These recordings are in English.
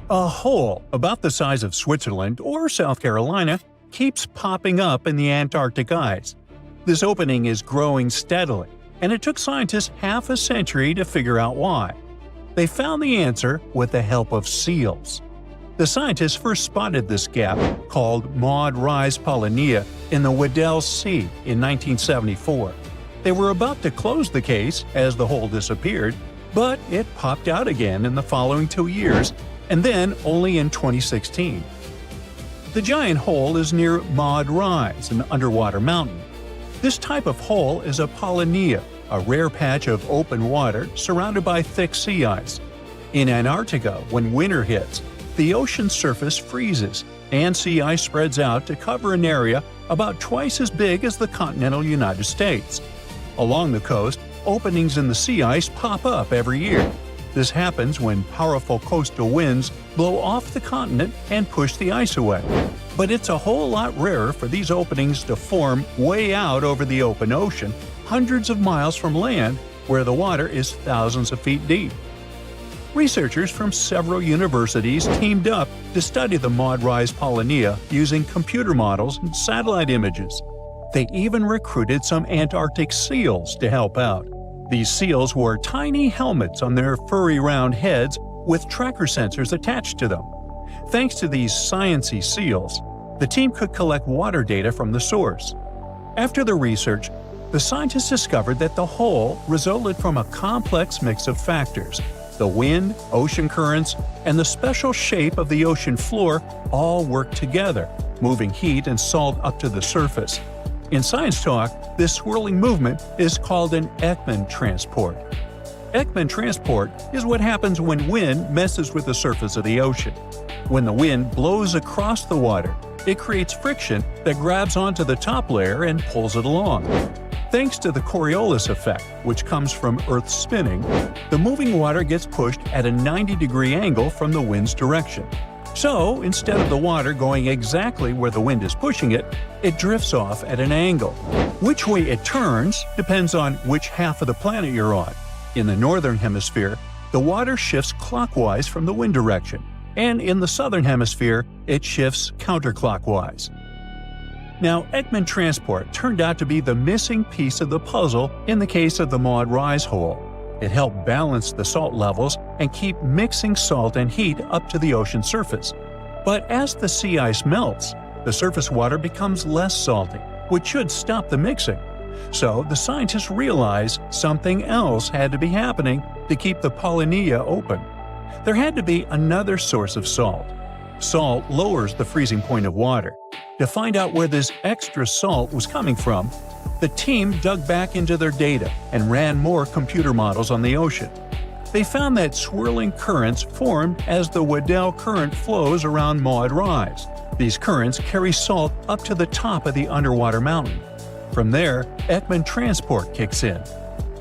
A hole about the size of Switzerland or South Carolina keeps popping up in the Antarctic ice. This opening is growing steadily, and it took scientists half a century to figure out why. They found the answer with the help of seals. The scientists first spotted this gap, called Maud Rise Polynia, in the Weddell Sea in 1974. They were about to close the case as the hole disappeared, but it popped out again in the following 2 years, and then only in 2016. The giant hole is near Maud Rise, an underwater mountain. This type of hole is a polynia, a rare patch of open water surrounded by thick sea ice. In Antarctica, when winter hits, the ocean surface freezes, and sea ice spreads out to cover an area about twice as big as the continental United States. Along the coast, openings in the sea ice pop up every year. This happens when powerful coastal winds blow off the continent and push the ice away. But it's a whole lot rarer for these openings to form way out over the open ocean, hundreds of miles from land, where the water is thousands of feet deep. Researchers from several universities teamed up to study the Maud Rise Polynia using computer models and satellite images. They even recruited some Antarctic seals to help out. These seals wore tiny helmets on their furry round heads with tracker sensors attached to them. Thanks to these sciencey seals, the team could collect water data from the source. After the research, the scientists discovered that the hole resulted from a complex mix of factors. The wind, ocean currents, and the special shape of the ocean floor all work together, moving heat and salt up to the surface. In science talk, this swirling movement is called an Ekman transport. Ekman transport is what happens when wind messes with the surface of the ocean. When the wind blows across the water, it creates friction that grabs onto the top layer and pulls it along. Thanks to the Coriolis effect, which comes from Earth's spinning, the moving water gets pushed at a 90-degree angle from the wind's direction. So, instead of the water going exactly where the wind is pushing it, it drifts off at an angle. Which way it turns depends on which half of the planet you're on. In the northern hemisphere, the water shifts clockwise from the wind direction, and in the southern hemisphere, it shifts counterclockwise. Now, Ekman transport turned out to be the missing piece of the puzzle in the case of the Maud Rise hole. It helped balance the salt levels and keep mixing salt and heat up to the ocean surface. But as the sea ice melts, the surface water becomes less salty, which should stop the mixing. So the scientists realized something else had to be happening to keep the polynia open. There had to be another source of salt. Salt lowers the freezing point of water. To find out where this extra salt was coming from, the team dug back into their data and ran more computer models on the ocean. They found that swirling currents formed as the Weddell current flows around Maud Rise. These currents carry salt up to the top of the underwater mountain. From there, Ekman transport kicks in.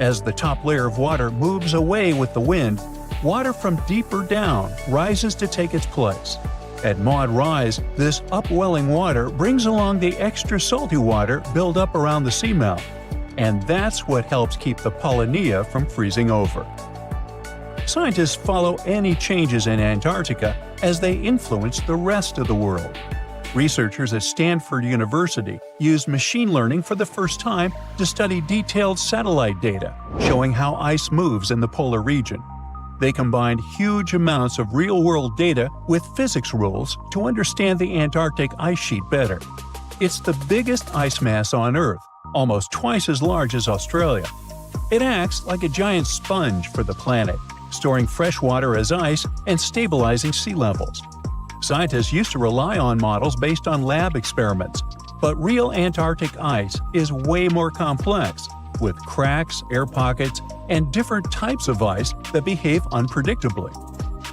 As the top layer of water moves away with the wind, water from deeper down rises to take its place. At Maud Rise, this upwelling water brings along the extra salty water built up around the seamouth, and that's what helps keep the polynia from freezing over. Scientists follow any changes in Antarctica as they influence the rest of the world. Researchers at Stanford University used machine learning for the first time to study detailed satellite data showing how ice moves in the polar region. They combined huge amounts of real-world data with physics rules to understand the Antarctic ice sheet better. It's the biggest ice mass on Earth, almost twice as large as Australia. It acts like a giant sponge for the planet, storing fresh water as ice and stabilizing sea levels. Scientists used to rely on models based on lab experiments, but real Antarctic ice is way more complex, with cracks, air pockets, and different types of ice that behave unpredictably.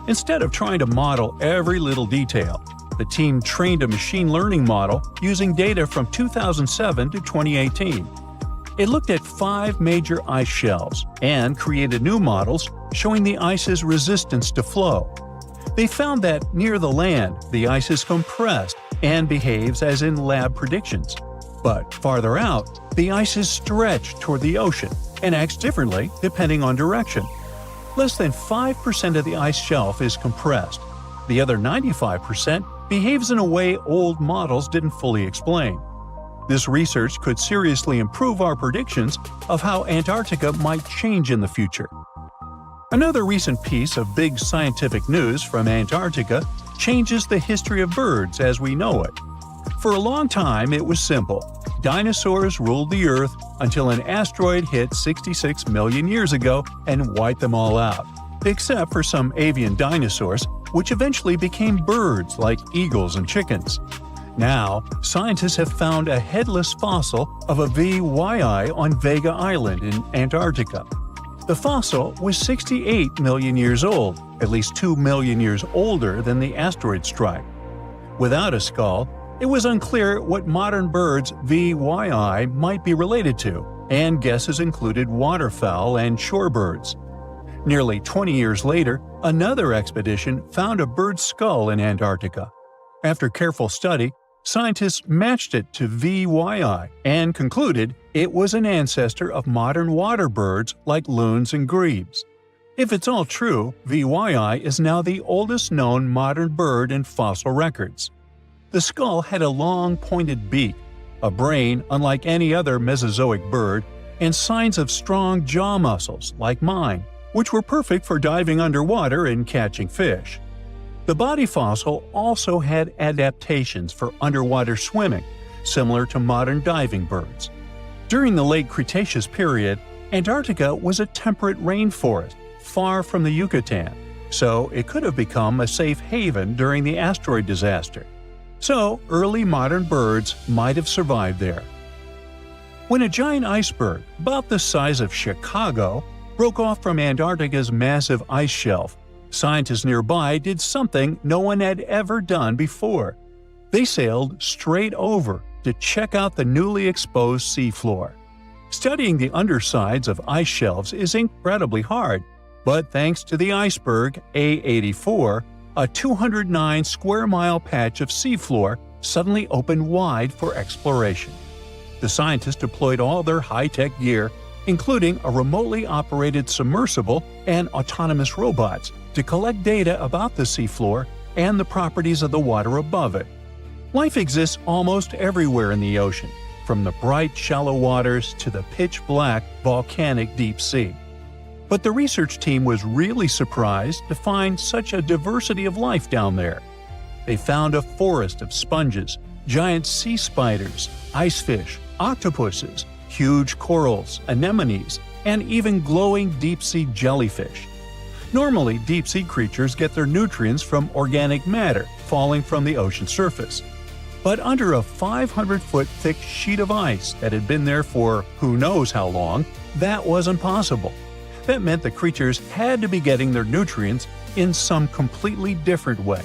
Instead of trying to model every little detail, the team trained a machine learning model using data from 2007 to 2018. It looked at 5 major ice shelves and created new models showing the ice's resistance to flow. They found that near the land, the ice is compressed and behaves as in lab predictions. But farther out, the ice is stretched toward the ocean and acts differently depending on direction. Less than 5% of the ice shelf is compressed. The other 95% behaves in a way old models didn't fully explain. This research could seriously improve our predictions of how Antarctica might change in the future. Another recent piece of big scientific news from Antarctica changes the history of birds as we know it. For a long time, it was simple. Dinosaurs ruled the Earth until an asteroid hit 66 million years ago and wiped them all out, except for some avian dinosaurs, which eventually became birds like eagles and chickens. Now, scientists have found a headless fossil of a VYI on Vega Island in Antarctica. The fossil was 68 million years old, at least 2 million years older than the asteroid strike. Without a skull, it was unclear what modern birds VYI might be related to, and guesses included waterfowl and shorebirds. Nearly 20 years later, another expedition found a bird's skull in Antarctica. After careful study, scientists matched it to VYI and concluded it was an ancestor of modern water birds like loons and grebes. If it's all true, VYI is now the oldest known modern bird in fossil records. The skull had a long, pointed beak, a brain unlike any other Mesozoic bird, and signs of strong jaw muscles like mine, which were perfect for diving underwater and catching fish. The body fossil also had adaptations for underwater swimming, similar to modern diving birds. During the late Cretaceous period, Antarctica was a temperate rainforest, far from the Yucatan, so it could have become a safe haven during the asteroid disaster. So, early modern birds might have survived there. When a giant iceberg, about the size of Chicago, broke off from Antarctica's massive ice shelf, scientists nearby did something no one had ever done before. They sailed straight over to check out the newly exposed seafloor. Studying the undersides of ice shelves is incredibly hard, but thanks to the iceberg A84, a 209 square mile patch of seafloor suddenly opened wide for exploration. The scientists deployed all their high-tech gear, including a remotely operated submersible and autonomous robots, to collect data about the seafloor and the properties of the water above it. Life exists almost everywhere in the ocean, from the bright shallow waters to the pitch-black volcanic deep sea. But the research team was really surprised to find such a diversity of life down there. They found a forest of sponges, giant sea spiders, icefish, octopuses, huge corals, anemones, and even glowing deep-sea jellyfish. Normally, deep-sea creatures get their nutrients from organic matter falling from the ocean surface. But under a 500-foot thick sheet of ice that had been there for who knows how long, that wasn't possible. That meant the creatures had to be getting their nutrients in some completely different way.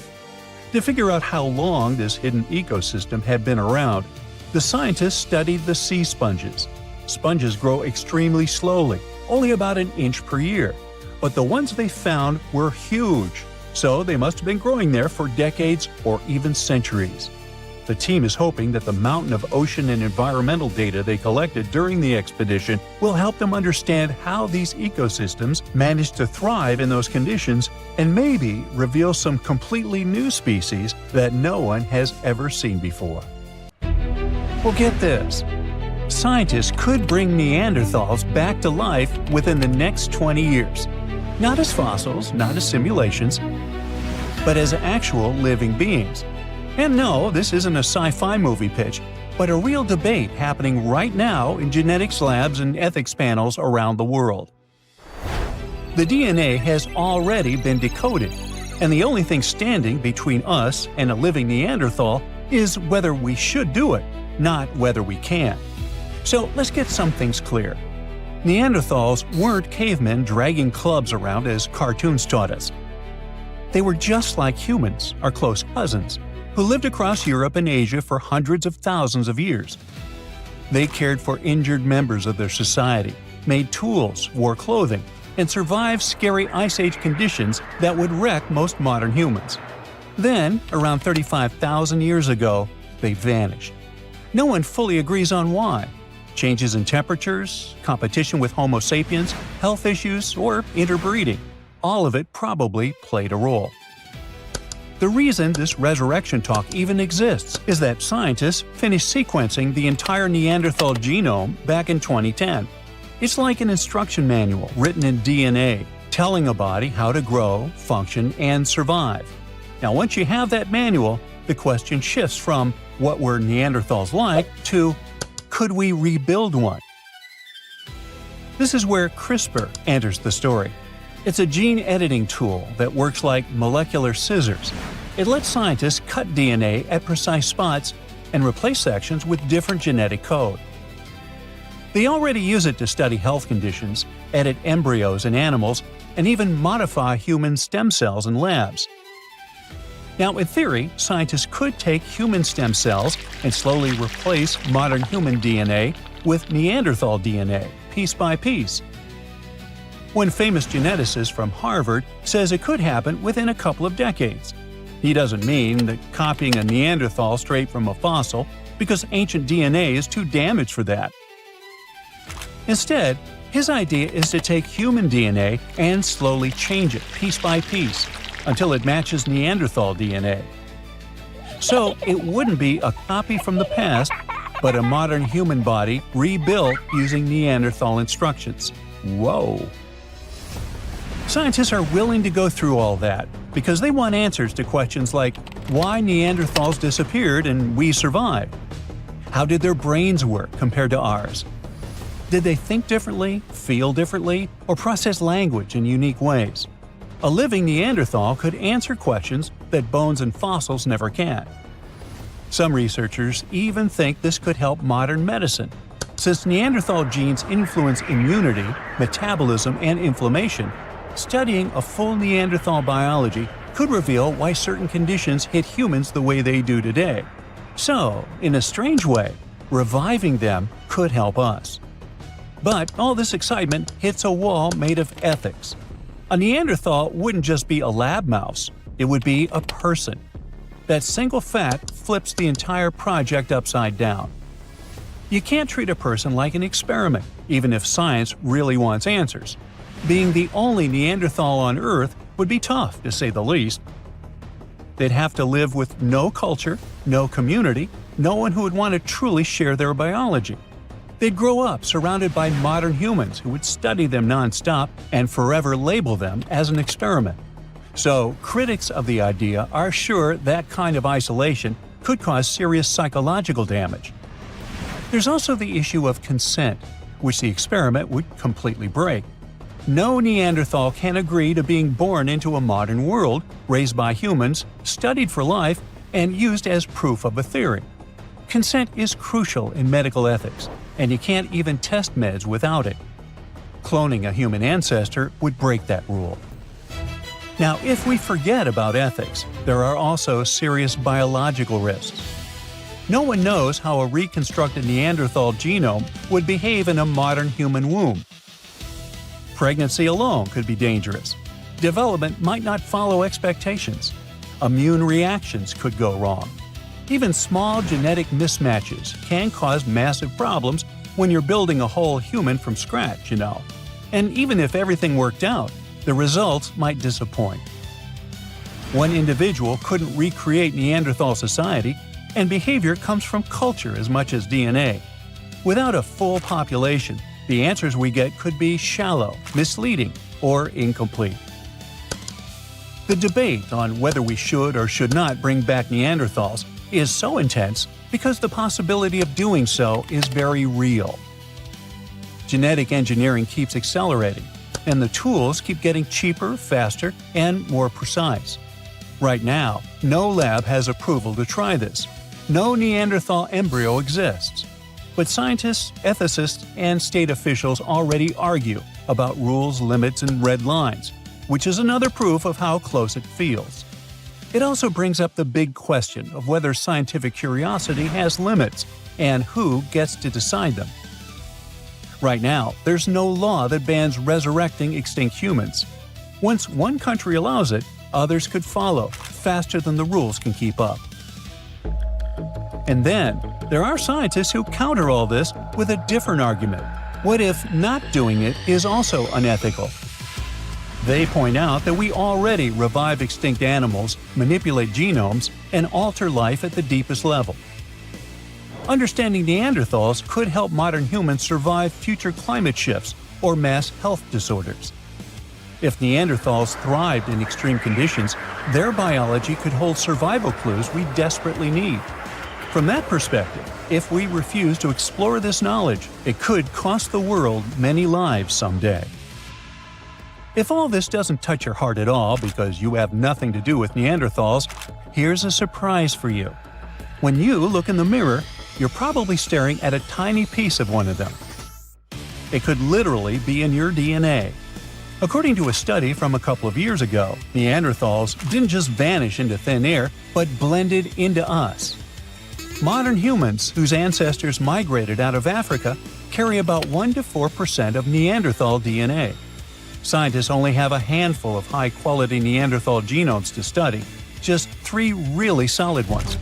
To figure out how long this hidden ecosystem had been around, the scientists studied the sea sponges. Sponges grow extremely slowly, only about an inch per year, but the ones they found were huge, so they must have been growing there for decades or even centuries. The team is hoping that the mountain of ocean and environmental data they collected during the expedition will help them understand how these ecosystems managed to thrive in those conditions and maybe reveal some completely new species that no one has ever seen before. Well, get this. Scientists could bring Neanderthals back to life within the next 20 years. Not as fossils, not as simulations, but as actual living beings. And no, this isn't a sci-fi movie pitch, but a real debate happening right now in genetics labs and ethics panels around the world. The DNA has already been decoded, and the only thing standing between us and a living Neanderthal is whether we should do it, not whether we can. So let's get some things clear. Neanderthals weren't cavemen dragging clubs around as cartoons taught us. They were just like humans, our close cousins, who lived across Europe and Asia for hundreds of thousands of years. They cared for injured members of their society, made tools, wore clothing, and survived scary Ice Age conditions that would wreck most modern humans. Then, around 35,000 years ago, they vanished. No one fully agrees on why. Changes in temperatures, competition with Homo sapiens, health issues, or interbreeding. All of it probably played a role. The reason this resurrection talk even exists is that scientists finished sequencing the entire Neanderthal genome back in 2010. It's like an instruction manual written in DNA, telling a body how to grow, function, and survive. Now, once you have that manual, the question shifts from what were Neanderthals like to could we rebuild one? This is where CRISPR enters the story. It's a gene editing tool that works like molecular scissors. It lets scientists cut DNA at precise spots and replace sections with different genetic code. They already use it to study health conditions, edit embryos in animals, and even modify human stem cells in labs. Now, in theory, scientists could take human stem cells and slowly replace modern human DNA with Neanderthal DNA, piece by piece. One famous geneticist from Harvard says it could happen within a couple of decades. He doesn't mean that copying a Neanderthal straight from a fossil, because ancient DNA is too damaged for that. Instead, his idea is to take human DNA and slowly change it piece by piece until it matches Neanderthal DNA. So it wouldn't be a copy from the past, but a modern human body rebuilt using Neanderthal instructions. Whoa! Scientists are willing to go through all that because they want answers to questions like why Neanderthals disappeared and we survived. How did their brains work compared to ours? Did they think differently, feel differently, or process language in unique ways? A living Neanderthal could answer questions that bones and fossils never can. Some researchers even think this could help modern medicine. Since Neanderthal genes influence immunity, metabolism, and inflammation, studying a full Neanderthal biology could reveal why certain conditions hit humans the way they do today. So, in a strange way, reviving them could help us. But all this excitement hits a wall made of ethics. A Neanderthal wouldn't just be a lab mouse, it would be a person. That single fact flips the entire project upside down. You can't treat a person like an experiment, even if science really wants answers. Being the only Neanderthal on Earth would be tough, to say the least. They'd have to live with no culture, no community, no one who would want to truly share their biology. They'd grow up surrounded by modern humans who would study them non-stop and forever label them as an experiment. So, critics of the idea are sure that kind of isolation could cause serious psychological damage. There's also the issue of consent, which the experiment would completely break. No Neanderthal can agree to being born into a modern world, raised by humans, studied for life, and used as proof of a theory. Consent is crucial in medical ethics, and you can't even test meds without it. Cloning a human ancestor would break that rule. Now, if we forget about ethics, there are also serious biological risks. No one knows how a reconstructed Neanderthal genome would behave in a modern human womb. Pregnancy alone could be dangerous. Development might not follow expectations. Immune reactions could go wrong. Even small genetic mismatches can cause massive problems when you're building a whole human from scratch, And even if everything worked out, the results might disappoint. One individual couldn't recreate Neanderthal society, and behavior comes from culture as much as DNA. Without a full population, the answers we get could be shallow, misleading, or incomplete. The debate on whether we should or should not bring back Neanderthals is so intense because the possibility of doing so is very real. Genetic engineering keeps accelerating, and the tools keep getting cheaper, faster, and more precise. Right now, no lab has approval to try this. No Neanderthal embryo exists. But scientists, ethicists, and state officials already argue about rules, limits, and red lines, which is another proof of how close it feels. It also brings up the big question of whether scientific curiosity has limits and who gets to decide them. Right now, there's no law that bans resurrecting extinct humans. Once one country allows it, others could follow, faster than the rules can keep up. And then, there are scientists who counter all this with a different argument. What if not doing it is also unethical? They point out that we already revive extinct animals, manipulate genomes, and alter life at the deepest level. Understanding Neanderthals could help modern humans survive future climate shifts or mass health disorders. If Neanderthals thrived in extreme conditions, their biology could hold survival clues we desperately need. From that perspective, if we refuse to explore this knowledge, it could cost the world many lives someday. If all this doesn't touch your heart at all because you have nothing to do with Neanderthals, here's a surprise for you. When you look in the mirror, you're probably staring at a tiny piece of one of them. It could literally be in your DNA. According to a study from a couple of years ago, Neanderthals didn't just vanish into thin air, but blended into us. Modern humans, whose ancestors migrated out of Africa, carry about 1 to 4% of Neanderthal DNA. Scientists only have a handful of high-quality Neanderthal genomes to study, just 3 really solid ones.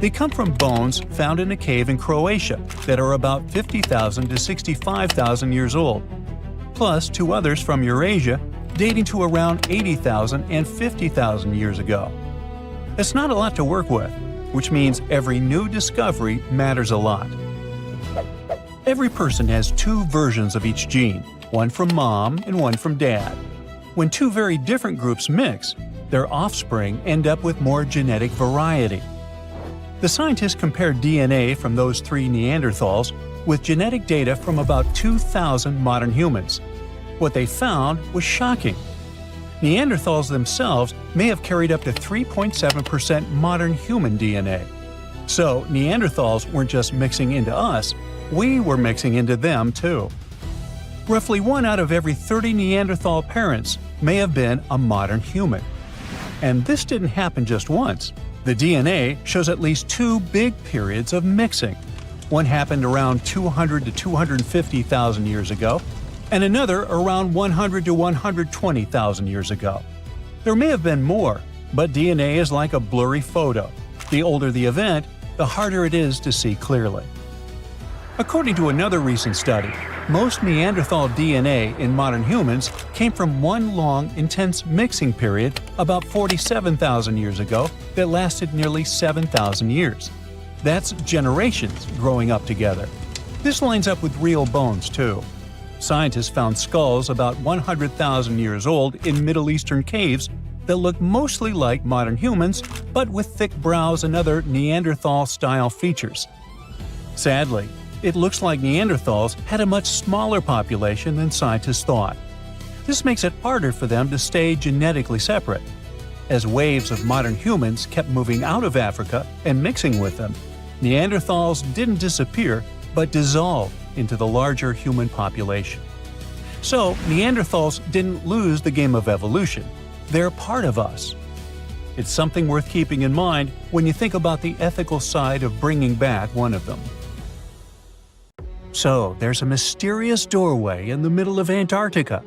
They come from bones found in a cave in Croatia that are about 50,000 to 65,000 years old, plus 2 others from Eurasia dating to around 80,000 and 50,000 years ago. It's not a lot to work with, which means every new discovery matters a lot. Every person has 2 versions of each gene, one from mom and one from dad. When 2 very different groups mix, their offspring end up with more genetic variety. The scientists compared DNA from those 3 Neanderthals with genetic data from about 2,000 modern humans. What they found was shocking. Neanderthals themselves may have carried up to 3.7% modern human DNA. So Neanderthals weren't just mixing into us, we were mixing into them too. Roughly 1 out of every 30 Neanderthal parents may have been a modern human. And this didn't happen just once. The DNA shows at least 2 big periods of mixing. One happened around 200 to 250,000 years ago, and another around 100 to 120,000 years ago. There may have been more, but DNA is like a blurry photo. The older the event, the harder it is to see clearly. According to another recent study, most Neanderthal DNA in modern humans came from one long, intense mixing period about 47,000 years ago that lasted nearly 7,000 years. That's generations growing up together. This lines up with real bones, too. Scientists found skulls about 100,000 years old in Middle Eastern caves that look mostly like modern humans, but with thick brows and other Neanderthal-style features. Sadly, it looks like Neanderthals had a much smaller population than scientists thought. This makes it harder for them to stay genetically separate. As waves of modern humans kept moving out of Africa and mixing with them, Neanderthals didn't disappear, but dissolved into the larger human population. So, Neanderthals didn't lose the game of evolution. They're part of us. It's something worth keeping in mind when you think about the ethical side of bringing back one of them. So, there's a mysterious doorway in the middle of Antarctica.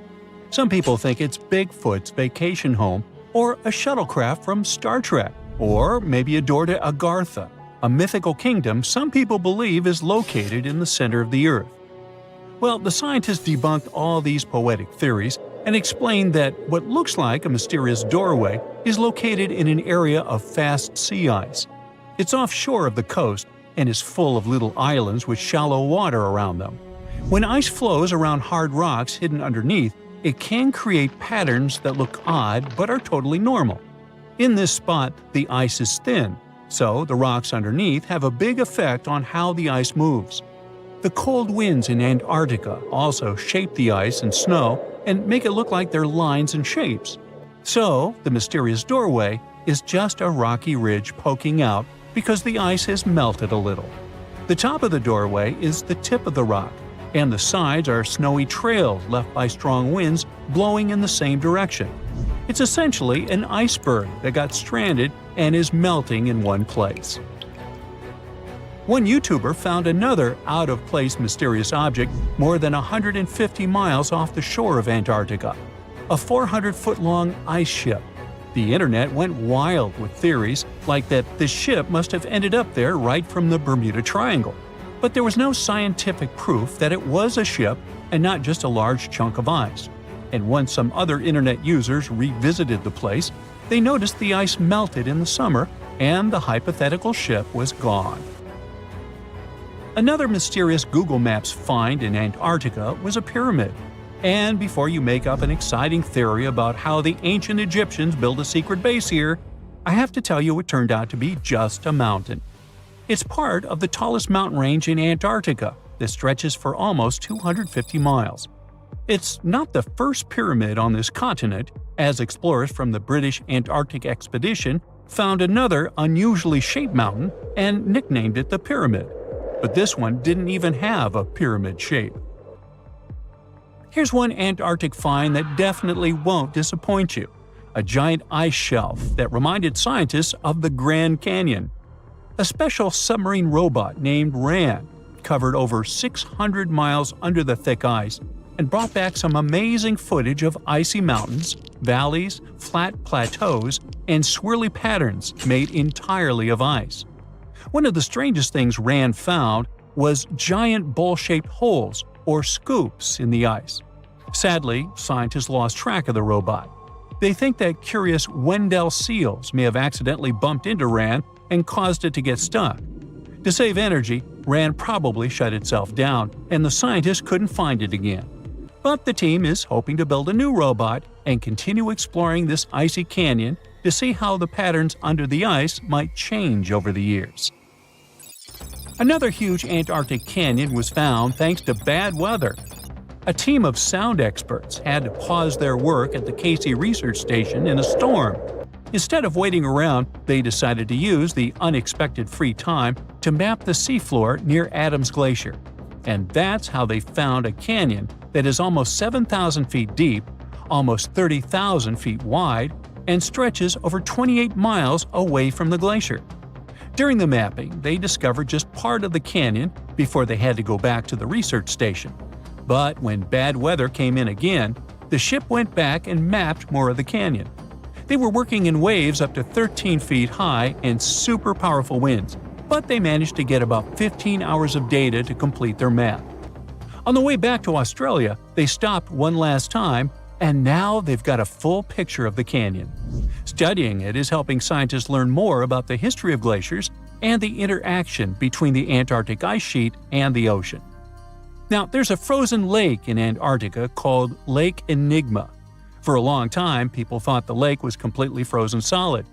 Some people think it's Bigfoot's vacation home, or a shuttlecraft from Star Trek, or maybe a door to Agartha, a mythical kingdom some people believe is located in the center of the Earth. Well, the scientists debunked all these poetic theories and explained that what looks like a mysterious doorway is located in an area of fast sea ice. It's offshore of the coast and is full of little islands with shallow water around them. When ice flows around hard rocks hidden underneath, it can create patterns that look odd but are totally normal. In this spot, the ice is thin, so the rocks underneath have a big effect on how the ice moves. The cold winds in Antarctica also shape the ice and snow and make it look like they're lines and shapes. So, the mysterious doorway is just a rocky ridge poking out because the ice has melted a little. The top of the doorway is the tip of the rock, and the sides are snowy trails left by strong winds blowing in the same direction. It's essentially an iceberg that got stranded and is melting in one place. One YouTuber found another out-of-place mysterious object more than 150 miles off the shore of Antarctica, a 400-foot-long ice ship. The internet went wild with theories like that this ship must have ended up there right from the Bermuda Triangle. But there was no scientific proof that it was a ship and not just a large chunk of ice. and once some other internet users revisited the place, they noticed the ice melted in the summer and the hypothetical ship was gone. Another mysterious Google Maps find in Antarctica was a pyramid. And before you make up an exciting theory about how the ancient Egyptians built a secret base here, I have to tell you it turned out to be just a mountain. It's part of the tallest mountain range in Antarctica that stretches for almost 250 miles. It's not the first pyramid on this continent, as explorers from the British Antarctic expedition found another unusually shaped mountain and nicknamed it the Pyramid. But this one didn't even have a pyramid shape. Here's one Antarctic find that definitely won't disappoint you: a giant ice shelf that reminded scientists of the Grand Canyon. A special submarine robot named RAN covered over 600 miles under the thick ice and brought back some amazing footage of icy mountains, valleys, flat plateaus, and swirly patterns made entirely of ice. One of the strangest things RAN found was giant bowl-shaped holes, or scoops, in the ice. Sadly, scientists lost track of the robot. They think that curious Wendell seals may have accidentally bumped into RAN and caused it to get stuck. To save energy, RAN probably shut itself down, and the scientists couldn't find it again. But the team is hoping to build a new robot and continue exploring this icy canyon to see how the patterns under the ice might change over the years. Another huge Antarctic canyon was found thanks to bad weather. A team of sound experts had to pause their work at the Casey Research Station in a storm. Instead of waiting around, they decided to use the unexpected free time to map the seafloor near Adams Glacier. And that's how they found a canyon that is almost 7,000 feet deep, almost 30,000 feet wide, and stretches over 28 miles away from the glacier. During the mapping, they discovered just part of the canyon before they had to go back to the research station. But when bad weather came in again, the ship went back and mapped more of the canyon. They were working in waves up to 13 feet high and super powerful winds, but they managed to get about 15 hours of data to complete their map. On the way back to Australia, they stopped one last time, and now they've got a full picture of the canyon. Studying it is helping scientists learn more about the history of glaciers and the interaction between the Antarctic ice sheet and the ocean. Now, there's a frozen lake in Antarctica called Lake Enigma. For a long time, people thought the lake was completely frozen solid.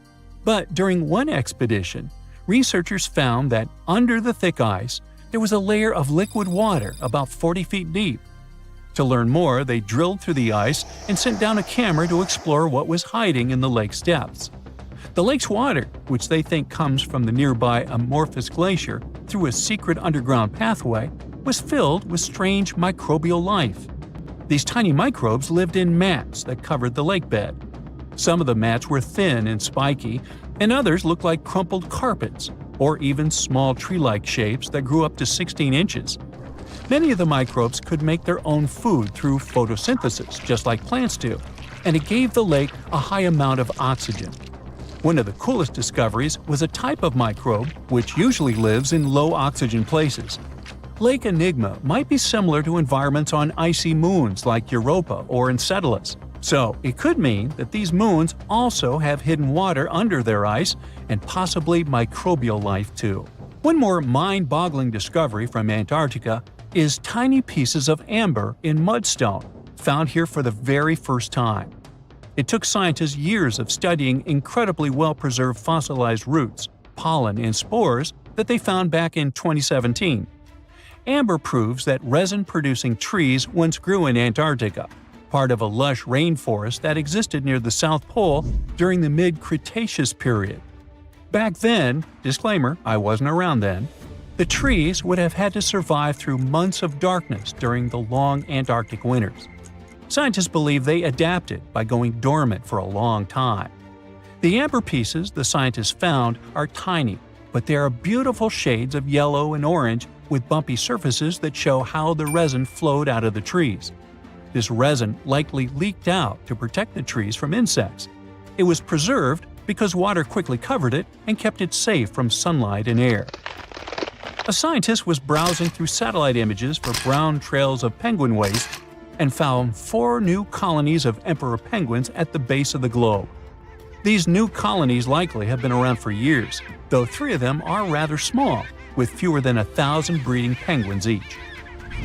But during one expedition, researchers found that under the thick ice, there was a layer of liquid water about 40 feet deep. To learn more, they drilled through the ice and sent down a camera to explore what was hiding in the lake's depths. The lake's water, which they think comes from the nearby amorphous glacier through a secret underground pathway, was filled with strange microbial life. These tiny microbes lived in mats that covered the lake bed. Some of the mats were thin and spiky, and others looked like crumpled carpets, or even small tree-like shapes that grew up to 16 inches. Many of the microbes could make their own food through photosynthesis, just like plants do, and it gave the lake a high amount of oxygen. One of the coolest discoveries was a type of microbe which usually lives in low-oxygen places. Lake Enigma might be similar to environments on icy moons like Europa or Enceladus, so it could mean that these moons also have hidden water under their ice and possibly microbial life too. One more mind-boggling discovery from Antarctica is tiny pieces of amber in mudstone, found here for the very first time. It took scientists years of studying incredibly well-preserved fossilized roots, pollen, and spores that they found back in 2017. Amber proves that resin-producing trees once grew in Antarctica, part of a lush rainforest that existed near the South Pole during the mid-Cretaceous period. Back then, disclaimer, I wasn't around then, the trees would have had to survive through months of darkness during the long Antarctic winters. Scientists believe they adapted by going dormant for a long time. The amber pieces the scientists found are tiny, but they are beautiful shades of yellow and orange with bumpy surfaces that show how the resin flowed out of the trees. This resin likely leaked out to protect the trees from insects. It was preserved because water quickly covered it and kept it safe from sunlight and air. A scientist was browsing through satellite images for brown trails of penguin waste and found 4 new colonies of emperor penguins at the base of the globe. These new colonies likely have been around for years, though 3 of them are rather small, with fewer than 1,000 breeding penguins each.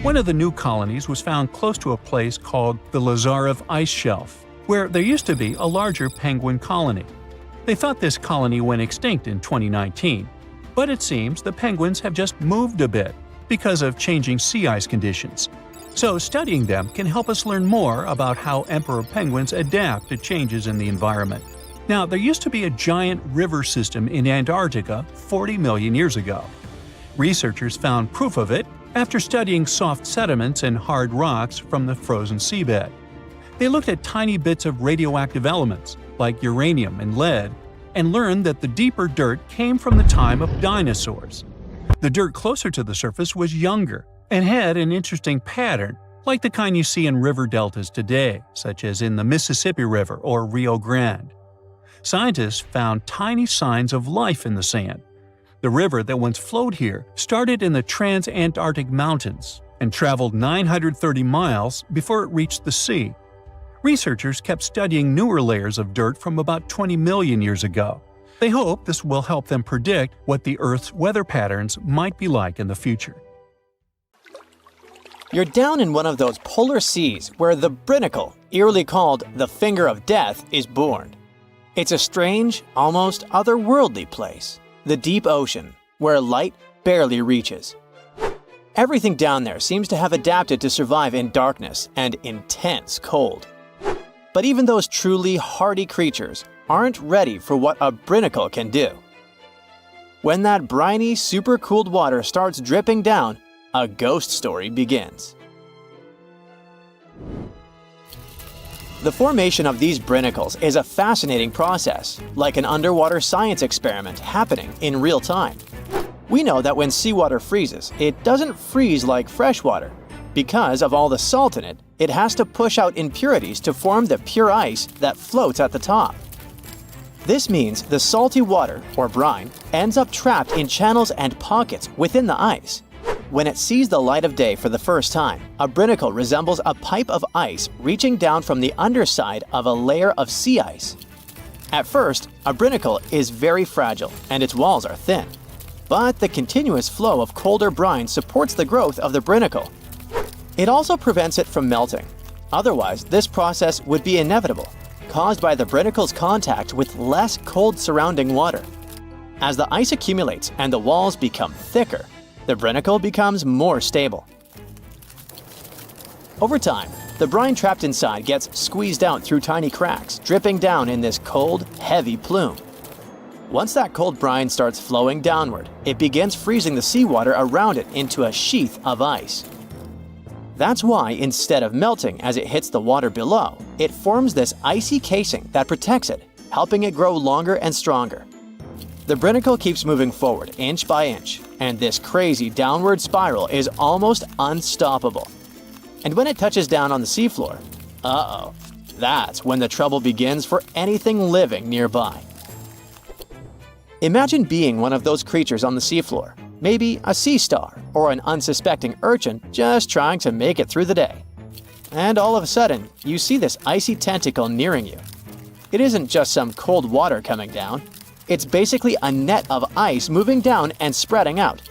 One of the new colonies was found close to a place called the Lazarev Ice Shelf, where there used to be a larger penguin colony. They thought this colony went extinct in 2019, but it seems the penguins have just moved a bit because of changing sea ice conditions. So studying them can help us learn more about how emperor penguins adapt to changes in the environment. Now, there used to be a giant river system in Antarctica 40 million years ago. Researchers found proof of it after studying soft sediments and hard rocks from the frozen seabed. They looked at tiny bits of radioactive elements, like uranium and lead, and learned that the deeper dirt came from the time of dinosaurs. The dirt closer to the surface was younger and had an interesting pattern, like the kind you see in river deltas today, such as in the Mississippi River or Rio Grande. Scientists found tiny signs of life in the sand. The river that once flowed here started in the Trans-Antarctic Mountains and traveled 930 miles before it reached the sea. Researchers kept studying newer layers of dirt from about 20 million years ago. They hope this will help them predict what the Earth's weather patterns might be like in the future. You're down in one of those polar seas where the brinnacle, eerily called the finger of death, is born. It's a strange, almost otherworldly place, the deep ocean, where light barely reaches. Everything down there seems to have adapted to survive in darkness and intense cold. But even those truly hardy creatures aren't ready for what a brinnacle can do. When that briny, super-cooled water starts dripping down, a ghost story begins. The formation of these brinnacles is a fascinating process, like an underwater science experiment happening in real time. We know that when seawater freezes, it doesn't freeze like fresh water. Because of all the salt in it, it has to push out impurities to form the pure ice that floats at the top. This means the salty water, or brine, ends up trapped in channels and pockets within the ice. When it sees the light of day for the first time, a brinnacle resembles a pipe of ice reaching down from the underside of a layer of sea ice. At first, a brinnacle is very fragile and its walls are thin. But the continuous flow of colder brine supports the growth of the brinnacle. It also prevents it from melting. Otherwise, this process would be inevitable, caused by the brinnacle's contact with less cold surrounding water. As the ice accumulates and the walls become thicker, the brinnacle becomes more stable. Over time, the brine trapped inside gets squeezed out through tiny cracks, dripping down in this cold, heavy plume. Once that cold brine starts flowing downward, it begins freezing the seawater around it into a sheath of ice. That's why, instead of melting as it hits the water below, it forms this icy casing that protects it, helping it grow longer and stronger. The brinnacle keeps moving forward inch by inch, and this crazy downward spiral is almost unstoppable. And when it touches down on the seafloor, that's when the trouble begins for anything living nearby. Imagine being one of those creatures on the seafloor, maybe a sea star or an unsuspecting urchin just trying to make it through the day. And all of a sudden, you see this icy tentacle nearing you. It isn't just some cold water coming down. It's basically a net of ice moving down and spreading out.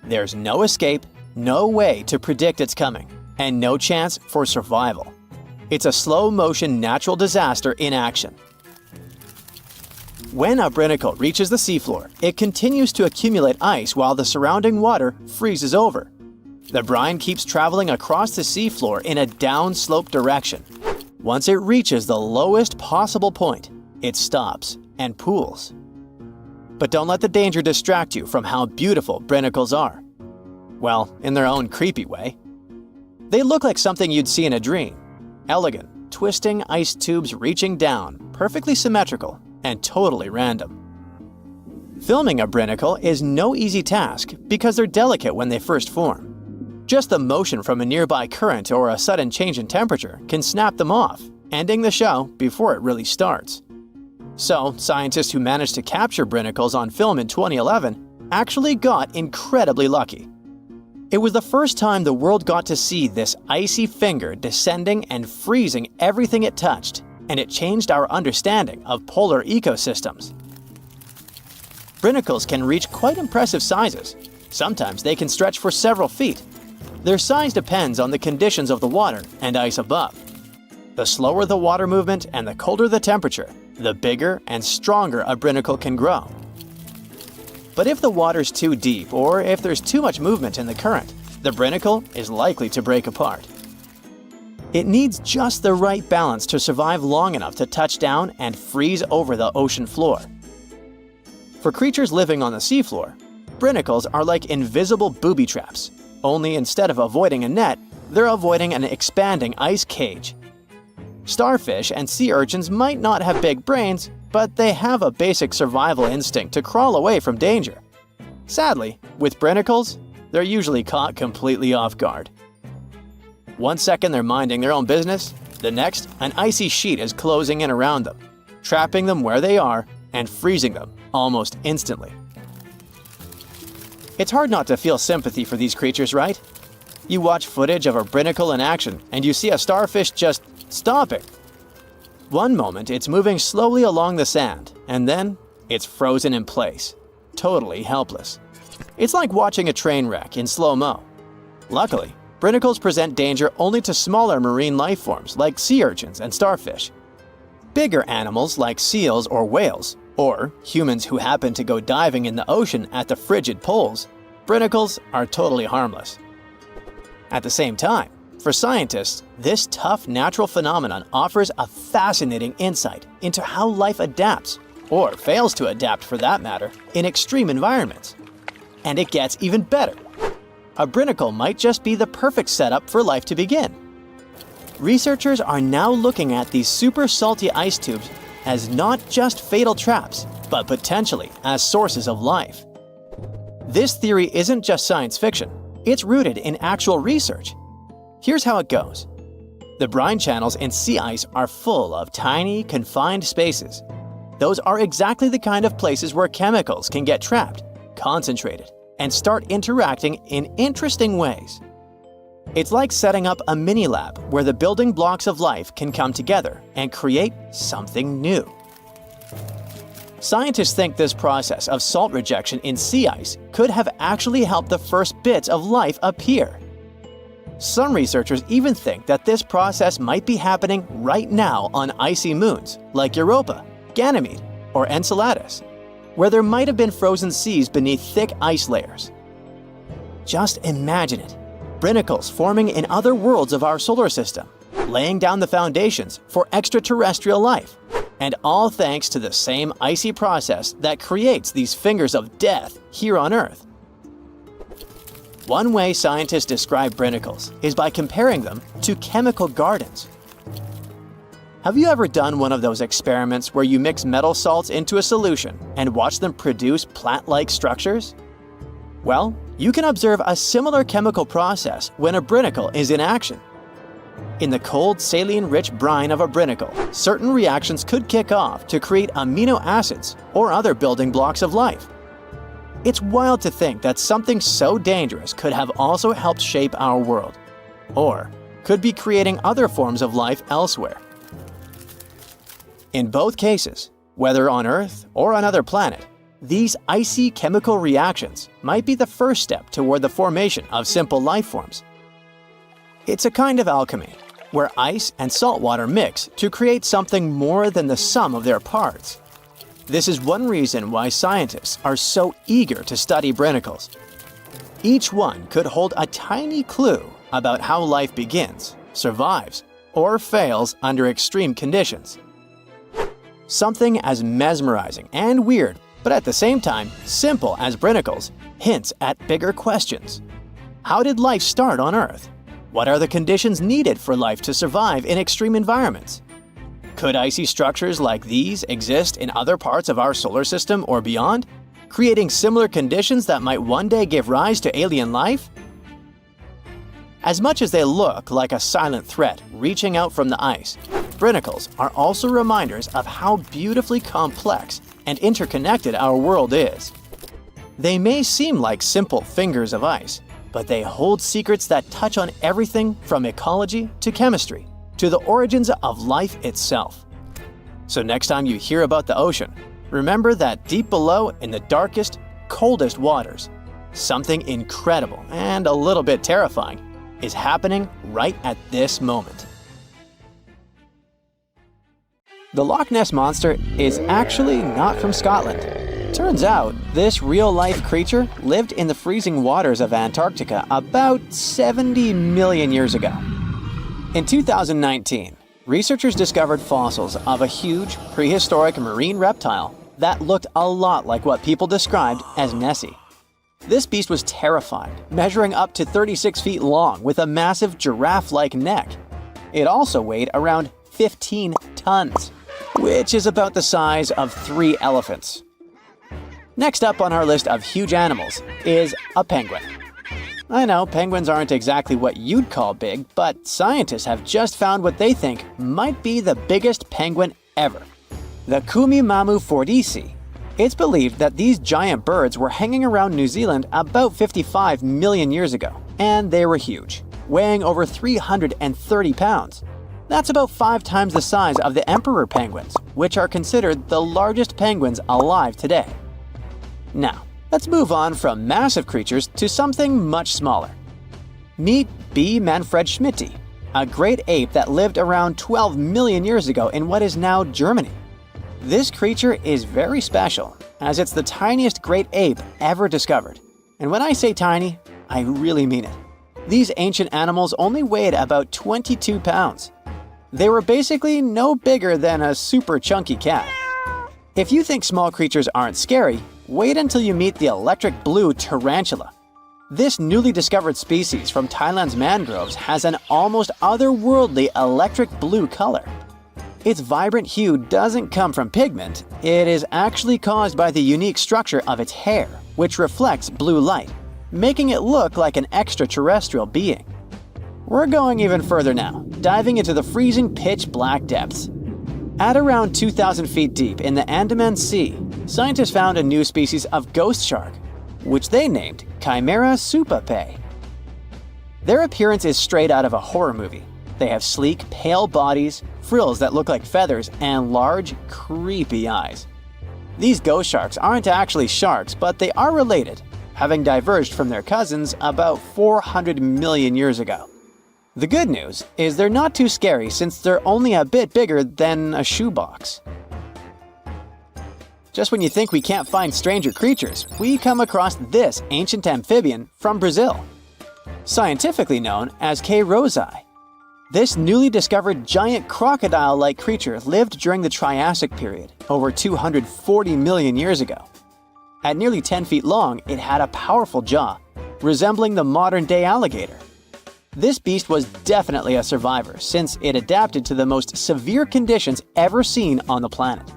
There's no escape, no way to predict its coming, and no chance for survival. It's a slow-motion natural disaster in action. When a brinnacle reaches the seafloor, it continues to accumulate ice while the surrounding water freezes over. The brine keeps traveling across the seafloor in a downslope direction. Once it reaches the lowest possible point, it stops and pools. But don't let the danger distract you from how beautiful brinnacles are. Well, in their own creepy way. They look like something you'd see in a dream. Elegant, twisting ice tubes reaching down, perfectly symmetrical, and totally random. Filming a brinnacle is no easy task because they're delicate when they first form. Just the motion from a nearby current or a sudden change in temperature can snap them off, ending the show before it really starts. So, scientists who managed to capture brinnacles on film in 2011 actually got incredibly lucky. It was the first time the world got to see this icy finger descending and freezing everything it touched, and it changed our understanding of polar ecosystems. Brinnacles can reach quite impressive sizes. Sometimes they can stretch for several feet. Their size depends on the conditions of the water and ice above. The slower the water movement and the colder the temperature, the bigger and stronger a brinnacle can grow. But if the water's too deep or if there's too much movement in the current, the brinnacle is likely to break apart. It needs just the right balance to survive long enough to touch down and freeze over the ocean floor. For creatures living on the seafloor, brinnacles are like invisible booby traps, only instead of avoiding a net, they're avoiding an expanding ice cage. Starfish and sea urchins might not have big brains, but they have a basic survival instinct to crawl away from danger. Sadly, with brinnacles, they're usually caught completely off guard. One second they're minding their own business, the next, an icy sheet is closing in around them, trapping them where they are and freezing them almost instantly. It's hard not to feel sympathy for these creatures, right? You watch footage of a brinnacle in action and you see a starfish just stopping. One moment it's moving slowly along the sand, and then it's frozen in place, totally helpless. It's like watching a train wreck in slow-mo. Luckily, brinnacles present danger only to smaller marine life forms like sea urchins and starfish. Bigger animals like seals or whales, or humans who happen to go diving in the ocean at the frigid poles, brinnacles are totally harmless. At the same time, for scientists, this tough natural phenomenon offers a fascinating insight into how life adapts, or fails to adapt for that matter, in extreme environments. And it gets even better. A brinnacle might just be the perfect setup for life to begin. Researchers are now looking at these super salty ice tubes as not just fatal traps, but potentially as sources of life. This theory isn't just science fiction, it's rooted in actual research. Here's how it goes. The brine channels in sea ice are full of tiny, confined spaces. Those are exactly the kind of places where chemicals can get trapped, concentrated, and start interacting in interesting ways. It's like setting up a mini-lab where the building blocks of life can come together and create something new. Scientists think this process of salt rejection in sea ice could have actually helped the first bits of life appear. Some researchers even think that this process might be happening right now on icy moons like Europa, Ganymede, or Enceladus, where there might have been frozen seas beneath thick ice layers. Just imagine it. Brinnacles forming in other worlds of our solar system, laying down the foundations for extraterrestrial life, and all thanks to the same icy process that creates these fingers of death here on Earth. One way scientists describe brinnacles is by comparing them to chemical gardens. Have you ever done one of those experiments where you mix metal salts into a solution and watch them produce plant-like structures? Well, you can observe a similar chemical process when a brinnacle is in action. In the cold, saline-rich brine of a brinnacle, certain reactions could kick off to create amino acids or other building blocks of life. It's wild to think that something so dangerous could have also helped shape our world, or could be creating other forms of life elsewhere. In both cases, whether on Earth or another planet, these icy chemical reactions might be the first step toward the formation of simple life forms. It's a kind of alchemy, where ice and salt water mix to create something more than the sum of their parts. This is one reason why scientists are so eager to study brinnacles. Each one could hold a tiny clue about how life begins, survives, or fails under extreme conditions. Something as mesmerizing and weird, but at the same time simple as brinnacles, hints at bigger questions. How did life start on Earth? What are the conditions needed for life to survive in extreme environments? Could icy structures like these exist in other parts of our solar system or beyond, creating similar conditions that might one day give rise to alien life? As much as they look like a silent threat reaching out from the ice, brinnacles are also reminders of how beautifully complex and interconnected our world is. They may seem like simple fingers of ice, but they hold secrets that touch on everything from ecology to chemistry to the origins of life itself. So next time you hear about the ocean, remember that deep below in the darkest, coldest waters, something incredible and a little bit terrifying is happening right at this moment. The Loch Ness Monster is actually not from Scotland. Turns out, this real-life creature lived in the freezing waters of Antarctica about 70 million years ago. In 2019, researchers discovered fossils of a huge, prehistoric marine reptile that looked a lot like what people described as Nessie. This beast was terrifying, measuring up to 36 feet long with a massive giraffe-like neck. It also weighed around 15 tons, which is about the size of 3 elephants. Next up on our list of huge animals is a penguin. I know penguins aren't exactly what you'd call big, but scientists have just found what they think might be the biggest penguin ever, the Kumimamu fordyce. It's believed that these giant birds were hanging around New Zealand about 55 million years ago, and they were huge, weighing over 330 pounds. That's about 5 times the size of the emperor penguins, which are considered the largest penguins alive today. Now, let's move on from massive creatures to something much smaller. Meet B. manfredschmidti, a great ape that lived around 12 million years ago in what is now Germany. This creature is very special, as it's the tiniest great ape ever discovered. And when I say tiny, I really mean it. These ancient animals only weighed about 22 pounds. They were basically no bigger than a super chunky cat. If you think small creatures aren't scary, wait until you meet the electric blue tarantula. This newly discovered species from Thailand's mangroves has an almost otherworldly electric blue color. Its vibrant hue doesn't come from pigment, it is actually caused by the unique structure of its hair, which reflects blue light, making it look like an extraterrestrial being. We're going even further now, diving into the freezing pitch-black depths. At around 2,000 feet deep in the Andaman Sea, scientists found a new species of ghost shark, which they named Chimera supape. Their appearance is straight out of a horror movie. They have sleek, pale bodies, frills that look like feathers, and large, creepy eyes. These ghost sharks aren't actually sharks, but they are related, having diverged from their cousins about 400 million years ago. The good news is they're not too scary since they're only a bit bigger than a shoebox. Just when you think we can't find stranger creatures, we come across this ancient amphibian from Brazil. Scientifically known as K. rosae. This newly discovered giant crocodile-like creature lived during the Triassic period, over 240 million years ago. At nearly 10 feet long, it had a powerful jaw, resembling the modern-day alligator. This beast was definitely a survivor since it adapted to the most severe conditions ever seen on the planet.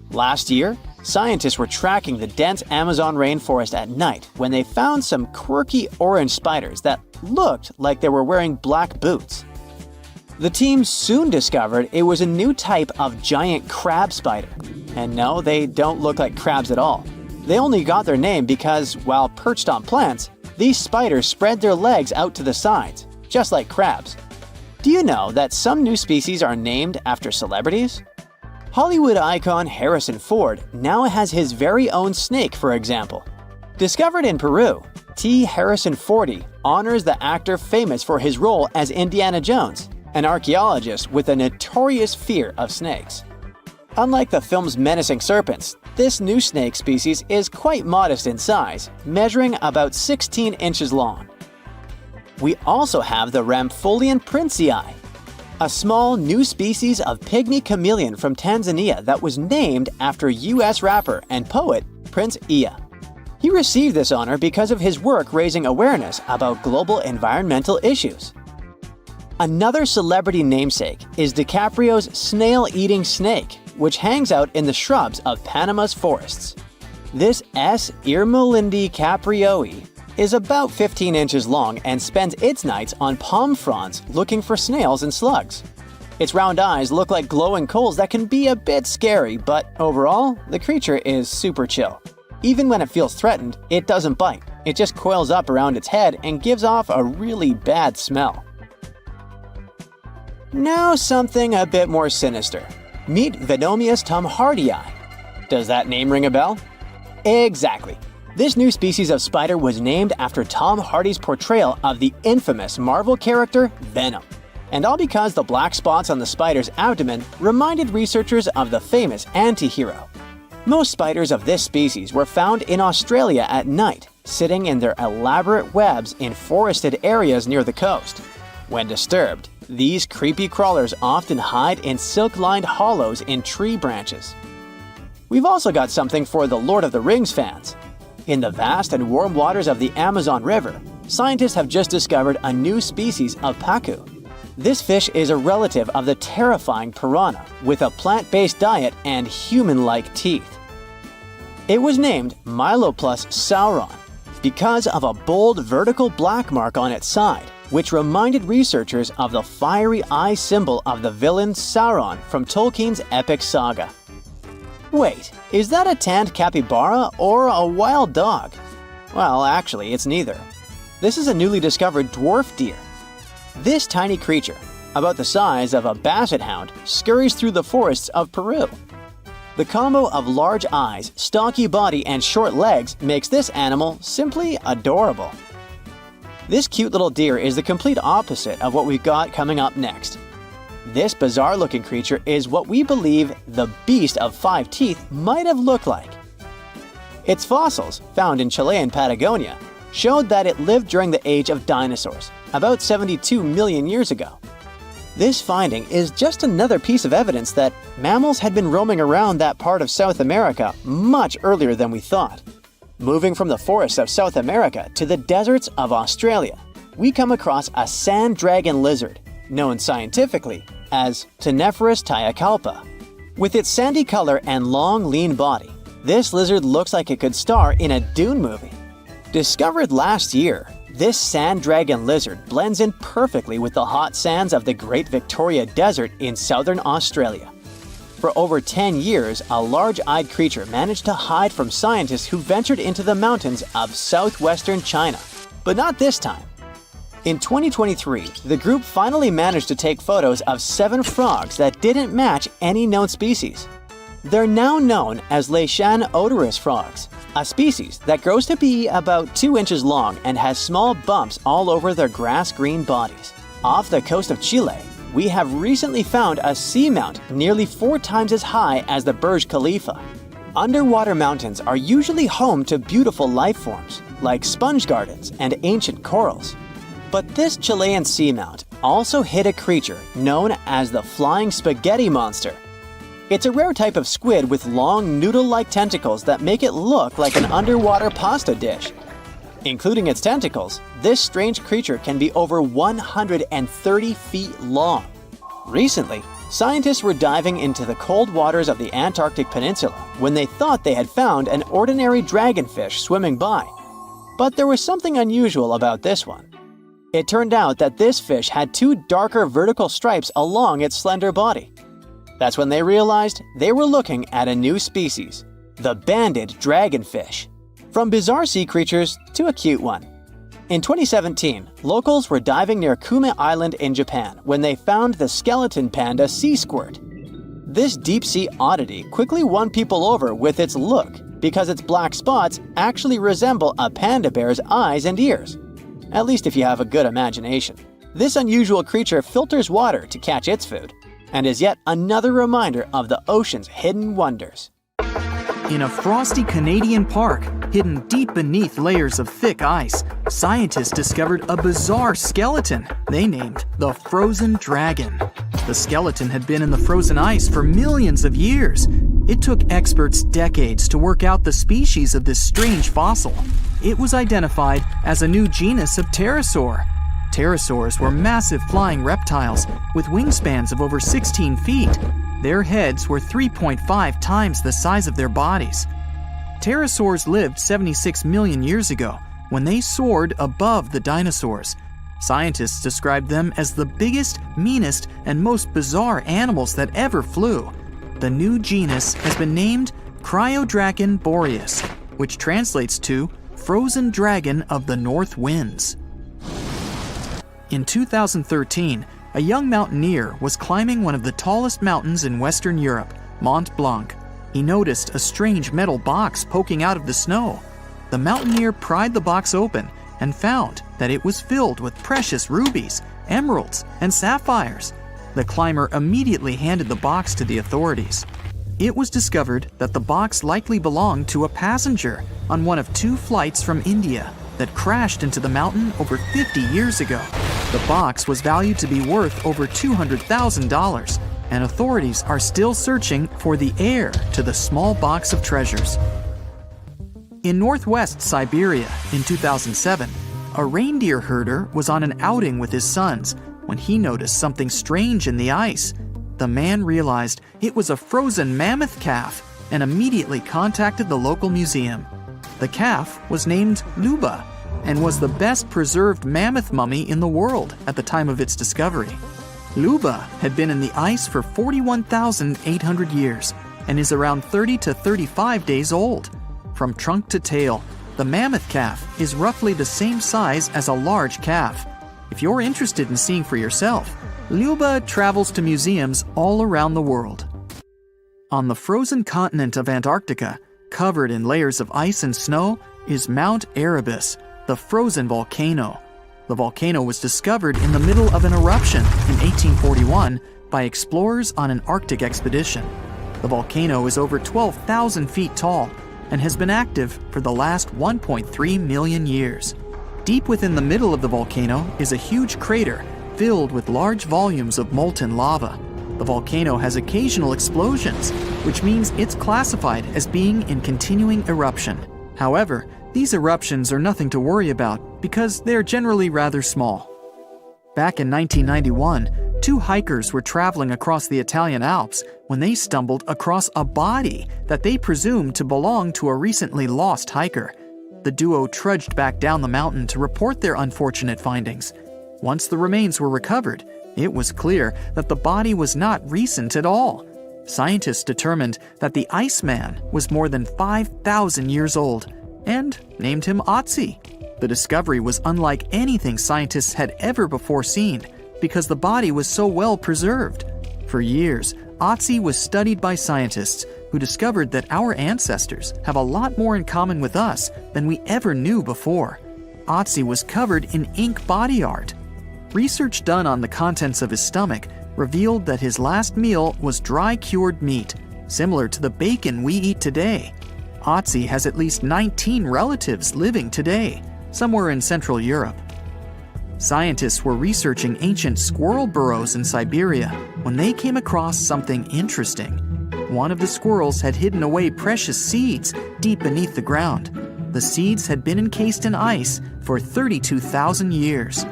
Last year, scientists were tracking the dense Amazon rainforest at night when they found some quirky orange spiders that looked like they were wearing black boots. The team soon discovered it was a new type of giant crab spider. And no, they don't look like crabs at all. They only got their name because, while perched on plants, these spiders spread their legs out to the sides, just like crabs. Do you know that some new species are named after celebrities? Hollywood icon Harrison Ford now has his very own snake, for example. Discovered in Peru, T. Harrison Fordy honors the actor famous for his role as Indiana Jones, an archaeologist with a notorious fear of snakes. Unlike the film's menacing serpents, this new snake species is quite modest in size, measuring about 16 inches long. We also have the Rampholion princei, a small new species of pygmy chameleon from Tanzania that was named after US rapper and poet Prince Iya. He received this honor because of his work raising awareness about global environmental issues. Another celebrity namesake is DiCaprio's snail-eating snake, which hangs out in the shrubs of Panama's forests. This S. Irmelindi caprioi is about 15 inches long and spends its nights on palm fronds looking for snails and slugs. Its round eyes look like glowing coals that can be a bit scary, but overall, the creature is super chill. Even when it feels threatened, it doesn't bite, It just coils up around its head and gives off a really bad smell. Now something a bit more sinister. Meet Venomius tomhardii. Does that name ring a bell? Exactly. This new species of spider was named after Tom Hardy's portrayal of the infamous Marvel character Venom. And all because the black spots on the spider's abdomen reminded researchers of the famous anti-hero. Most spiders of this species were found in Australia at night, sitting in their elaborate webs in forested areas near the coast. When disturbed, these creepy crawlers often hide in silk-lined hollows in tree branches. We've also got something for the Lord of the Rings fans. In the vast and warm waters of the Amazon River, scientists have just discovered a new species of pacu. This fish is a relative of the terrifying piranha, with a plant-based diet and human-like teeth. It was named Myloplus sauron because of a bold vertical black mark on its side, which reminded researchers of the fiery eye symbol of the villain Sauron from Tolkien's epic saga. Wait, is that a tanned capybara or a wild dog? Well, actually, it's neither. This is a newly discovered dwarf deer. This tiny creature, about the size of a basset hound, scurries through the forests of Peru. The combo of large eyes, stocky body, and short legs makes this animal simply adorable. This cute little deer is the complete opposite of what we've got coming up next. This bizarre-looking creature is what we believe the beast of 5 teeth might have looked like. Its fossils, found in Chilean Patagonia, showed that it lived during the age of dinosaurs, about 72 million years ago. This finding is just another piece of evidence that mammals had been roaming around that part of South America much earlier than we thought. Moving from the forests of South America to the deserts of Australia, we come across a sand dragon lizard, known scientifically as Tenephorus tayacalpa. With its sandy color and long, lean body, this lizard looks like it could star in a Dune movie. Discovered last year, this sand dragon lizard blends in perfectly with the hot sands of the Great Victoria Desert in southern Australia. For over 10 years, a large-eyed creature managed to hide from scientists who ventured into the mountains of southwestern China. But not this time. In 2023, the group finally managed to take photos of 7 frogs that didn't match any known species. They're now known as Leishan odorous frogs, a species that grows to be about 2 inches long and has small bumps all over their grass-green bodies. Off the coast of Chile, we have recently found a seamount nearly 4 times as high as the Burj Khalifa. Underwater mountains are usually home to beautiful life forms, like sponge gardens and ancient corals. But this Chilean seamount also hid a creature known as the flying spaghetti monster. It's a rare type of squid with long noodle-like tentacles that make it look like an underwater pasta dish. Including its tentacles, this strange creature can be over 130 feet long. Recently, scientists were diving into the cold waters of the Antarctic Peninsula when they thought they had found an ordinary dragonfish swimming by. But there was something unusual about this one. It turned out that this fish had 2 darker vertical stripes along its slender body. That's when they realized they were looking at a new species, the banded dragonfish. From bizarre sea creatures to a cute one. In 2017, locals were diving near Kume Island in Japan when they found the skeleton panda sea squirt. This deep-sea oddity quickly won people over with its look because its black spots actually resemble a panda bear's eyes and ears. At least if you have a good imagination. This unusual creature filters water to catch its food, and is yet another reminder of the ocean's hidden wonders. In a frosty Canadian park, hidden deep beneath layers of thick ice, scientists discovered a bizarre skeleton they named the Frozen Dragon. The skeleton had been in the frozen ice for millions of years. It took experts decades to work out the species of this strange fossil. It was identified as a new genus of pterosaur. Pterosaurs were massive flying reptiles with wingspans of over 16 feet. Their heads were 3.5 times the size of their bodies. Pterosaurs lived 76 million years ago when they soared above the dinosaurs. Scientists described them as the biggest, meanest, and most bizarre animals that ever flew. The new genus has been named Cryodracon boreas, which translates to frozen dragon of the north winds. In 2013, a young mountaineer was climbing one of the tallest mountains in Western Europe, Mont Blanc. He noticed a strange metal box poking out of the snow. The mountaineer pried the box open and found that it was filled with precious rubies, emeralds, and sapphires. The climber immediately handed the box to the authorities. It was discovered that the box likely belonged to a passenger on one of 2 flights from India that crashed into the mountain over 50 years ago. The box was valued to be worth over $200,000, and authorities are still searching for the heir to the small box of treasures. In northwest Siberia in 2007, a reindeer herder was on an outing with his sons when he noticed something strange in the ice. The man realized it was a frozen mammoth calf and immediately contacted the local museum. The calf was named Luba and was the best preserved mammoth mummy in the world at the time of its discovery. Luba had been in the ice for 41,800 years and is around 30 to 35 days old. From trunk to tail, the mammoth calf is roughly the same size as a large calf. If you're interested in seeing for yourself, Luba travels to museums all around the world. On the frozen continent of Antarctica, covered in layers of ice and snow, is Mount Erebus, the frozen volcano. The volcano was discovered in the middle of an eruption in 1841 by explorers on an Arctic expedition. The volcano is over 12,000 feet tall and has been active for the last 1.3 million years. Deep within the middle of the volcano is a huge crater filled with large volumes of molten lava. The volcano has occasional explosions, which means it's classified as being in continuing eruption. However, these eruptions are nothing to worry about because they're generally rather small. Back in 1991, 2 hikers were traveling across the Italian Alps when they stumbled across a body that they presumed to belong to a recently lost hiker. The duo trudged back down the mountain to report their unfortunate findings. Once the remains were recovered, it was clear that the body was not recent at all. Scientists determined that the Iceman was more than 5,000 years old and named him Otzi. The discovery was unlike anything scientists had ever before seen because the body was so well preserved. For years, Otzi was studied by scientists who discovered that our ancestors have a lot more in common with us than we ever knew before. Otzi was covered in ink body art. Research done on the contents of his stomach revealed that his last meal was dry cured meat, similar to the bacon we eat today. Otzi has at least 19 relatives living today, somewhere in Central Europe. Scientists were researching ancient squirrel burrows in Siberia when they came across something interesting. One of the squirrels had hidden away precious seeds deep beneath the ground. The seeds had been encased in ice for 32,000 years.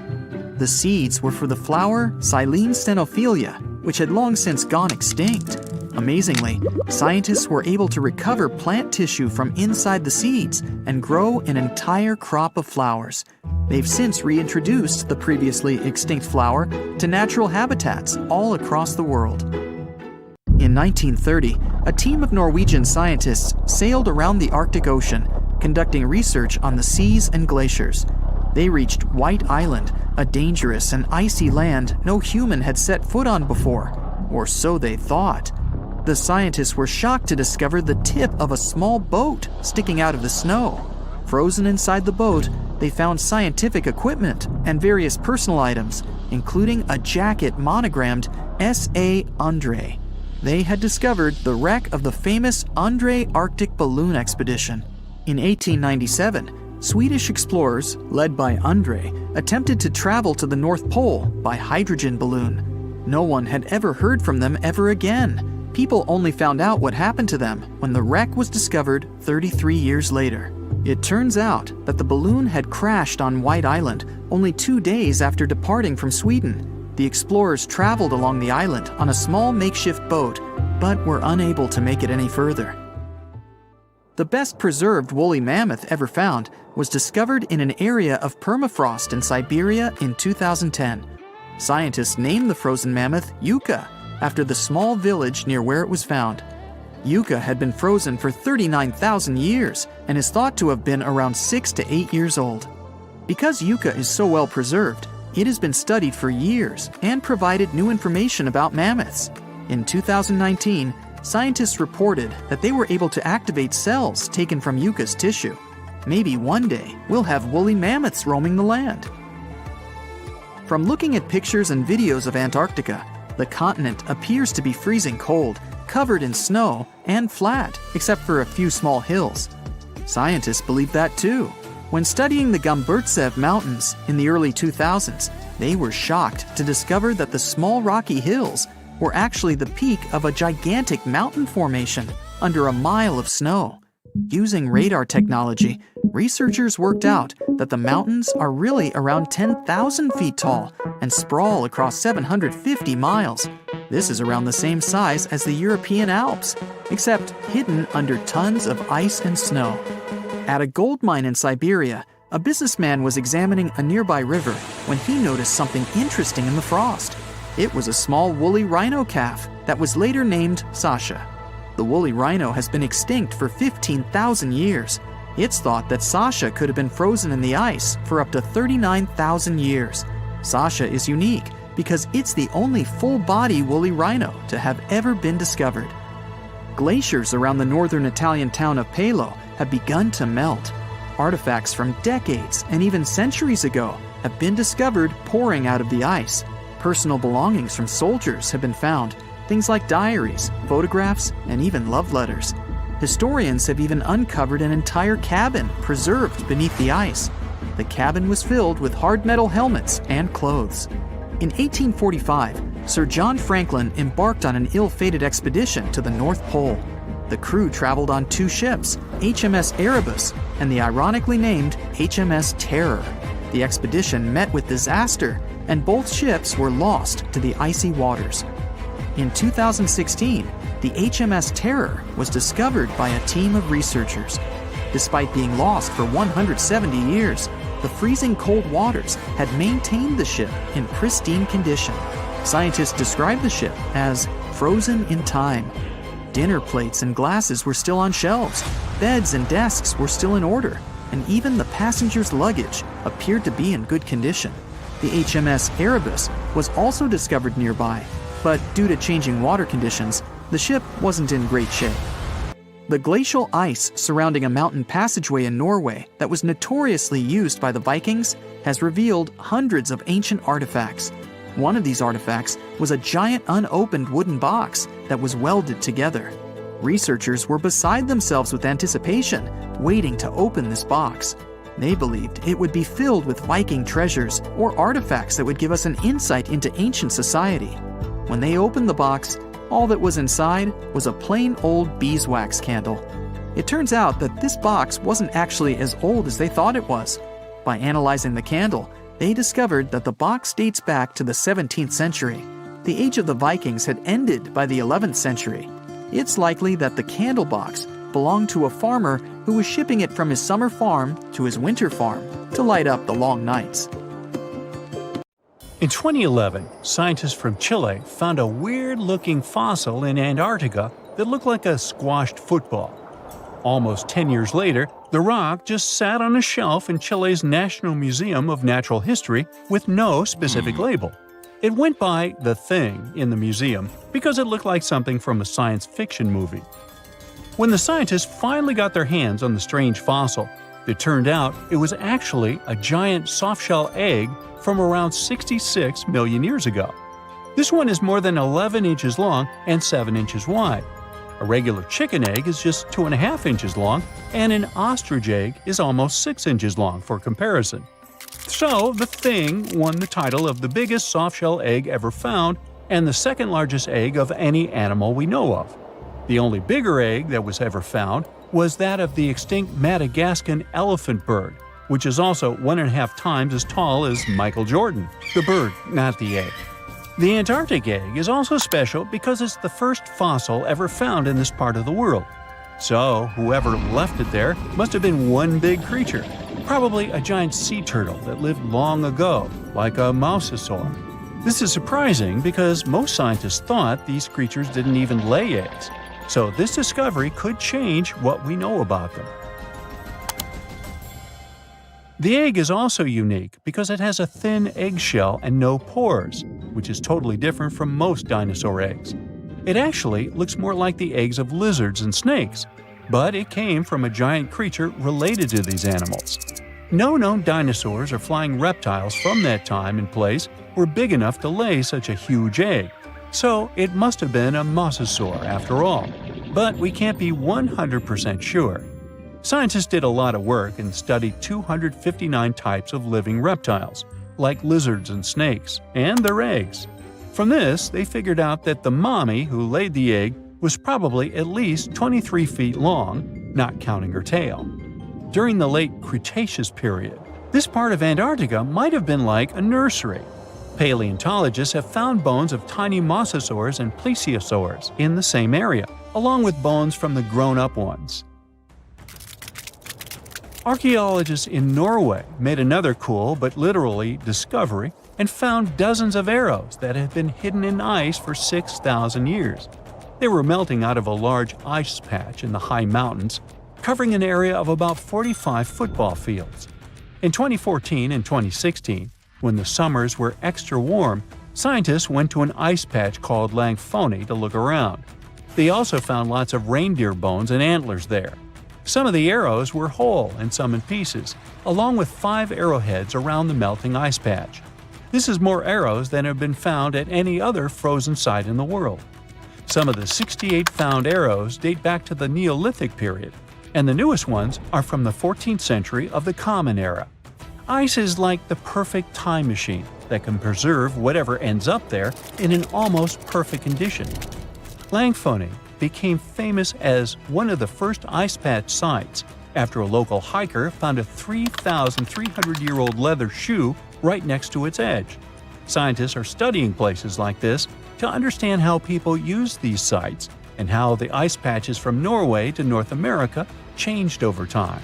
The seeds were for the flower Silene stenophilia, which had long since gone extinct. Amazingly, scientists were able to recover plant tissue from inside the seeds and grow an entire crop of flowers. They've since reintroduced the previously extinct flower to natural habitats all across the world. In 1930, a team of Norwegian scientists sailed around the Arctic Ocean, conducting research on the seas and glaciers. They reached White Island, a dangerous and icy land no human had set foot on before, or so they thought. The scientists were shocked to discover the tip of a small boat sticking out of the snow. Frozen inside the boat, they found scientific equipment and various personal items, including a jacket monogrammed S.A. Undre. They had discovered the wreck of the famous Undre Arctic balloon expedition. In 1897, Swedish explorers, led by Undre, attempted to travel to the North Pole by hydrogen balloon. No one had ever heard from them ever again. People only found out what happened to them when the wreck was discovered 33 years later. It turns out that the balloon had crashed on White Island only 2 days after departing from Sweden. The explorers traveled along the island on a small makeshift boat, but were unable to make it any further. The best preserved woolly mammoth ever found was discovered in an area of permafrost in Siberia in 2010. Scientists named the frozen mammoth Yucca, after the small village near where it was found. Yucca had been frozen for 39,000 years and is thought to have been around 6 to 8 years old. Because Yucca is so well preserved, it has been studied for years and provided new information about mammoths. In 2019, scientists reported that they were able to activate cells taken from Yucca's tissue. Maybe one day we'll have woolly mammoths roaming the land. From looking at pictures and videos of Antarctica, the continent appears to be freezing cold, covered in snow, and flat, except for a few small hills. Scientists believe that too. When studying the Gomburtsev Mountains in the early 2000s, they were shocked to discover that the small rocky hills were actually the peak of a gigantic mountain formation under a mile of snow. Using radar technology, researchers worked out that the mountains are really around 10,000 feet tall and sprawl across 750 miles. This is around the same size as the European Alps, except hidden under tons of ice and snow. At a gold mine in Siberia, a businessman was examining a nearby river when he noticed something interesting in the frost. It was a small woolly rhino calf that was later named Sasha. The woolly rhino has been extinct for 15,000 years. It's thought that Sasha could have been frozen in the ice for up to 39,000 years. Sasha is unique because it's the only full-body woolly rhino to have ever been discovered. Glaciers around the northern Italian town of Pelo have begun to melt. Artifacts from decades and even centuries ago have been discovered pouring out of the ice. Personal belongings from soldiers have been found, things like diaries, photographs, and even love letters. Historians have even uncovered an entire cabin preserved beneath the ice. The cabin was filled with hard metal helmets and clothes. In 1845, Sir John Franklin embarked on an ill-fated expedition to the North Pole. The crew traveled on 2 ships, HMS Erebus and the ironically named HMS Terror. The expedition met with disaster, and both ships were lost to the icy waters. In 2016, the HMS Terror was discovered by a team of researchers. Despite being lost for 170 years, the freezing cold waters had maintained the ship in pristine condition. Scientists describe the ship as frozen in time. Dinner plates and glasses were still on shelves, beds and desks were still in order, and even the passengers' luggage appeared to be in good condition. The HMS Erebus was also discovered nearby, but due to changing water conditions, the ship wasn't in great shape. The glacial ice surrounding a mountain passageway in Norway that was notoriously used by the Vikings has revealed hundreds of ancient artifacts. One of these artifacts was a giant unopened wooden box that was welded together. Researchers were beside themselves with anticipation, waiting to open this box. They believed it would be filled with Viking treasures or artifacts that would give us an insight into ancient society. When they opened the box, all that was inside was a plain old beeswax candle. It turns out that this box wasn't actually as old as they thought it was. By analyzing the candle, they discovered that the box dates back to the 17th century. The age of the Vikings had ended by the 11th century. It's likely that the candle box belonged to a farmer who was shipping it from his summer farm to his winter farm to light up the long nights. In 2011, scientists from Chile found a weird-looking fossil in Antarctica that looked like a squashed football. Almost 10 years later, the rock just sat on a shelf in Chile's National Museum of Natural History with no specific label. It went by The Thing in the museum because it looked like something from a science fiction movie. When the scientists finally got their hands on the strange fossil, it turned out it was actually a giant soft-shell egg from around 66 million years ago. This one is more than 11 inches long and 7 inches wide. A regular chicken egg is just 2.5 inches long, and an ostrich egg is almost 6 inches long for comparison. So, the Thing won the title of the biggest soft-shell egg ever found and the second largest egg of any animal we know of. The only bigger egg that was ever found was that of the extinct Madagascan elephant bird, which is also 1.5 times as tall as Michael Jordan. The bird, not the egg. The Antarctic egg is also special because it's the first fossil ever found in this part of the world. So, whoever left it there must have been one big creature, probably a giant sea turtle that lived long ago, like a mosasaur. This is surprising because most scientists thought these creatures didn't even lay eggs. So this discovery could change what we know about them. The egg is also unique because it has a thin eggshell and no pores, which is totally different from most dinosaur eggs. It actually looks more like the eggs of lizards and snakes, but it came from a giant creature related to these animals. No known dinosaurs or flying reptiles from that time and place were big enough to lay such a huge egg, so it must have been a mosasaur after all. But we can't be 100% sure. Scientists did a lot of work and studied 259 types of living reptiles, like lizards and snakes, and their eggs. From this, they figured out that the mommy who laid the egg was probably at least 23 feet long, not counting her tail. During the late Cretaceous period, this part of Antarctica might have been like a nursery. Paleontologists have found bones of tiny mosasaurs and plesiosaurs in the same area, along with bones from the grown-up ones. Archaeologists in Norway made another cool but literally discovery and found dozens of arrows that had been hidden in ice for 6,000 years. They were melting out of a large ice patch in the high mountains, covering an area of about 45 football fields. In 2014 and 2016, when the summers were extra warm, scientists went to an ice patch called Langfoni to look around. They also found lots of reindeer bones and antlers there. Some of the arrows were whole and some in pieces, along with 5 arrowheads around the melting ice patch. This is more arrows than have been found at any other frozen site in the world. Some of the 68 found arrows date back to the Neolithic period, and the newest ones are from the 14th century of the Common Era. Ice is like the perfect time machine that can preserve whatever ends up there in an almost perfect condition. Langfoni became famous as one of the first ice patch sites after a local hiker found a 3,300-year-old leather shoe right next to its edge. Scientists are studying places like this to understand how people used these sites and how the ice patches from Norway to North America changed over time.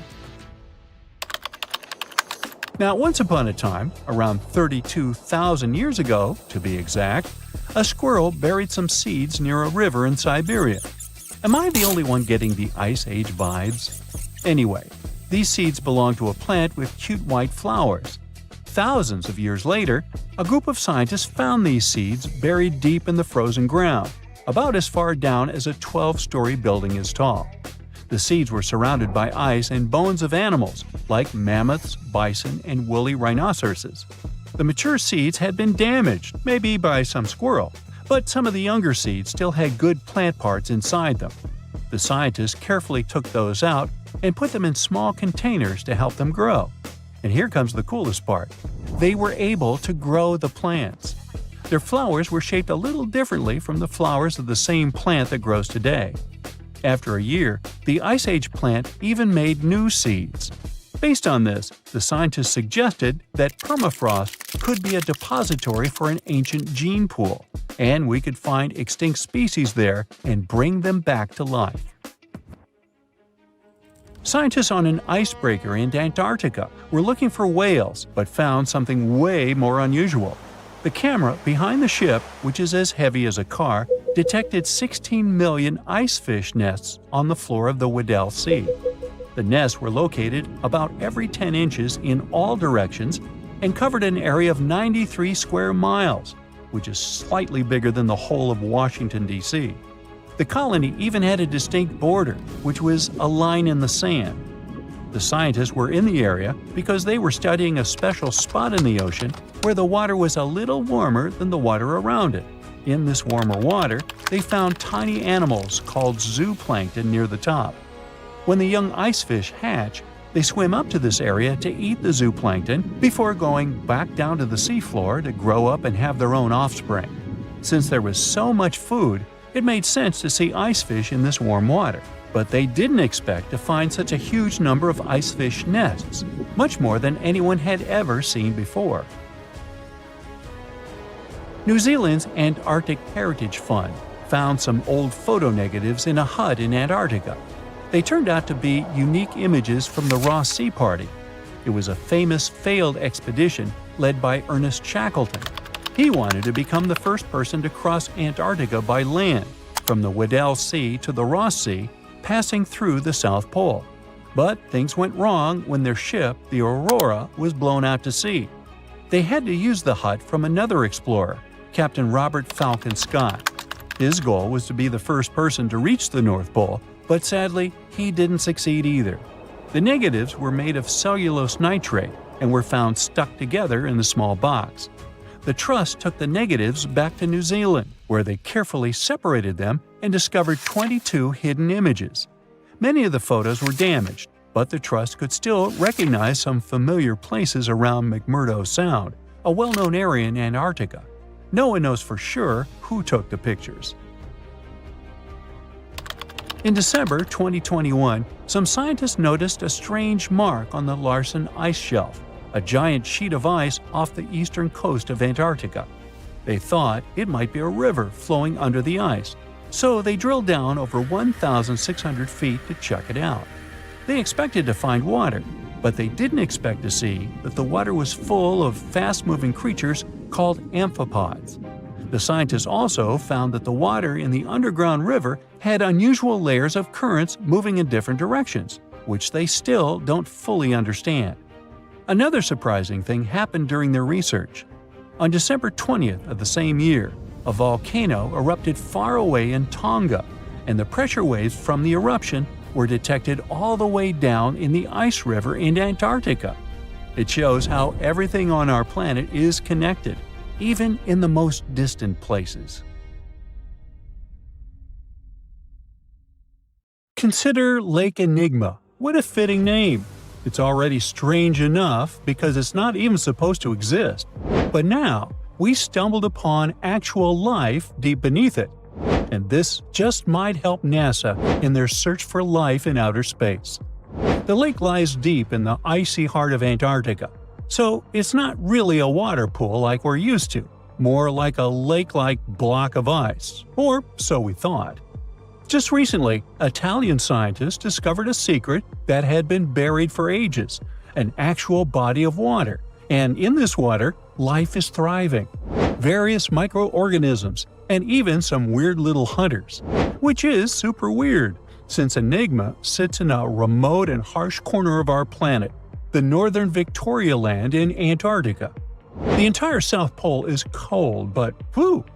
Now, once upon a time, around 32,000 years ago, to be exact, a squirrel buried some seeds near a river in Siberia. Am I the only one getting the Ice Age vibes? Anyway, these seeds belong to a plant with cute white flowers. Thousands of years later, a group of scientists found these seeds buried deep in the frozen ground, about as far down as a 12-story building is tall. The seeds were surrounded by ice and bones of animals, like mammoths, bison, and woolly rhinoceroses. The mature seeds had been damaged, maybe by some squirrel, but some of the younger seeds still had good plant parts inside them. The scientists carefully took those out and put them in small containers to help them grow. And here comes the coolest part. They were able to grow the plants. Their flowers were shaped a little differently from the flowers of the same plant that grows today. After a year, the Ice Age plant even made new seeds. Based on this, the scientists suggested that permafrost could be a depository for an ancient gene pool, and we could find extinct species there and bring them back to life. Scientists on an icebreaker in Antarctica were looking for whales, but found something way more unusual. The camera behind the ship, which is as heavy as a car, detected 16 million icefish nests on the floor of the Weddell Sea. The nests were located about every 10 inches in all directions and covered an area of 93 square miles, which is slightly bigger than the whole of Washington, D.C. The colony even had a distinct border, which was a line in the sand. The scientists were in the area because they were studying a special spot in the ocean where the water was a little warmer than the water around it. In this warmer water, they found tiny animals called zooplankton near the top. When the young icefish hatch, they swim up to this area to eat the zooplankton before going back down to the seafloor to grow up and have their own offspring. Since there was so much food, it made sense to see icefish in this warm water. But they didn't expect to find such a huge number of icefish nests, much more than anyone had ever seen before. New Zealand's Antarctic Heritage Fund found some old photo negatives in a hut in Antarctica. They turned out to be unique images from the Ross Sea Party. It was a famous failed expedition led by Ernest Shackleton. He wanted to become the first person to cross Antarctica by land, from the Weddell Sea to the Ross Sea, passing through the South Pole. But things went wrong when their ship, the Aurora, was blown out to sea. They had to use the hut from another explorer, Captain Robert Falcon Scott. His goal was to be the first person to reach the North Pole, but sadly, he didn't succeed either. The negatives were made of cellulose nitrate and were found stuck together in the small box. The Trust took the negatives back to New Zealand, where they carefully separated them and discovered 22 hidden images. Many of the photos were damaged, but the Trust could still recognize some familiar places around McMurdo Sound, a well-known area in Antarctica. No one knows for sure who took the pictures. In December 2021, some scientists noticed a strange mark on the Larsen ice shelf, a giant sheet of ice off the eastern coast of Antarctica. They thought it might be a river flowing under the ice, so they drilled down over 1,600 feet to check it out. They expected to find water, but they didn't expect to see that the water was full of fast-moving creatures called amphipods. The scientists also found that the water in the underground river had unusual layers of currents moving in different directions, which they still don't fully understand. Another surprising thing happened during their research. On December 20th of the same year, a volcano erupted far away in Tonga, and the pressure waves from the eruption were detected all the way down in the ice river in Antarctica. It shows how everything on our planet is connected, even in the most distant places. Consider Lake Enigma. What a fitting name! It's already strange enough because it's not even supposed to exist. But now, we stumbled upon actual life deep beneath it. And this just might help NASA in their search for life in outer space. The lake lies deep in the icy heart of Antarctica, so it's not really a water pool like we're used to, more like a lake-like block of ice, or so we thought. Just recently, Italian scientists discovered a secret that had been buried for ages, an actual body of water, and in this water, life is thriving. Various microorganisms, and even some weird little hunters. Which is super weird, since Enigma sits in a remote and harsh corner of our planet, the northern Victoria Land in Antarctica. The entire South Pole is cold, but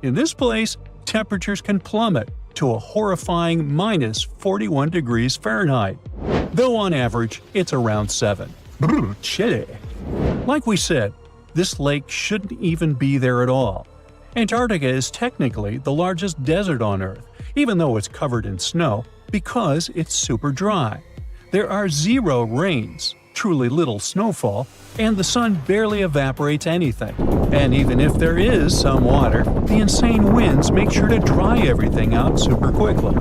in this place, temperatures can plummet to a horrifying minus 41 degrees Fahrenheit, though on average it's around 7. Chilly. Like we said, this lake shouldn't even be there at all. Antarctica is technically the largest desert on Earth, even though it's covered in snow, because it's super dry. There are zero rains, truly little snowfall, and the sun barely evaporates anything. And even if there is some water, the insane winds make sure to dry everything out super quickly.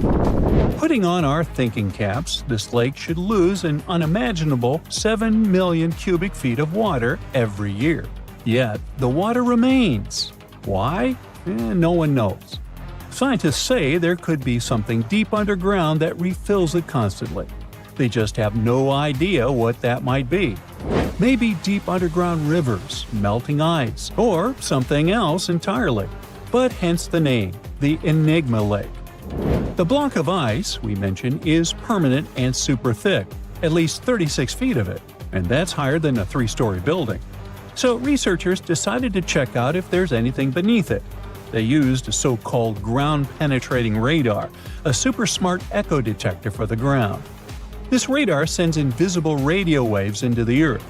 Putting on our thinking caps, this lake should lose an unimaginable 7 million cubic feet of water every year. Yet, the water remains. Why? No one knows. Scientists say there could be something deep underground that refills it constantly. They just have no idea what that might be. Maybe deep underground rivers, melting ice, or something else entirely. But hence the name, the Enigma Lake. The block of ice we mentioned is permanent and super thick, at least 36 feet of it, and that's higher than a 3-story building. So researchers decided to check out if there's anything beneath it. They used a so-called ground-penetrating radar, a super smart echo detector for the ground. This radar sends invisible radio waves into the Earth.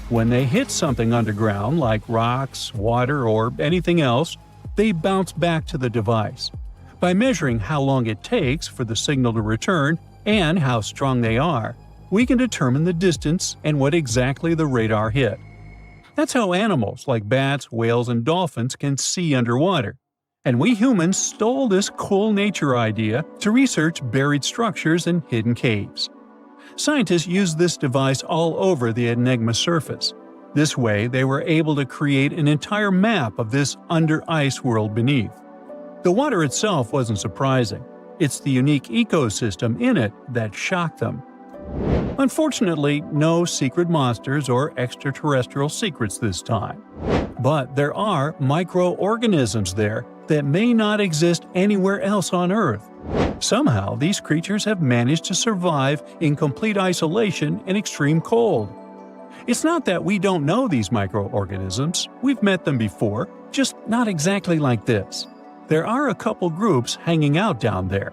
When they hit something underground, like rocks, water, or anything else, they bounce back to the device. By measuring how long it takes for the signal to return and how strong they are, we can determine the distance and what exactly the radar hit. That's how animals like bats, whales, and dolphins can see underwater. And we humans stole this cool nature idea to research buried structures and hidden caves. Scientists used this device all over the Enigma surface. This way, they were able to create an entire map of this under-ice world beneath. The water itself wasn't surprising. It's the unique ecosystem in it that shocked them. Unfortunately, no secret monsters or extraterrestrial secrets this time. But there are microorganisms there, that may not exist anywhere else on Earth. Somehow, these creatures have managed to survive in complete isolation and extreme cold. It's not that we don't know these microorganisms, we've met them before, just not exactly like this. There are a couple groups hanging out down there.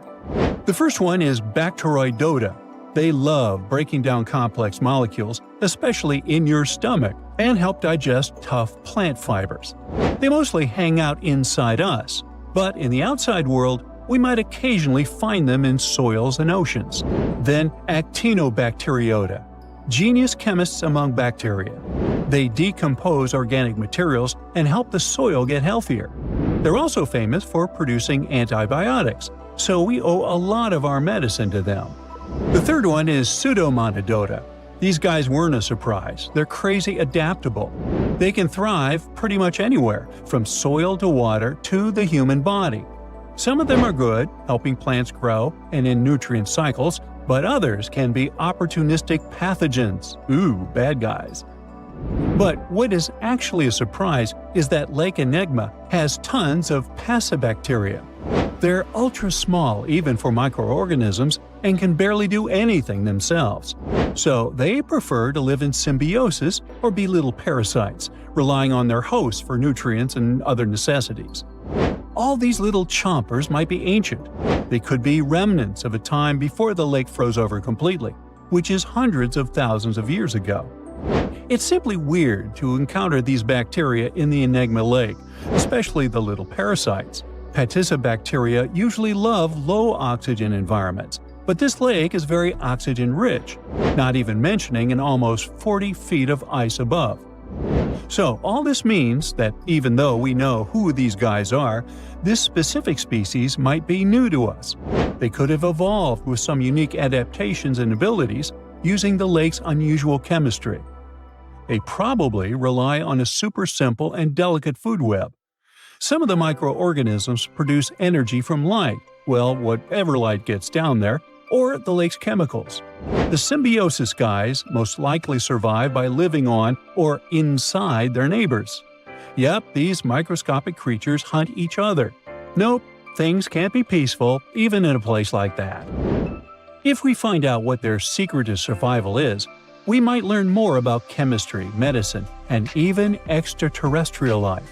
The first one is Bacteroidota. They love breaking down complex molecules, especially in your stomach, and help digest tough plant fibers. They mostly hang out inside us, but in the outside world, we might occasionally find them in soils and oceans. Then Actinobacteriota, genius chemists among bacteria. They decompose organic materials and help the soil get healthier. They're also famous for producing antibiotics, so we owe a lot of our medicine to them. The third one is Pseudomonadota. These guys weren't a surprise. They're crazy adaptable. They can thrive pretty much anywhere, from soil to water to the human body. Some of them are good, helping plants grow and in nutrient cycles, but others can be opportunistic pathogens. Ooh, bad guys. But what is actually a surprise is that Lake Enigma has tons of passibacteria. They're ultra small even for microorganisms and can barely do anything themselves. So they prefer to live in symbiosis or be little parasites, relying on their hosts for nutrients and other necessities. All these little chompers might be ancient. They could be remnants of a time before the lake froze over completely, which is hundreds of thousands of years ago. It's simply weird to encounter these bacteria in the Enigma lake, especially the little parasites. Paticibacteria usually love low-oxygen environments, but this lake is very oxygen-rich, not even mentioning an almost 40 feet of ice above. So all this means that even though we know who these guys are, this specific species might be new to us. They could have evolved with some unique adaptations and abilities using the lake's unusual chemistry. They probably rely on a super simple and delicate food web. Some of the microorganisms produce energy from light, well, whatever light gets down there, or the lake's chemicals. The symbiosis guys most likely survive by living on or inside their neighbors. Yep, these microscopic creatures hunt each other. Nope, things can't be peaceful even in a place like that. If we find out what their secret to survival is, we might learn more about chemistry, medicine, and even extraterrestrial life.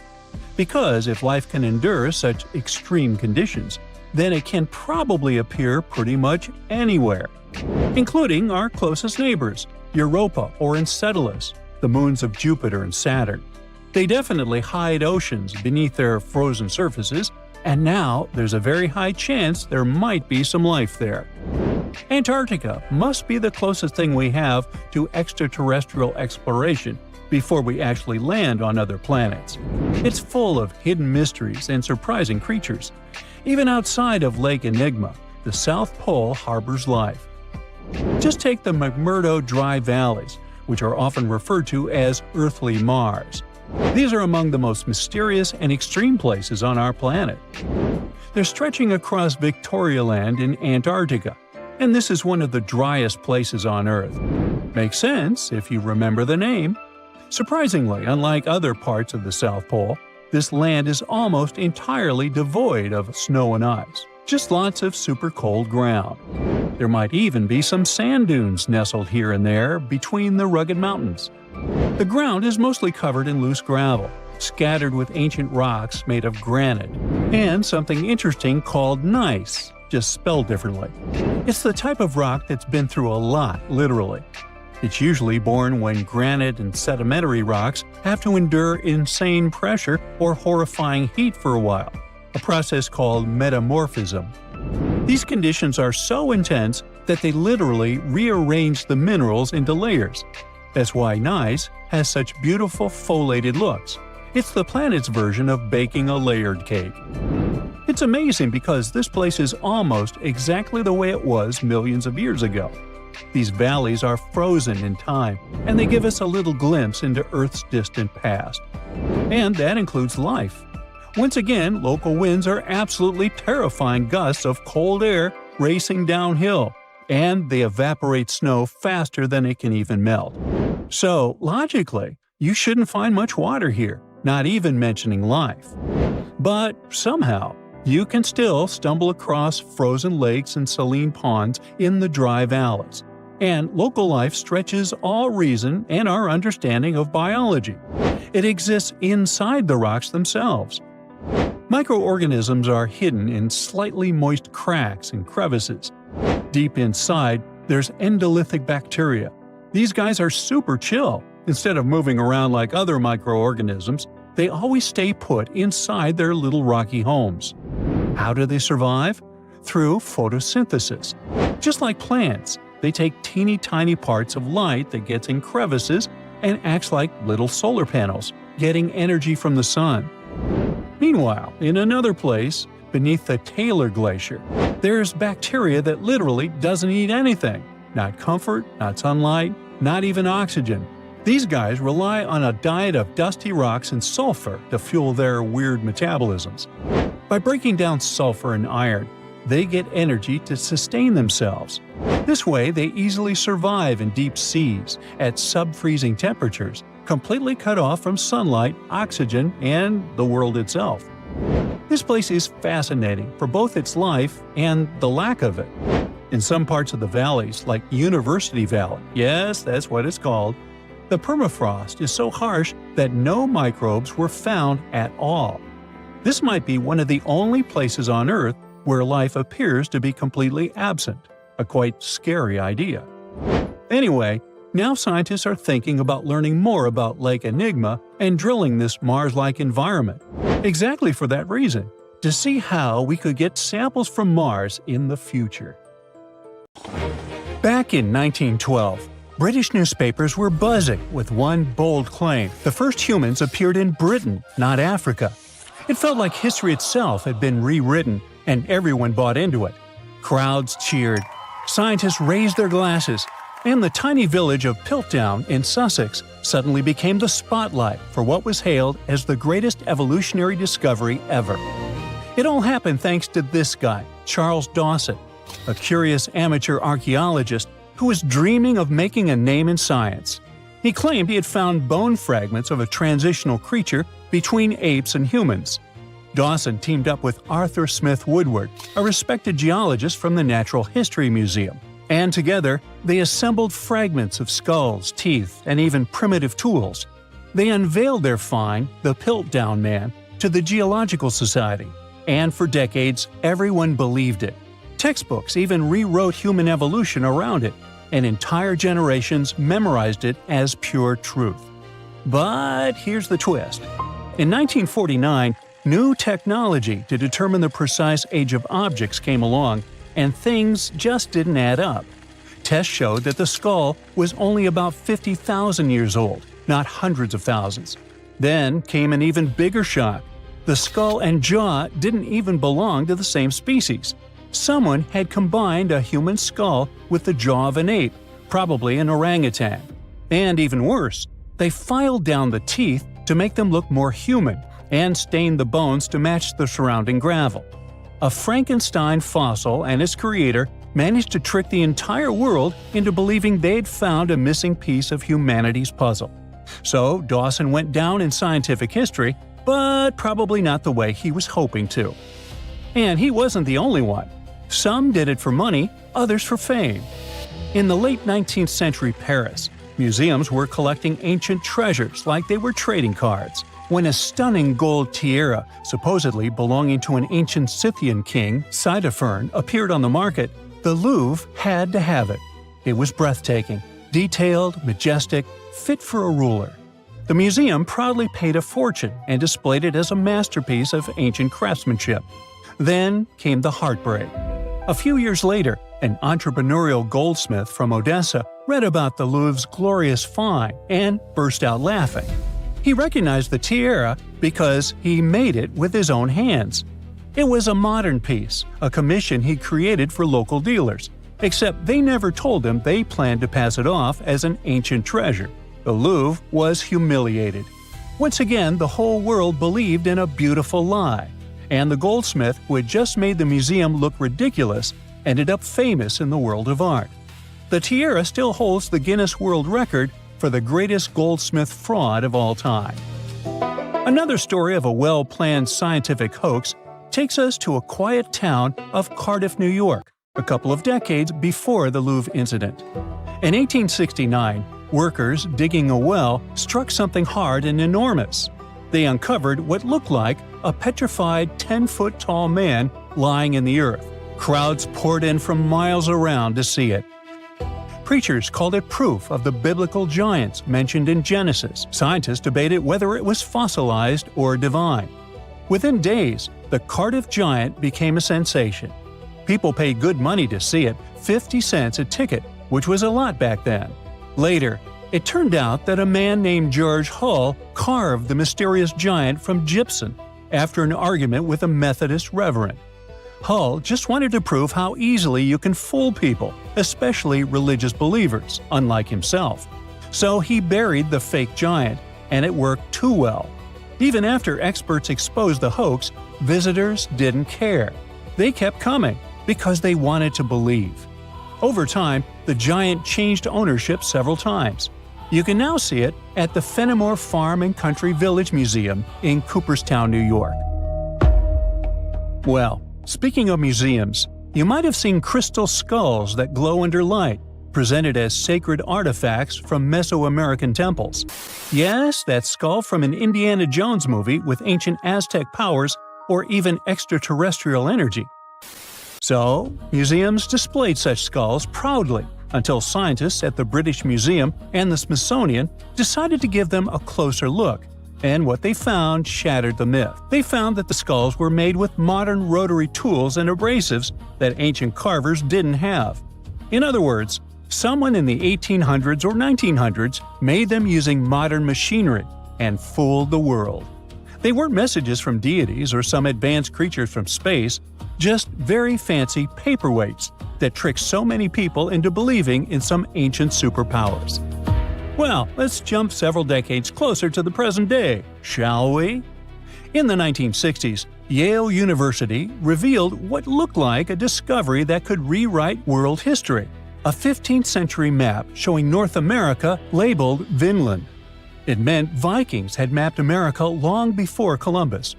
Because if life can endure such extreme conditions, then it can probably appear pretty much anywhere, including our closest neighbors, Europa or Enceladus, the moons of Jupiter and Saturn. They definitely hide oceans beneath their frozen surfaces, and now there's a very high chance there might be some life there. Antarctica must be the closest thing we have to extraterrestrial exploration before we actually land on other planets. It's full of hidden mysteries and surprising creatures. Even outside of Lake Enigma, the South Pole harbors life. Just take the McMurdo Dry Valleys, which are often referred to as Earthly Mars. These are among the most mysterious and extreme places on our planet. They're stretching across Victoria Land in Antarctica, and this is one of the driest places on Earth. Makes sense if you remember the name. Surprisingly, unlike other parts of the South Pole, this land is almost entirely devoid of snow and ice, just lots of super cold ground. There might even be some sand dunes nestled here and there between the rugged mountains. The ground is mostly covered in loose gravel, scattered with ancient rocks made of granite, and something interesting called gneiss, just spelled differently. It's the type of rock that's been through a lot, literally. It's usually born when granite and sedimentary rocks have to endure insane pressure or horrifying heat for a while, a process called metamorphism. These conditions are so intense that they literally rearrange the minerals into layers. That's why gneiss has such beautiful foliated looks. It's the planet's version of baking a layered cake. It's amazing because this place is almost exactly the way it was millions of years ago. These valleys are frozen in time, and they give us a little glimpse into Earth's distant past. And that includes life. Once again, local winds are absolutely terrifying gusts of cold air racing downhill, and they evaporate snow faster than it can even melt. So, logically, you shouldn't find much water here. not even mentioning life. But somehow, you can still stumble across frozen lakes and saline ponds in the dry valleys. And local life stretches all reason and our understanding of biology. It exists inside the rocks themselves. Microorganisms are hidden in slightly moist cracks and crevices. Deep inside, there's endolithic bacteria. These guys are super chill. Instead of moving around like other microorganisms, they always stay put inside their little rocky homes. How do they survive? Through photosynthesis. Just like plants, they take teeny tiny parts of light that gets in crevices and acts like little solar panels, getting energy from the sun. Meanwhile, in another place, beneath the Taylor Glacier, there's bacteria that literally doesn't eat anything. Not comfort, not sunlight, not even oxygen. These guys rely on a diet of dusty rocks and sulfur to fuel their weird metabolisms. By breaking down sulfur and iron, they get energy to sustain themselves. This way, they easily survive in deep seas, at sub-freezing temperatures, completely cut off from sunlight, oxygen, and the world itself. This place is fascinating for both its life and the lack of it. In some parts of the valleys, like University Valley, yes, that's what it's called, the permafrost is so harsh that no microbes were found at all. This might be one of the only places on Earth where life appears to be completely absent, a quite scary idea. Anyway, now scientists are thinking about learning more about Lake Enigma and drilling this Mars-like environment, exactly for that reason, to see how we could get samples from Mars in the future. Back in 1912, British newspapers were buzzing with one bold claim: the first humans appeared in Britain, not Africa. It felt like history itself had been rewritten, and everyone bought into it. Crowds cheered, scientists raised their glasses, and the tiny village of Piltdown in Sussex suddenly became the spotlight for what was hailed as the greatest evolutionary discovery ever. It all happened thanks to this guy, Charles Dawson, a curious amateur archaeologist who was dreaming of making a name in science. He claimed he had found bone fragments of a transitional creature between apes and humans. Dawson teamed up with Arthur Smith Woodward, a respected geologist from the Natural History Museum, and together they assembled fragments of skulls, teeth, and even primitive tools. They unveiled their find, the Piltdown Man, to the Geological Society, and for decades everyone believed it. Textbooks even rewrote human evolution around it, and entire generations memorized it as pure truth. But here's the twist. In 1949, new technology to determine the precise age of objects came along, and things just didn't add up. Tests showed that the skull was only about 50,000 years old, not hundreds of thousands. Then came an even bigger shock. The skull and jaw didn't even belong to the same species. Someone had combined a human skull with the jaw of an ape, probably an orangutan. And even worse, they filed down the teeth to make them look more human and stained the bones to match the surrounding gravel. A Frankenstein fossil and its creator managed to trick the entire world into believing they'd found a missing piece of humanity's puzzle. So Dawson went down in scientific history, but probably not the way he was hoping to. And he wasn't the only one. Some did it for money, others for fame. In the late 19th century Paris, museums were collecting ancient treasures like they were trading cards. When a stunning gold tiara, supposedly belonging to an ancient Scythian king, Ctesiphon, appeared on the market, the Louvre had to have it. It was breathtaking, detailed, majestic, fit for a ruler. The museum proudly paid a fortune and displayed it as a masterpiece of ancient craftsmanship. Then came the heartbreak. A few years later, an entrepreneurial goldsmith from Odessa read about the Louvre's glorious find and burst out laughing. He recognized the tiara because he made it with his own hands. It was a modern piece, a commission he created for local dealers, except they never told him they planned to pass it off as an ancient treasure. The Louvre was humiliated. Once again, the whole world believed in a beautiful lie, and the goldsmith who had just made the museum look ridiculous ended up famous in the world of art. The tiara still holds the Guinness World Record for the greatest goldsmith fraud of all time. Another story of a well-planned scientific hoax takes us to a quiet town of Cardiff, New York, a couple of decades before the Louvre incident. In 1869, workers digging a well struck something hard and enormous. They uncovered what looked like a petrified 10-foot-tall man lying in the earth. Crowds poured in from miles around to see it. Preachers called it proof of the biblical giants mentioned in Genesis. Scientists debated whether it was fossilized or divine. Within days, the Cardiff giant became a sensation. People paid good money to see it, 50 cents a ticket, which was a lot back then. Later, it turned out that a man named George Hull carved the mysterious giant from gypsum after an argument with a Methodist reverend. Hull just wanted to prove how easily you can fool people, especially religious believers, unlike himself. So he buried the fake giant, and it worked too well. Even after experts exposed the hoax, visitors didn't care. They kept coming because they wanted to believe. Over time, the giant changed ownership several times. You can now see it at the Fenimore Farm and Country Village Museum in Cooperstown, New York. Well, speaking of museums, you might have seen crystal skulls that glow under light, presented as sacred artifacts from Mesoamerican temples. Yes, that skull from an Indiana Jones movie with ancient Aztec powers or even extraterrestrial energy. So, museums displayed such skulls proudly until scientists at the British Museum and the Smithsonian decided to give them a closer look. And what they found shattered the myth. They found that the skulls were made with modern rotary tools and abrasives that ancient carvers didn't have. In other words, someone in the 1800s or 1900s made them using modern machinery and fooled the world. They weren't messages from deities or some advanced creatures from space, just very fancy paperweights that tricked so many people into believing in some ancient superpowers. Well, let's jump several decades closer to the present day, shall we? In the 1960s, Yale University revealed what looked like a discovery that could rewrite world history: a 15th century map showing North America labeled Vinland. It meant Vikings had mapped America long before Columbus.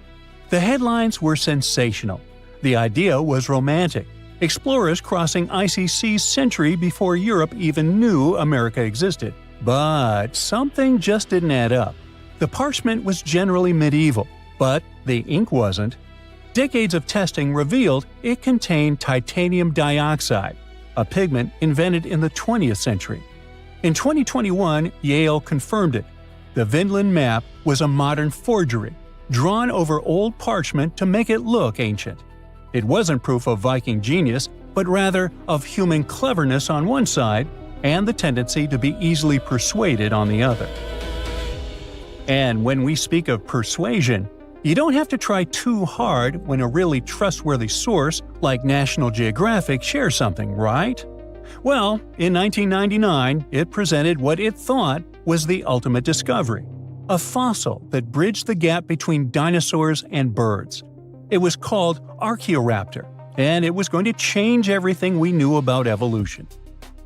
The headlines were sensational. The idea was romantic. Explorers crossing icy seas century before Europe even knew America existed. But something just didn't add up. The parchment was generally medieval, but the ink wasn't. Decades of testing revealed it contained titanium dioxide, a pigment invented in the 20th century. In 2021, Yale confirmed it. The Vinland map was a modern forgery, drawn over old parchment to make it look ancient. It wasn't proof of Viking genius, but rather of human cleverness on one side and the tendency to be easily persuaded on the other. And when we speak of persuasion, you don't have to try too hard when a really trustworthy source like National Geographic shares something, right? Well, in 1999, it presented what it thought was the ultimate discovery: a fossil that bridged the gap between dinosaurs and birds. It was called Archaeoraptor, and it was going to change everything we knew about evolution.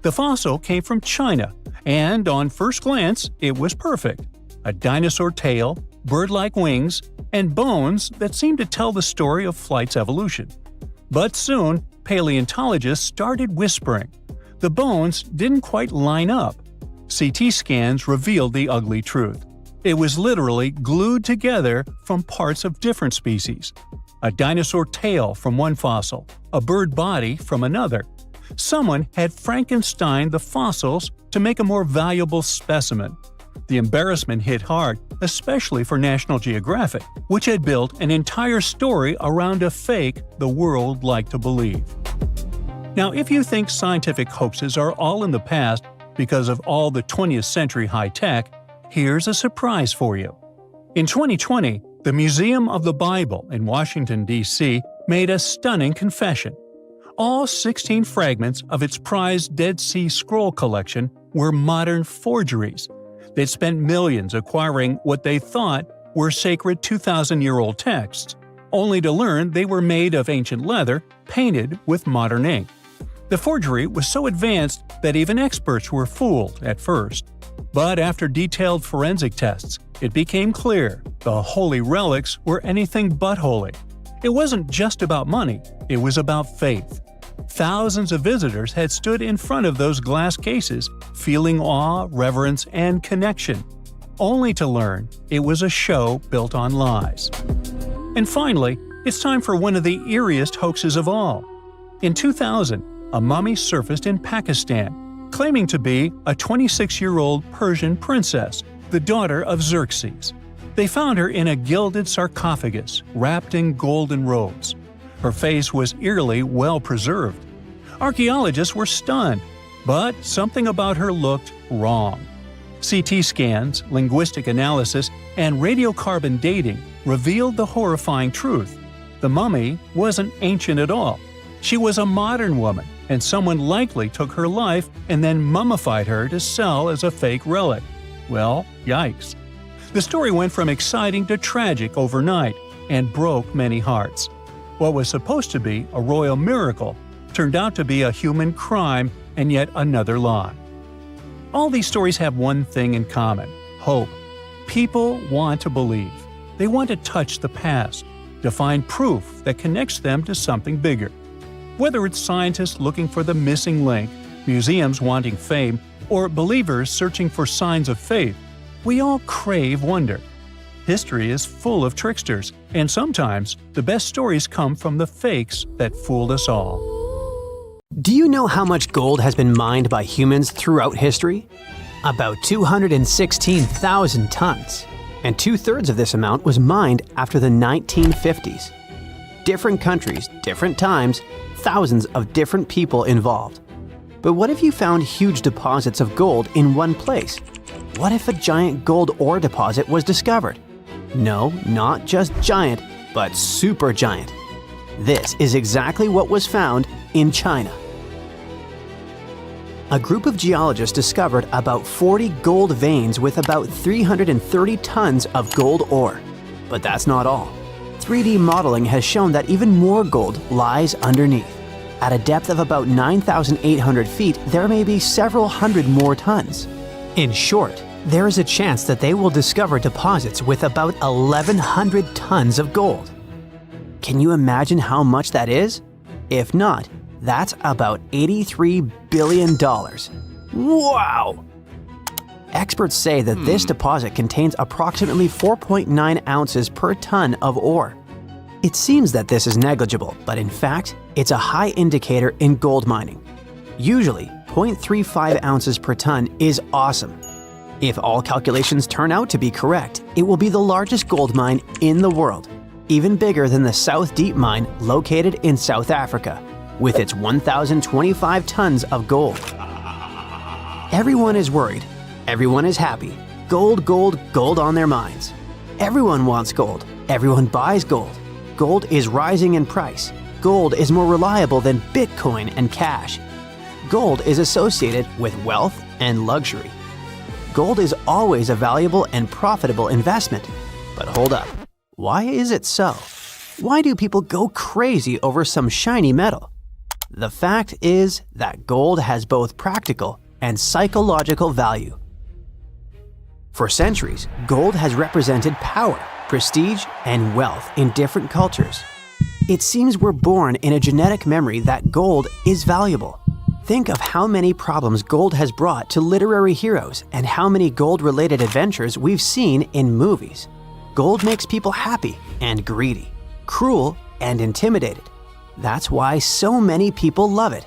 The fossil came from China, and on first glance, it was perfect. A dinosaur tail, bird-like wings, and bones that seemed to tell the story of flight's evolution. But soon, paleontologists started whispering. The bones didn't quite line up. CT scans revealed the ugly truth. It was literally glued together from parts of different species. A dinosaur tail from one fossil, a bird body from another. Someone had Frankensteined the fossils to make a more valuable specimen. The embarrassment hit hard, especially for National Geographic, which had built an entire story around a fake the world liked to believe. Now, if you think scientific hoaxes are all in the past because of all the 20th century high-tech, here's a surprise for you. In 2020, the Museum of the Bible in Washington, D.C. made a stunning confession. All 16 fragments of its prized Dead Sea Scroll collection were modern forgeries. They'd spent millions acquiring what they thought were sacred 2,000-year-old texts, only to learn they were made of ancient leather painted with modern ink. The forgery was so advanced that even experts were fooled at first. But after detailed forensic tests, it became clear the holy relics were anything but holy. It wasn't just about money, it was about faith. Thousands of visitors had stood in front of those glass cases, feeling awe, reverence, and connection, only to learn it was a show built on lies. And finally, it's time for one of the eeriest hoaxes of all. In 2000, a mummy surfaced in Pakistan, claiming to be a 26-year-old Persian princess, the daughter of Xerxes. They found her in a gilded sarcophagus, wrapped in golden robes. Her face was eerily well preserved. Archaeologists were stunned, but something about her looked wrong. CT scans, linguistic analysis, and radiocarbon dating revealed the horrifying truth. The mummy wasn't ancient at all. She was a modern woman, and someone likely took her life and then mummified her to sell as a fake relic. Well, yikes. The story went from exciting to tragic overnight and broke many hearts. What was supposed to be a royal miracle turned out to be a human crime and yet another lie. All these stories have one thing in common: hope. People want to believe. They want to touch the past, to find proof that connects them to something bigger. Whether it's scientists looking for the missing link, museums wanting fame, or believers searching for signs of faith, we all crave wonder. History is full of tricksters, and sometimes the best stories come from the fakes that fooled us all. Do you know how much gold has been mined by humans throughout history? About 216,000 tons, and 2/3 of this amount was mined after the 1950s. Different countries, different times, thousands of different people involved. But what if you found huge deposits of gold in one place? What if a giant gold ore deposit was discovered? No, not just giant, but super giant. This is exactly what was found in China. A group of geologists discovered about 40 gold veins with about 330 tons of gold ore. But that's not all. 3D modeling has shown that even more gold lies underneath. At a depth of about 9,800 feet, there may be several hundred more tons. In short, there is a chance that they will discover deposits with about 1,100 tons of gold. Can you imagine how much that is? If not, that's about $83 billion. Wow! Experts say that this deposit contains approximately 4.9 ounces per ton of ore. It seems that this is negligible, but in fact, it's a high indicator in gold mining. Usually, 0.35 ounces per ton is awesome. If all calculations turn out to be correct, it will be the largest gold mine in the world, even bigger than the South Deep mine located in South Africa, with its 1,025 tons of gold. Everyone is worried. Everyone is happy. Gold, gold, gold on their minds. Everyone wants gold. Everyone buys gold. Gold is rising in price. Gold is more reliable than Bitcoin and cash. Gold is associated with wealth and luxury. Gold is always a valuable and profitable investment. But hold up. Why is it so? Why do people go crazy over some shiny metal? The fact is that gold has both practical and psychological value. For centuries, gold has represented power, prestige, and wealth in different cultures. It seems we're born in a genetic memory that gold is valuable. Think of how many problems gold has brought to literary heroes and how many gold-related adventures we've seen in movies. Gold makes people happy and greedy, cruel and intimidated. That's why so many people love it.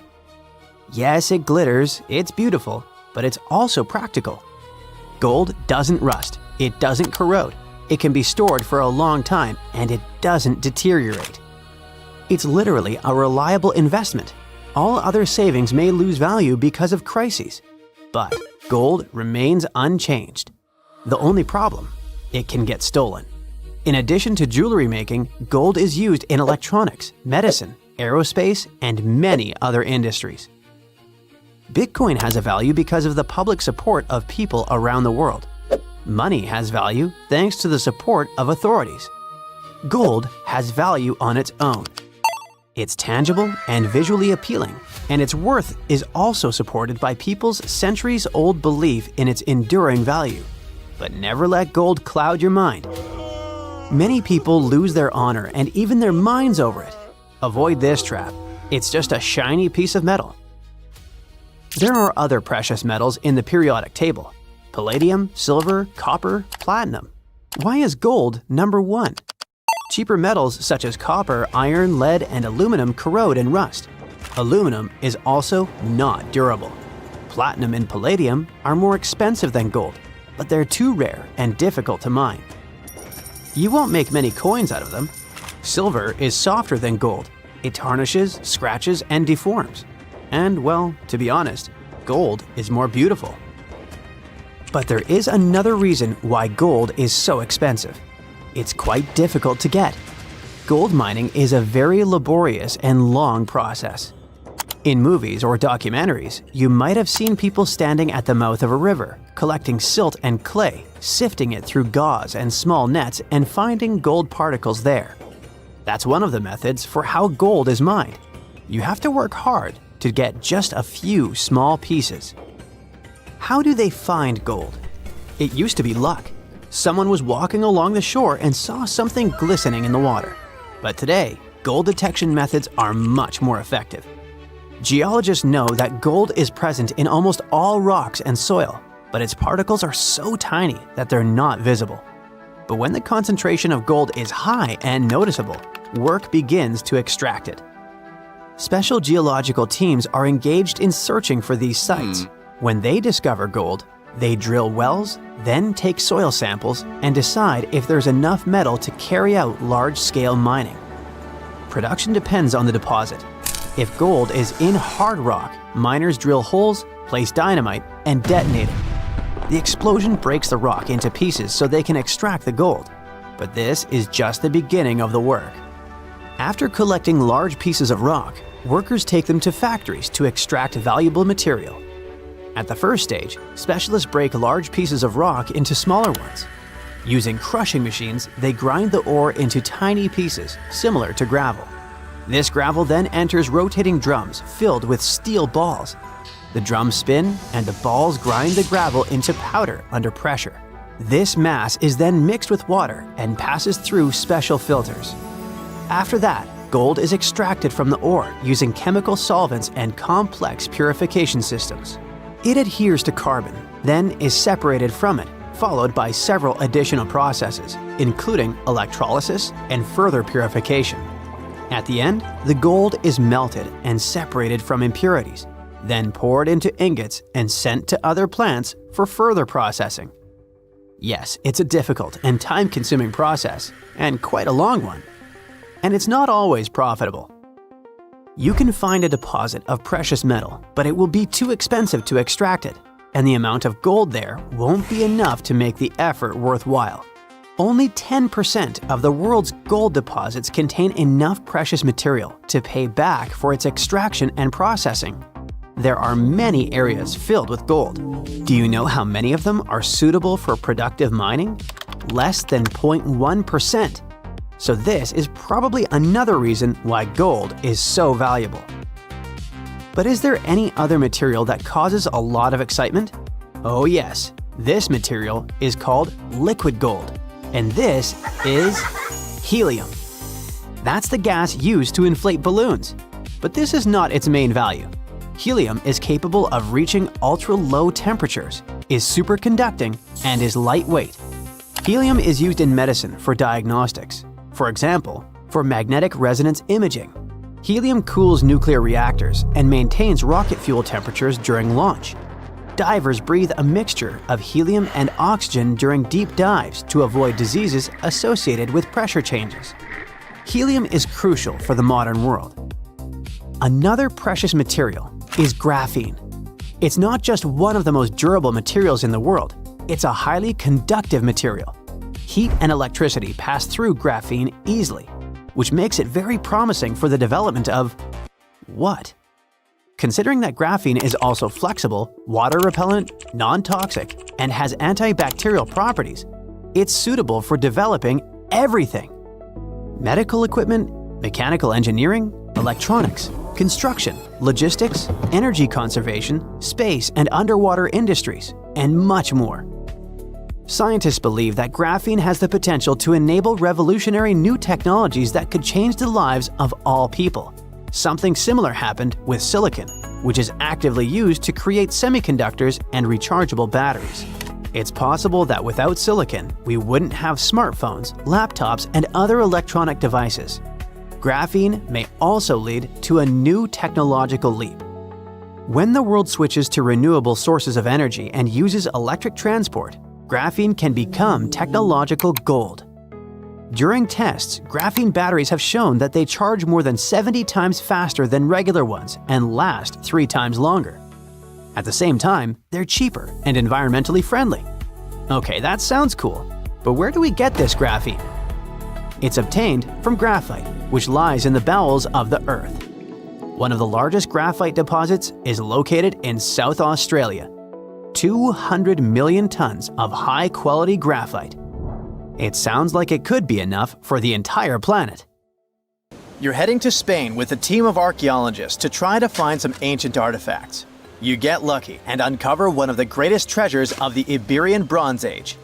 Yes, it glitters, it's beautiful, but it's also practical. Gold doesn't rust, it doesn't corrode, it can be stored for a long time, and it doesn't deteriorate. It's literally a reliable investment. All other savings may lose value because of crises, but gold remains unchanged. The only problem, it can get stolen. In addition to jewelry making, gold is used in electronics, medicine, aerospace, and many other industries. Bitcoin has a value because of the public support of people around the world. Money has value thanks to the support of authorities. Gold has value on its own. It's tangible and visually appealing, and its worth is also supported by people's centuries-old belief in its enduring value. But never let gold cloud your mind. Many people lose their honor and even their minds over it. Avoid this trap. It's just a shiny piece of metal. There are other precious metals in the periodic table: palladium, silver, copper, platinum. Why is gold number 1? Cheaper metals such as copper, iron, lead, and aluminum corrode and rust. Aluminum is also not durable. Platinum and palladium are more expensive than gold, but they're too rare and difficult to mine. You won't make many coins out of them. Silver is softer than gold. It tarnishes, scratches, and deforms. And, well, to be honest, gold is more beautiful. But there is another reason why gold is so expensive. It's quite difficult to get. Gold mining is a very laborious and long process. In movies or documentaries, you might have seen people standing at the mouth of a river, collecting silt and clay, sifting it through gauze and small nets, and finding gold particles there. That's one of the methods for how gold is mined. You have to work hard to get just a few small pieces. How do they find gold? It used to be luck. Someone was walking along the shore and saw something glistening in the water. But today, gold detection methods are much more effective. Geologists know that gold is present in almost all rocks and soil, but its particles are so tiny that they're not visible. But when the concentration of gold is high and noticeable, work begins to extract it. Special geological teams are engaged in searching for these sites. When they discover gold, they drill wells, then take soil samples and decide if there's enough metal to carry out large-scale mining. Production depends on the deposit. If gold is in hard rock, miners drill holes, place dynamite, and detonate it. The explosion breaks the rock into pieces so they can extract the gold. But this is just the beginning of the work. After collecting large pieces of rock, workers take them to factories to extract valuable material. At the first stage, specialists break large pieces of rock into smaller ones. Using crushing machines, they grind the ore into tiny pieces, similar to gravel. This gravel then enters rotating drums filled with steel balls. The drums spin, and the balls grind the gravel into powder under pressure. This mass is then mixed with water and passes through special filters. After that, gold is extracted from the ore using chemical solvents and complex purification systems. It adheres to carbon, then is separated from it, followed by several additional processes, including electrolysis and further purification. At the end, the gold is melted and separated from impurities, then poured into ingots and sent to other plants for further processing. Yes, it's a difficult and time-consuming process, and quite a long one. And it's not always profitable. You can find a deposit of precious metal, but it will be too expensive to extract it, and the amount of gold there won't be enough to make the effort worthwhile. Only 10% of the world's gold deposits contain enough precious material to pay back for its extraction and processing. There are many areas filled with gold. Do you know how many of them are suitable for productive mining? Less than 0.1%. So this is probably another reason why gold is so valuable. But is there any other material that causes a lot of excitement? Oh yes, this material is called liquid gold. And this is helium. That's the gas used to inflate balloons. But this is not its main value. Helium is capable of reaching ultra-low temperatures, is superconducting, and is lightweight. Helium is used in medicine for diagnostics. For example, for magnetic resonance imaging. Helium cools nuclear reactors and maintains rocket fuel temperatures during launch. Divers breathe a mixture of helium and oxygen during deep dives to avoid diseases associated with pressure changes. Helium is crucial for the modern world. Another precious material is graphene. It's not just one of the most durable materials in the world, it's a highly conductive material. Heat and electricity pass through graphene easily, which makes it very promising for the development of what? Considering that graphene is also flexible, water-repellent, non-toxic, and has antibacterial properties, it's suitable for developing everything. Medical equipment, mechanical engineering, electronics, construction, logistics, energy conservation, space and underwater industries, and much more. Scientists believe that graphene has the potential to enable revolutionary new technologies that could change the lives of all people. Something similar happened with silicon, which is actively used to create semiconductors and rechargeable batteries. It's possible that without silicon, we wouldn't have smartphones, laptops, and other electronic devices. Graphene may also lead to a new technological leap. When the world switches to renewable sources of energy and uses electric transport, graphene can become technological gold. During tests, graphene batteries have shown that they charge more than 70 times faster than regular ones and last 3 times longer. At the same time, they're cheaper and environmentally friendly. Okay, that sounds cool, but where do we get this graphene? It's obtained from graphite, which lies in the bowels of the Earth. One of the largest graphite deposits is located in South Australia. 200 million tons of high-quality graphite. It sounds like it could be enough for the entire planet. You're heading to Spain with a team of archaeologists to try to find some ancient artifacts. You get lucky and uncover one of the greatest treasures of the Iberian Bronze Age.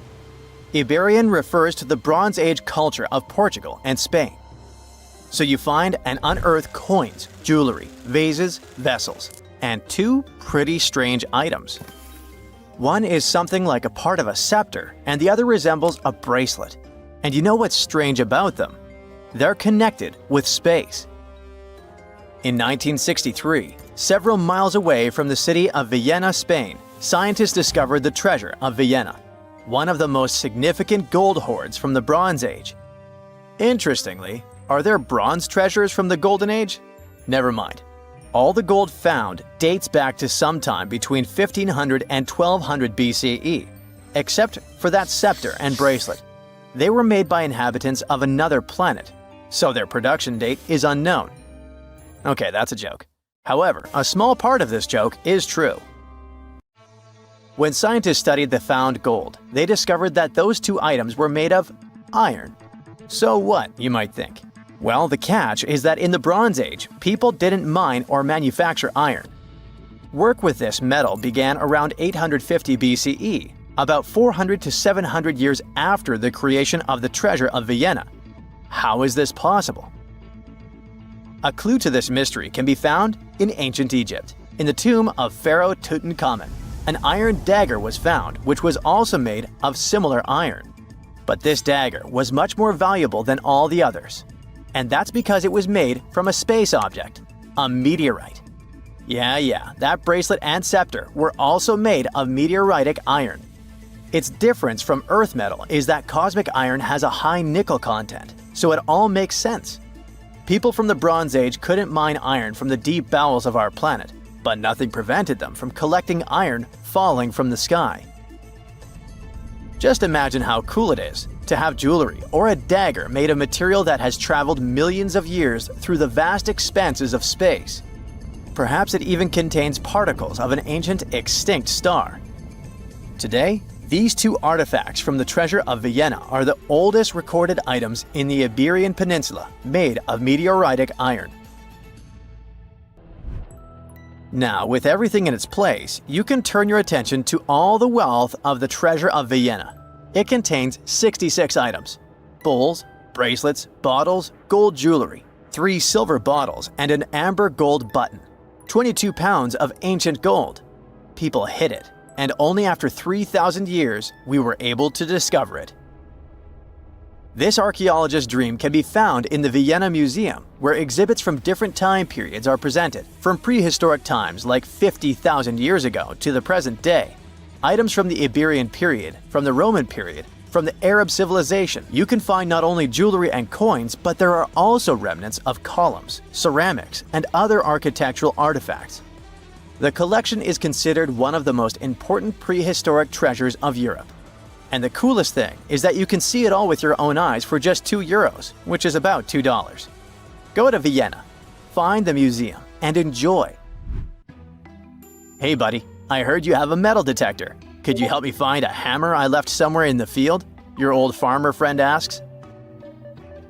Iberian refers to the Bronze Age culture of Portugal and Spain. So you find and unearth coins, jewelry, vases, vessels, and 2 pretty strange items. One is something like a part of a scepter, and the other resembles a bracelet. And you know what's strange about them? They're connected with space. In 1963, several miles away from the city of Vienna, Spain, scientists discovered the treasure of Vienna, one of the most significant gold hoards from the Bronze Age. Interestingly, are there bronze treasures from the Golden Age? Never mind. All the gold found dates back to sometime between 1500 and 1200 BCE, except for that scepter and bracelet. They were made by inhabitants of another planet, so their production date is unknown. Okay, that's a joke. However, a small part of this joke is true. When scientists studied the found gold, they discovered that those 2 items were made of iron. So what, you might think? Well, the catch is that in the Bronze Age, people didn't mine or manufacture iron. Work with this metal began around 850 BCE, about 400 to 700 years after the creation of the treasure of Vienna. How is this possible? A clue to this mystery can be found in ancient Egypt. In the tomb of Pharaoh Tutankhamun, an iron dagger was found, which was also made of similar iron. But this dagger was much more valuable than all the others. And that's because it was made from a space object, a meteorite. Yeah, that bracelet and scepter were also made of meteoritic iron. Its difference from Earth metal is that cosmic iron has a high nickel content, so it all makes sense. People from the Bronze Age couldn't mine iron from the deep bowels of our planet, but nothing prevented them from collecting iron falling from the sky. Just imagine how cool it is to have jewelry or a dagger made of material that has traveled millions of years through the vast expanses of space. Perhaps it even contains particles of an ancient extinct star. Today, these 2 artifacts from the treasure of Vienna are the oldest recorded items in the Iberian Peninsula made of meteoritic iron. Now, with everything in its place, you can turn your attention to all the wealth of the treasure of Vienna. It contains 66 items: bowls, bracelets, bottles, gold jewelry, 3 silver bottles, and an amber gold button. 22 pounds of ancient gold. People hid it, and only after 3,000 years we were able to discover it. This archaeologist's dream can be found in the Vienna Museum, where exhibits from different time periods are presented, from prehistoric times like 50,000 years ago to the present day. Items from the Iberian period, from the Roman period, from the Arab civilization. You can find not only jewelry and coins, but there are also remnants of columns, ceramics, and other architectural artifacts. The collection is considered one of the most important prehistoric treasures of Europe. And the coolest thing is that you can see it all with your own eyes for just €2, which is about $2. Go to Vienna, find the museum, and enjoy. Hey buddy, I heard you have a metal detector. Could you help me find a hammer I left somewhere in the field? Your old farmer friend asks.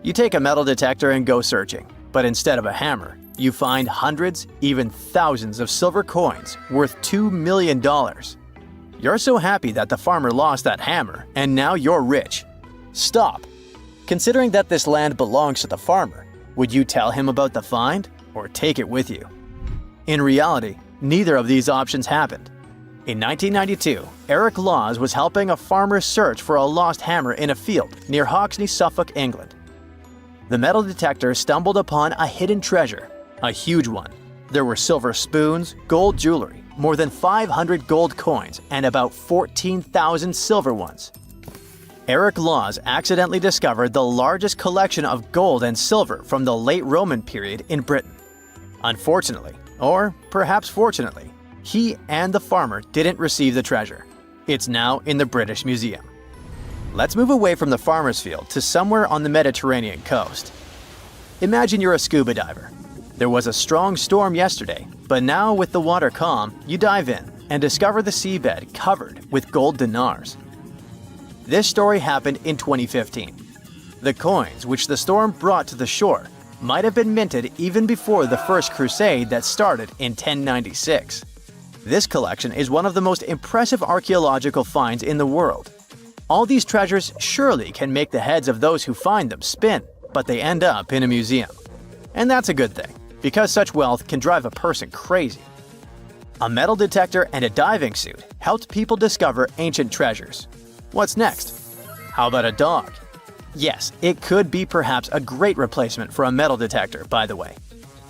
You take a metal detector and go searching, but instead of a hammer, you find hundreds, even thousands of silver coins worth $2 million. You're so happy that the farmer lost that hammer, and now you're rich. Stop. Considering that this land belongs to the farmer, would you tell him about the find or take it with you? In reality, neither of these options happened. In 1992, Eric Laws was helping a farmer search for a lost hammer in a field near Hoxne, Suffolk, England. The metal detector stumbled upon a hidden treasure, a huge one. There were silver spoons, gold jewelry, more than 500 gold coins, and about 14,000 silver ones. Eric Laws accidentally discovered the largest collection of gold and silver from the late Roman period in Britain. Unfortunately, or perhaps fortunately, he and the farmer didn't receive the treasure. It's now in the British Museum. Let's move away from the farmer's field to somewhere on the Mediterranean coast. Imagine you're a scuba diver. There was a strong storm yesterday, but now with the water calm, you dive in and discover the seabed covered with gold dinars. This story happened in 2015. The coins which the storm brought to the shore might have been minted even before the First Crusade that started in 1096. This collection is one of the most impressive archaeological finds in the world. All these treasures surely can make the heads of those who find them spin, but they end up in a museum. And that's a good thing, because such wealth can drive a person crazy. A metal detector and a diving suit helped people discover ancient treasures. What's next? How about a dog? Yes, it could be perhaps a great replacement for a metal detector, by the way.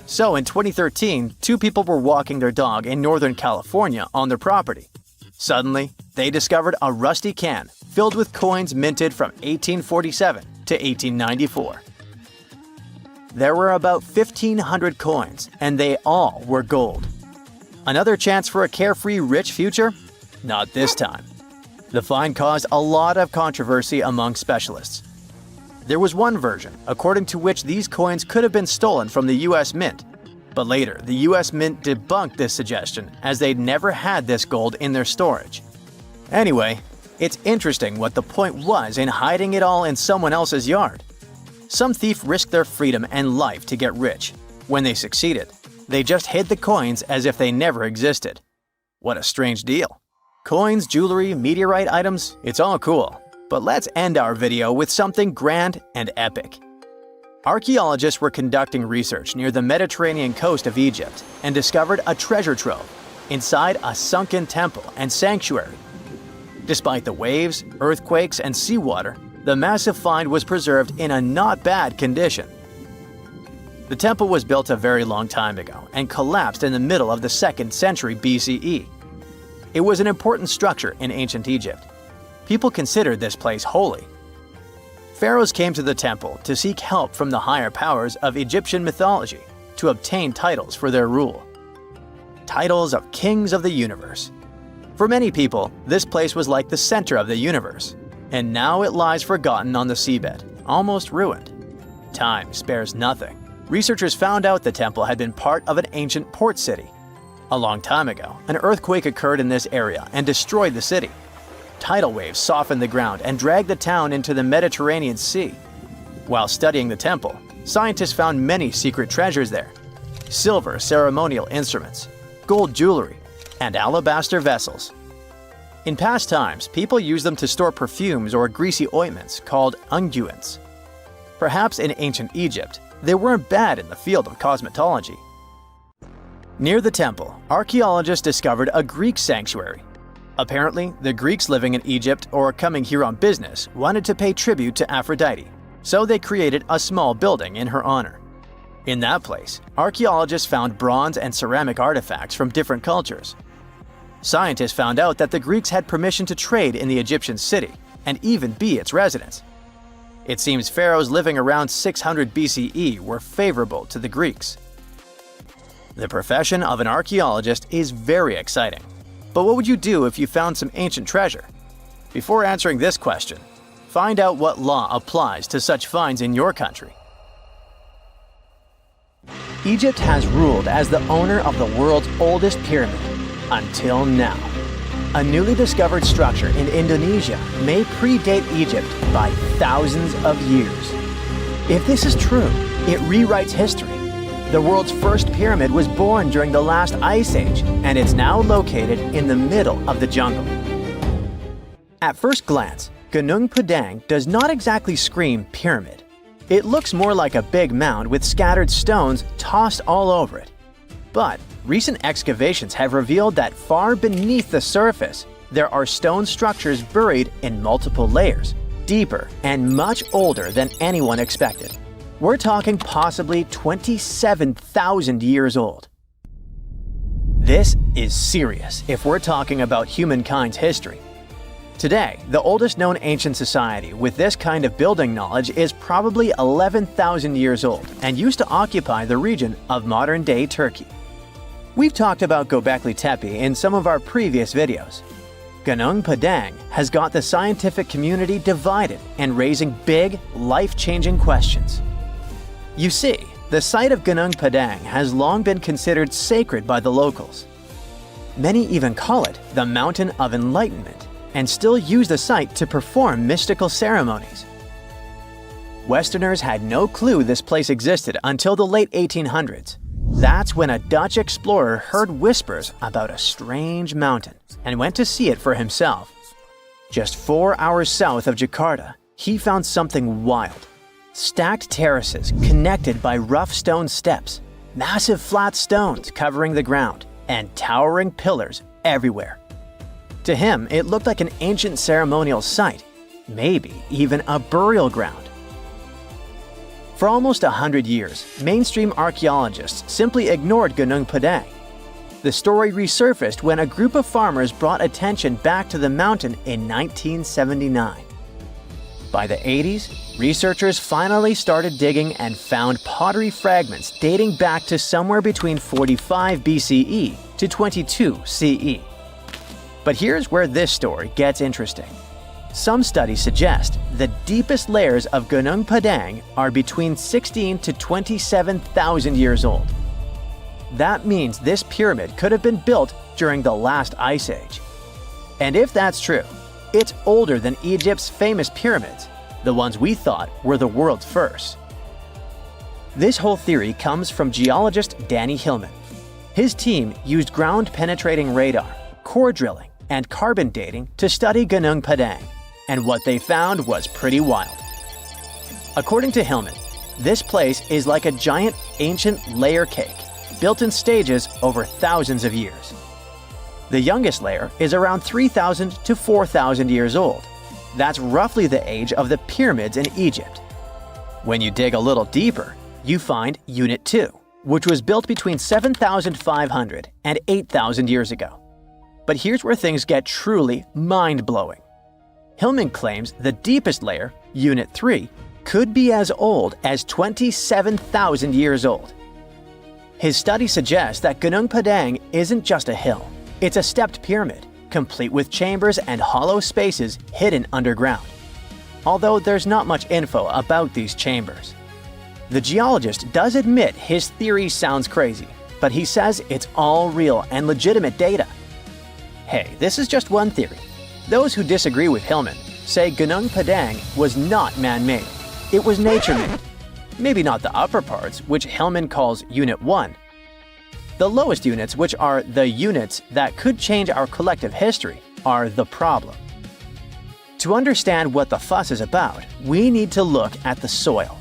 So in 2013, two people were walking their dog in Northern California on their property. Suddenly, they discovered a rusty can filled with coins minted from 1847 to 1894. There were about 1,500 coins, and they all were gold. Another chance for a carefree, rich future? Not this time. The find caused a lot of controversy among specialists. There was one version, according to which these coins could have been stolen from the US Mint. But later, the US Mint debunked this suggestion as they'd never had this gold in their storage. Anyway, it's interesting what the point was in hiding it all in someone else's yard. Some thief risked their freedom and life to get rich. When they succeeded, they just hid the coins as if they never existed. What a strange deal. Coins, jewelry, meteorite items, it's all cool. But let's end our video with something grand and epic. Archaeologists were conducting research near the Mediterranean coast of Egypt and discovered a treasure trove inside a sunken temple and sanctuary. Despite the waves, earthquakes, and seawater, the massive find was preserved in a not bad condition. The temple was built a very long time ago and collapsed in the middle of the 2nd century BCE. It was an important structure in ancient Egypt. People considered this place holy. Pharaohs came to the temple to seek help from the higher powers of Egyptian mythology to obtain titles for their rule. Titles of kings of the universe. For many people, this place was like the center of the universe, and now it lies forgotten on the seabed, almost ruined. Time spares nothing. Researchers found out the temple had been part of an ancient port city. A long time ago, an earthquake occurred in this area and destroyed the city. Tidal waves softened the ground and dragged the town into the Mediterranean Sea. While studying the temple, scientists found many secret treasures there: silver ceremonial instruments, gold jewelry, and alabaster vessels. In past times, people used them to store perfumes or greasy ointments called unguents. Perhaps in ancient Egypt, they weren't bad in the field of cosmetology. Near the temple, archaeologists discovered a Greek sanctuary. Apparently, the Greeks living in Egypt or coming here on business wanted to pay tribute to Aphrodite, so they created a small building in her honor. In that place, archaeologists found bronze and ceramic artifacts from different cultures. Scientists found out that the Greeks had permission to trade in the Egyptian city and even be its residents. It seems pharaohs living around 600 BCE were favorable to the Greeks. The profession of an archaeologist is very exciting. But what would you do if you found some ancient treasure? Before answering this question, find out what law applies to such finds in your country. Egypt has ruled as the owner of the world's oldest pyramid, until now. A newly discovered structure in Indonesia may predate Egypt by thousands of years. If this is true, it rewrites history. The world's first pyramid was born during the last ice age, and it's now located in the middle of the jungle. At first glance, Gunung Padang does not exactly scream pyramid. It looks more like a big mound with scattered stones tossed all over it. But recent excavations have revealed that far beneath the surface, there are stone structures buried in multiple layers, deeper and much older than anyone expected. We're talking possibly 27,000 years old. This is serious if we're talking about humankind's history. Today, the oldest known ancient society with this kind of building knowledge is probably 11,000 years old and used to occupy the region of modern-day Turkey. We've talked about Göbekli Tepe in some of our previous videos. Gunung Padang has got the scientific community divided and raising big, life-changing questions. You see, the site of Gunung Padang has long been considered sacred by the locals. Many even call it the Mountain of Enlightenment and still use the site to perform mystical ceremonies. Westerners had no clue this place existed until the late 1800s. That's when a Dutch explorer heard whispers about a strange mountain and went to see it for himself. Just 4 hours south of Jakarta, he found something wild. Stacked terraces connected by rough stone steps, massive flat stones covering the ground, and towering pillars everywhere. To him, it looked like an ancient ceremonial site, maybe even a burial ground. For almost 100 years, mainstream archaeologists simply ignored Gunung Padang. The story resurfaced when a group of farmers brought attention back to the mountain in 1979. By the 80s, researchers finally started digging and found pottery fragments dating back to somewhere between 45 BCE to 22 CE. But here's where this story gets interesting. Some studies suggest the deepest layers of Gunung Padang are between 16 to 27,000 years old. That means this pyramid could have been built during the last ice age. And if that's true, it's older than Egypt's famous pyramids, the ones we thought were the world's first. This whole theory comes from geologist Danny Hillman. His team used ground-penetrating radar, core drilling, and carbon dating to study Gunung Padang, and what they found was pretty wild. According to Hillman, this place is like a giant ancient layer cake, built in stages over thousands of years. The youngest layer is around 3,000 to 4,000 years old. That's roughly the age of the pyramids in Egypt. When you dig a little deeper, you find Unit 2, which was built between 7,500 and 8,000 years ago. But here's where things get truly mind-blowing. Hillman claims the deepest layer, Unit 3, could be as old as 27,000 years old. His study suggests that Gunung Padang isn't just a hill. It's a stepped pyramid, complete with chambers and hollow spaces hidden underground. Although there's not much info about these chambers. The geologist does admit his theory sounds crazy, but he says it's all real and legitimate data. Hey, this is just one theory. Those who disagree with Hillman say Gunung Padang was not man-made. It was nature-made. Maybe not the upper parts, which Hillman calls Unit 1. The lowest units, which are the units that could change our collective history, are the problem. To understand what the fuss is about, we need to look at the soil.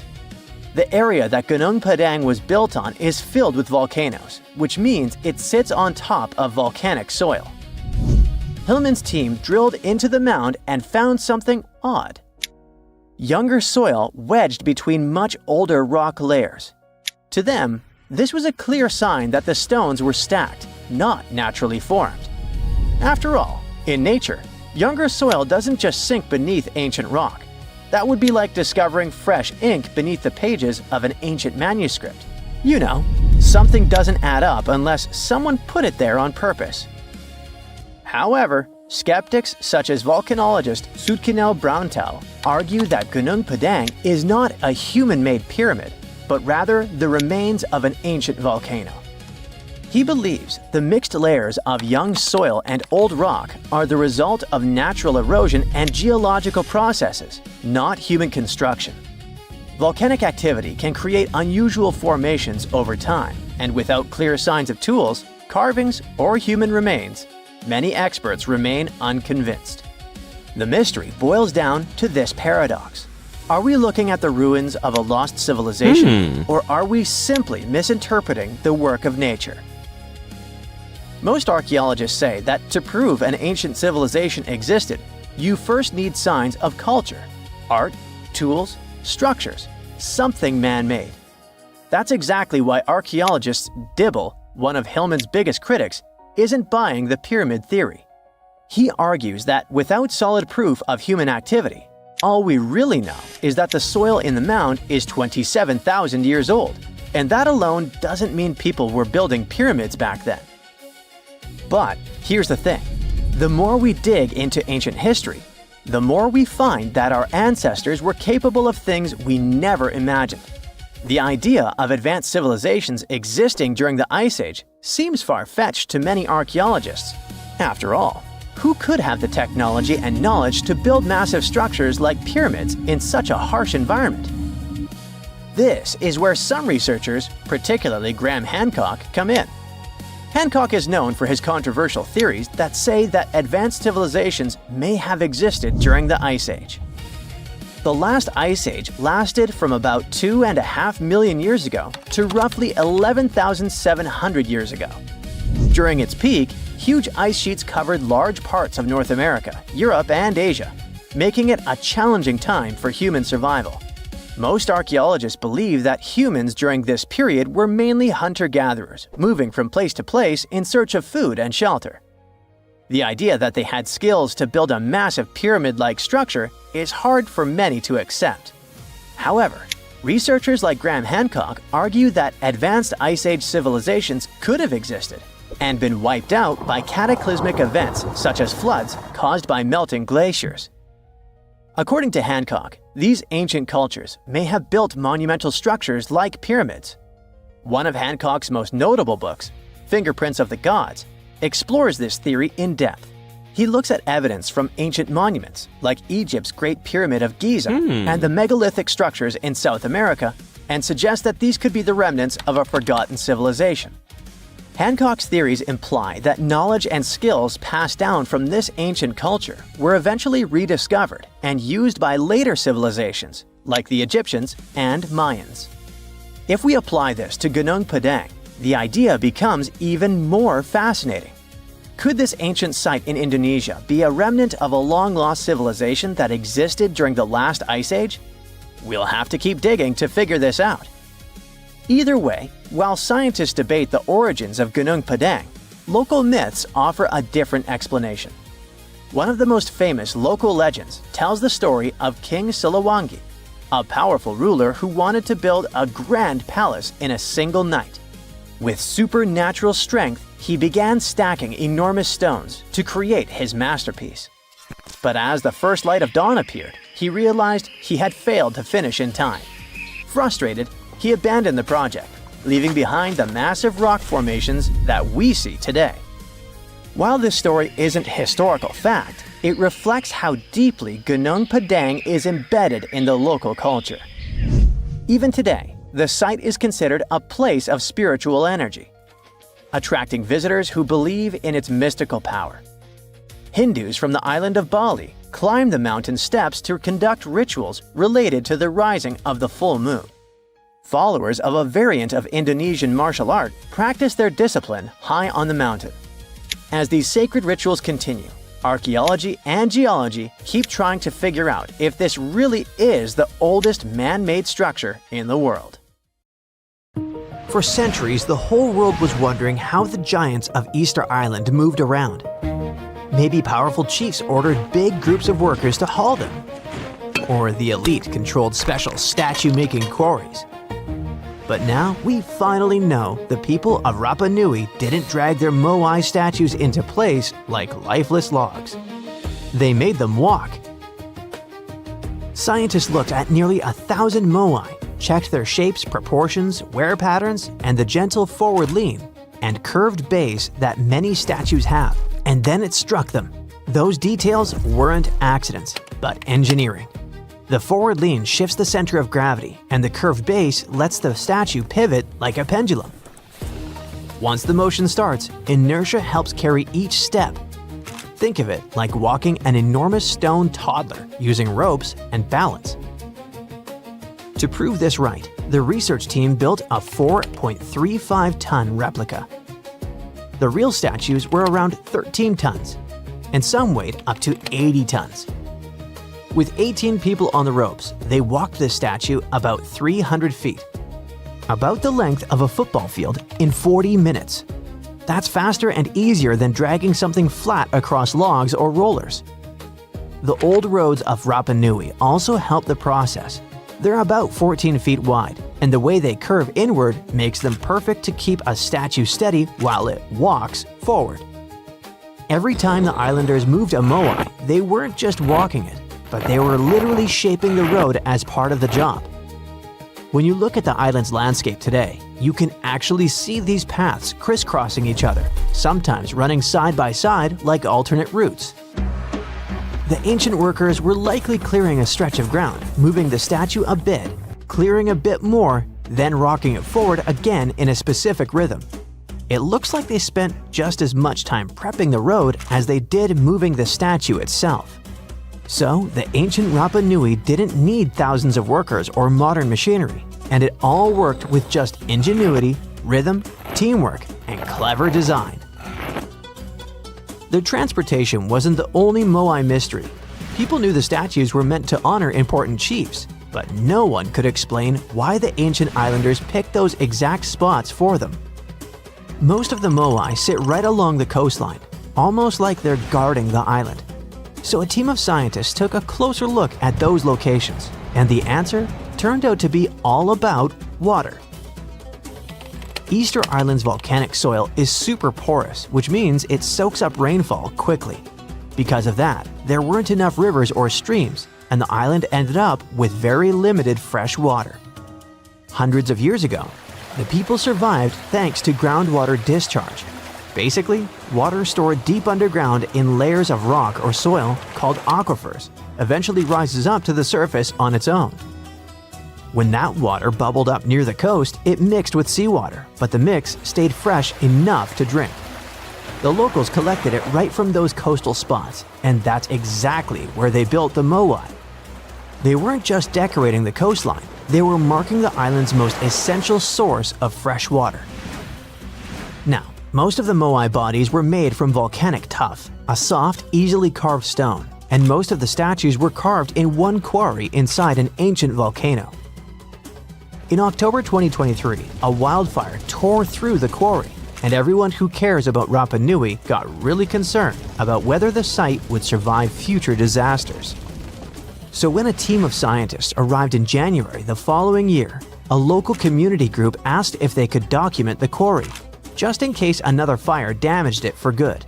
The area that Gunung Padang was built on is filled with volcanoes, which means it sits on top of volcanic soil. Hillman's team drilled into the mound and found something odd. Younger soil wedged between much older rock layers. To them, this was a clear sign that the stones were stacked, not naturally formed. After all, in nature, younger soil doesn't just sink beneath ancient rock. That would be like discovering fresh ink beneath the pages of an ancient manuscript. You know, something doesn't add up unless someone put it there on purpose. However, skeptics such as volcanologist Zoetkenel Braunthal argue that Gunung Padang is not a human-made pyramid, but rather the remains of an ancient volcano. He believes the mixed layers of young soil and old rock are the result of natural erosion and geological processes, not human construction. Volcanic activity can create unusual formations over time, and without clear signs of tools, carvings, or human remains, many experts remain unconvinced. The mystery boils down to this paradox. Are we looking at the ruins of a lost civilization, or are we simply misinterpreting the work of nature? Most archaeologists say that to prove an ancient civilization existed, you first need signs of culture, art, tools, structures, something man-made. That's exactly why archaeologist Dibble, one of Hillman's biggest critics, isn't buying the pyramid theory. He argues that without solid proof of human activity, all we really know is that the soil in the mound is 27,000 years old, and that alone doesn't mean people were building pyramids back then. But here's the thing. The more we dig into ancient history, the more we find that our ancestors were capable of things we never imagined. The idea of advanced civilizations existing during the Ice Age seems far-fetched to many archaeologists. After all, who could have the technology and knowledge to build massive structures like pyramids in such a harsh environment? This is where some researchers, particularly Graham Hancock, come in. Hancock is known for his controversial theories that say that advanced civilizations may have existed during the Ice Age. The last Ice Age lasted from about 2.5 million years ago to roughly 11,700 years ago. During its peak, huge ice sheets covered large parts of North America, Europe, and Asia, making it a challenging time for human survival. Most archaeologists believe that humans during this period were mainly hunter-gatherers, moving from place to place in search of food and shelter. The idea that they had skills to build a massive pyramid-like structure is hard for many to accept. However, researchers like Graham Hancock argue that advanced Ice Age civilizations could have existed and been wiped out by cataclysmic events such as floods caused by melting glaciers. According to Hancock, these ancient cultures may have built monumental structures like pyramids. One of Hancock's most notable books, Fingerprints of the Gods, explores this theory in depth. He looks at evidence from ancient monuments like Egypt's Great Pyramid of Giza and the megalithic structures in South America and suggests that these could be the remnants of a forgotten civilization. Hancock's theories imply that knowledge and skills passed down from this ancient culture were eventually rediscovered and used by later civilizations, like the Egyptians and Mayans. If we apply this to Gunung Padang, the idea becomes even more fascinating. Could this ancient site in Indonesia be a remnant of a long-lost civilization that existed during the last Ice Age? We'll have to keep digging to figure this out. Either way, while scientists debate the origins of Gunung Padang, local myths offer a different explanation. One of the most famous local legends tells the story of King Siliwangi, a powerful ruler who wanted to build a grand palace in a single night. With supernatural strength, he began stacking enormous stones to create his masterpiece. But as the first light of dawn appeared, he realized he had failed to finish in time. Frustrated, he abandoned the project, leaving behind the massive rock formations that we see today. While this story isn't historical fact, it reflects how deeply Gunung Padang is embedded in the local culture. Even today, the site is considered a place of spiritual energy, attracting visitors who believe in its mystical power. Hindus from the island of Bali climb the mountain steps to conduct rituals related to the rising of the full moon. Followers of a variant of Indonesian martial art practice their discipline high on the mountain. As these sacred rituals continue, archaeology and geology keep trying to figure out if this really is the oldest man-made structure in the world. For centuries, the whole world was wondering how the giants of Easter Island moved around. Maybe powerful chiefs ordered big groups of workers to haul them. Or the elite controlled special statue-making quarries. But now we finally know the people of Rapanui didn't drag their Moai statues into place like lifeless logs. They made them walk. Scientists looked at nearly 1,000 Moai, checked their shapes, proportions, wear patterns, and the gentle forward lean and curved base that many statues have. And then it struck them. Those details weren't accidents, but engineering. The forward lean shifts the center of gravity, and the curved base lets the statue pivot like a pendulum. Once the motion starts, inertia helps carry each step. Think of it like walking an enormous stone toddler using ropes and balance. To prove this right, the research team built a 4.35-ton replica. The real statues were around 13 tons, and some weighed up to 80 tons. With 18 people on the ropes, they walked the statue about 300 feet, about the length of a football field, in 40 minutes. That's faster and easier than dragging something flat across logs or rollers. The old roads of Rapanui also help the process. They're about 14 feet wide, and the way they curve inward makes them perfect to keep a statue steady while it walks forward. Every time the islanders moved a Moai, they weren't just walking it, but they were literally shaping the road as part of the job. When you look at the island's landscape today, you can actually see these paths crisscrossing each other, sometimes running side by side like alternate routes. The ancient workers were likely clearing a stretch of ground, moving the statue a bit, clearing a bit more, then rocking it forward again in a specific rhythm. It looks like they spent just as much time prepping the road as they did moving the statue itself. So, the ancient Rapa Nui didn't need thousands of workers or modern machinery, and it all worked with just ingenuity, rhythm, teamwork, and clever design. Their transportation wasn't the only Moai mystery. People knew the statues were meant to honor important chiefs, but no one could explain why the ancient islanders picked those exact spots for them. Most of the Moai sit right along the coastline, almost like they're guarding the island. So a team of scientists took a closer look at those locations, and the answer turned out to be all about water. Easter Island's volcanic soil is super porous, which means it soaks up rainfall quickly. Because of that, there weren't enough rivers or streams, and the island ended up with very limited fresh water. Hundreds of years ago, the people survived thanks to groundwater discharge. Basically, water stored deep underground in layers of rock or soil called aquifers eventually rises up to the surface on its own. When that water bubbled up near the coast, it mixed with seawater, but the mix stayed fresh enough to drink. The locals collected it right from those coastal spots, and that's exactly where they built the Moai. They weren't just decorating the coastline, they were marking the island's most essential source of fresh water. Now, most of the Moai bodies were made from volcanic tuff, a soft, easily carved stone, and most of the statues were carved in one quarry inside an ancient volcano. In October 2023, a wildfire tore through the quarry, and everyone who cares about Rapa Nui got really concerned about whether the site would survive future disasters. So when a team of scientists arrived in January the following year, a local community group asked if they could document the quarry, just in case another fire damaged it for good.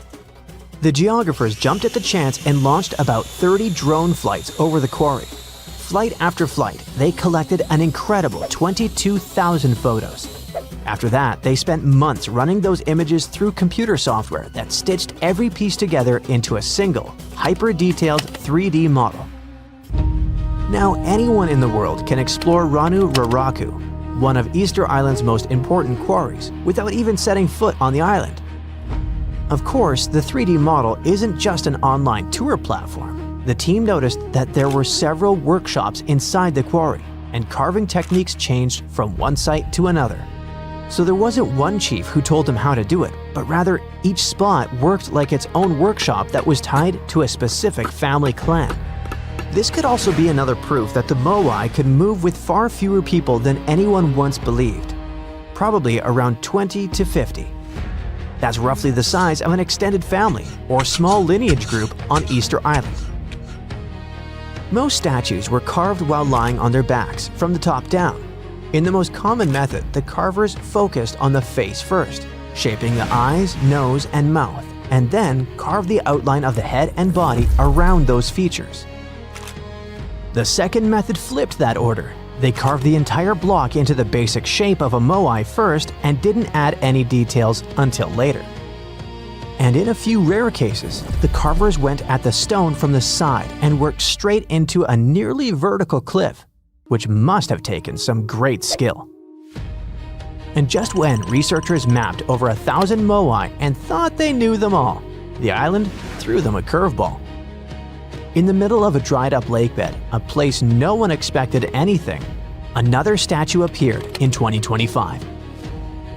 The geographers jumped at the chance and launched about 30 drone flights over the quarry. Flight after flight, they collected an incredible 22,000 photos. After that, they spent months running those images through computer software that stitched every piece together into a single, hyper-detailed 3D model. Now anyone in the world can explore Ranu Raraku, one of Easter Island's most important quarries, without even setting foot on the island. Of course, the 3D model isn't just an online tour platform. The team noticed that there were several workshops inside the quarry, and carving techniques changed from one site to another. So there wasn't one chief who told them how to do it, but rather each spot worked like its own workshop that was tied to a specific family clan. This could also be another proof that the Moai could move with far fewer people than anyone once believed. Probably around 20 to 50. That's roughly the size of an extended family or small lineage group on Easter Island. Most statues were carved while lying on their backs from the top down. In the most common method, the carvers focused on the face first, shaping the eyes, nose, and mouth, and then carved the outline of the head and body around those features. The second method flipped that order. They carved the entire block into the basic shape of a Moai first and didn't add any details until later. And in a few rare cases, the carvers went at the stone from the side and worked straight into a nearly vertical cliff, which must have taken some great skill. And just when researchers mapped over 1,000 Moai and thought they knew them all, the island threw them a curveball. In the middle of a dried-up lakebed, a place no one expected anything, another statue appeared in 2025.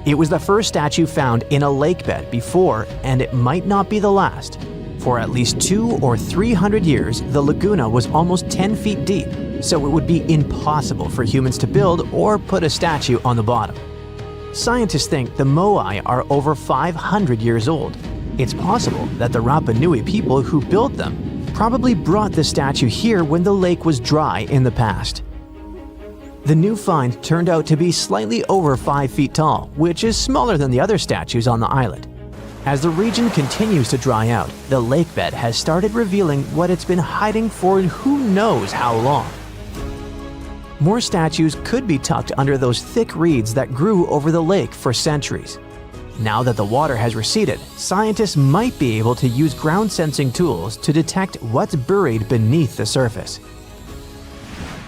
It was the first statue found in a lakebed before, and it might not be the last. For at least 200 or 300 years, the laguna was almost 10 feet deep, so it would be impossible for humans to build or put a statue on the bottom. Scientists think the Moai are over 500 years old. It's possible that the Rapanui people who built them probably brought the statue here when the lake was dry in the past. The new find turned out to be slightly over 5 feet tall, which is smaller than the other statues on the island. As the region continues to dry out, the lakebed has started revealing what it's been hiding for who knows how long. More statues could be tucked under those thick reeds that grew over the lake for centuries. Now that the water has receded, scientists might be able to use ground-sensing tools to detect what's buried beneath the surface.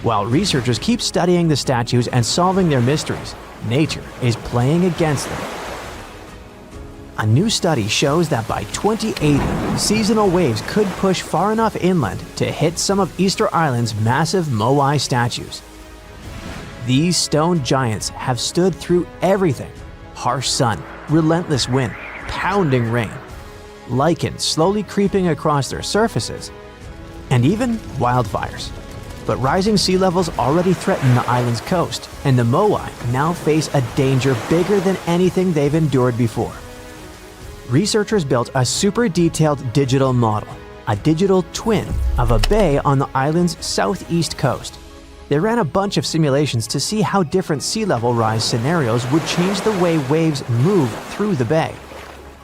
While researchers keep studying the statues and solving their mysteries, nature is playing against them. A new study shows that by 2080, seasonal waves could push far enough inland to hit some of Easter Island's massive Moai statues. These stone giants have stood through everything: harsh sun, relentless wind, pounding rain, lichen slowly creeping across their surfaces, and even wildfires. But rising sea levels already threaten the island's coast, and the Moai now face a danger bigger than anything they've endured before. Researchers built a super detailed digital model, a digital twin of a bay on the island's southeast coast. They ran a bunch of simulations to see how different sea level rise scenarios would change the way waves move through the bay.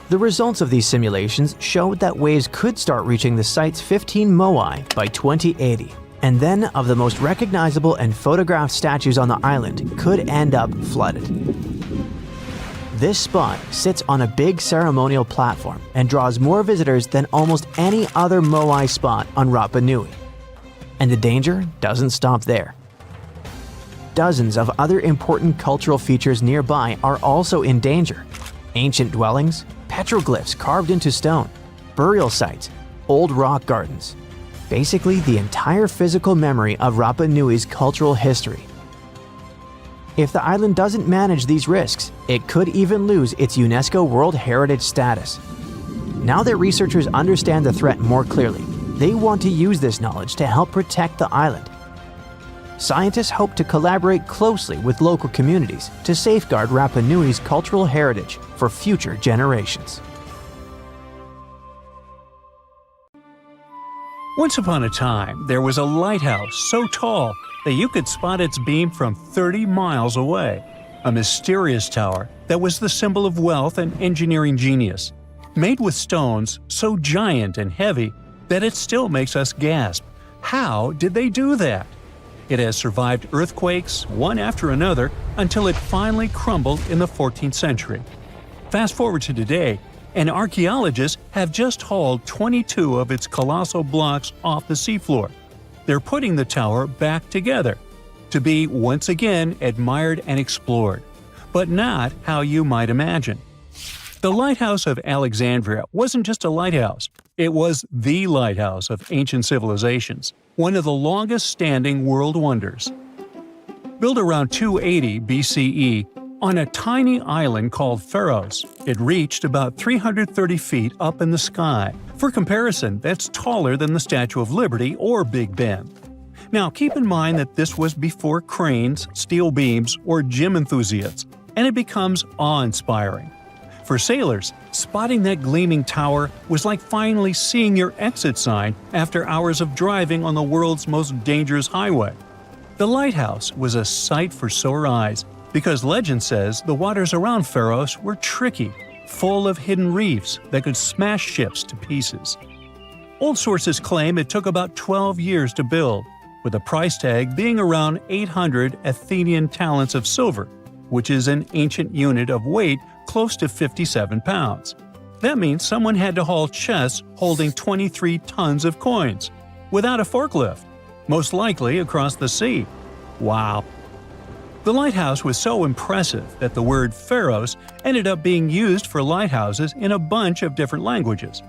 The results of these simulations showed that waves could start reaching the site's 15 Moai by 2080. And then of the most recognizable and photographed statues on the island could end up flooded. This spot sits on a big ceremonial platform and draws more visitors than almost any other Moai spot on Rapanui. And the danger doesn't stop there. Dozens of other important cultural features nearby are also in danger. Ancient dwellings, petroglyphs carved into stone, burial sites, old rock gardens. Basically, the entire physical memory of Rapanui's cultural history. If the island doesn't manage these risks, it could even lose its UNESCO World Heritage status. Now that researchers understand the threat more clearly, they want to use this knowledge to help protect the island. Scientists hope to collaborate closely with local communities to safeguard Rapanui's cultural heritage for future generations. Once upon a time, there was a lighthouse so tall that you could spot its beam from 30 miles away. A mysterious tower that was the symbol of wealth and engineering genius. Made with stones so giant and heavy that it still makes us gasp. How did they do that? It has survived earthquakes, one after another, until it finally crumbled in the 14th century. Fast forward to today, and archaeologists have just hauled 22 of its colossal blocks off the seafloor. They're putting the tower back together to be once again admired and explored, but not how you might imagine. The lighthouse of Alexandria wasn't just a lighthouse, it was the lighthouse of ancient civilizations, one of the longest-standing world wonders. Built around 280 BCE, on a tiny island called Pharos, it reached about 330 feet up in the sky. For comparison, that's taller than the Statue of Liberty or Big Ben. Now, keep in mind that this was before cranes, steel beams, or gym enthusiasts, and it becomes awe-inspiring. For sailors, spotting that gleaming tower was like finally seeing your exit sign after hours of driving on the world's most dangerous highway. The lighthouse was a sight for sore eyes, because legend says the waters around Pharos were tricky, full of hidden reefs that could smash ships to pieces. Old sources claim it took about 12 years to build, with the price tag being around 800 Athenian talents of silver, which is an ancient unit of weight close to 57 pounds. That means someone had to haul chests holding 23 tons of coins, without a forklift, most likely across the sea. Wow! The lighthouse was so impressive that the word Pharos ended up being used for lighthouses in a bunch of different languages.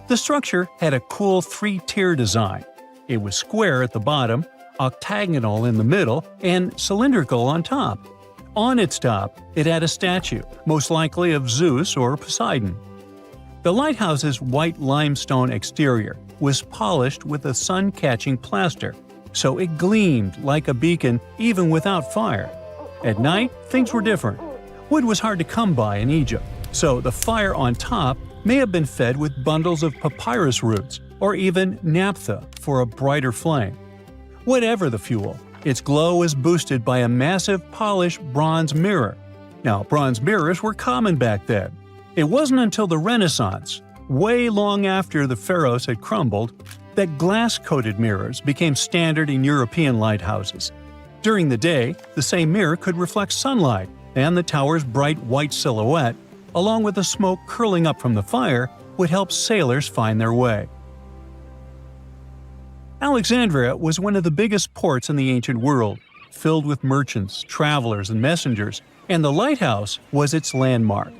The structure had a cool three-tier design. It was square at the bottom, octagonal in the middle, and cylindrical on top. On its top, it had a statue, most likely of Zeus or Poseidon. The lighthouse's white limestone exterior was polished with a sun-catching plaster, so it gleamed like a beacon even without fire. At night, things were different. Wood was hard to come by in Egypt, so the fire on top may have been fed with bundles of papyrus roots or even naphtha for a brighter flame. Whatever the fuel, its glow was boosted by a massive polished bronze mirror. Now, bronze mirrors were common back then. It wasn't until the Renaissance, way long after the Pharos had crumbled, that glass-coated mirrors became standard in European lighthouses. During the day, the same mirror could reflect sunlight, and the tower's bright white silhouette, along with the smoke curling up from the fire, would help sailors find their way. Alexandria was one of the biggest ports in the ancient world, filled with merchants, travelers, and messengers, and the lighthouse was its landmark.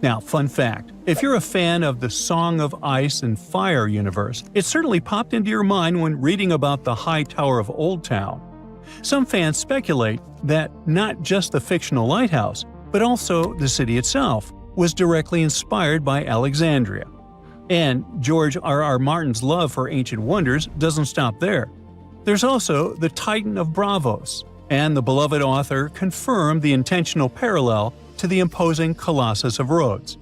Now, fun fact, if you're a fan of the Song of Ice and Fire universe, it certainly popped into your mind when reading about the High Tower of Old Town. Some fans speculate that not just the fictional lighthouse, but also the city itself, was directly inspired by Alexandria. And George R.R. Martin's love for ancient wonders doesn't stop there. There's also the Titan of Bravos, and the beloved author confirmed the intentional parallel to the imposing Colossus of Rhodes.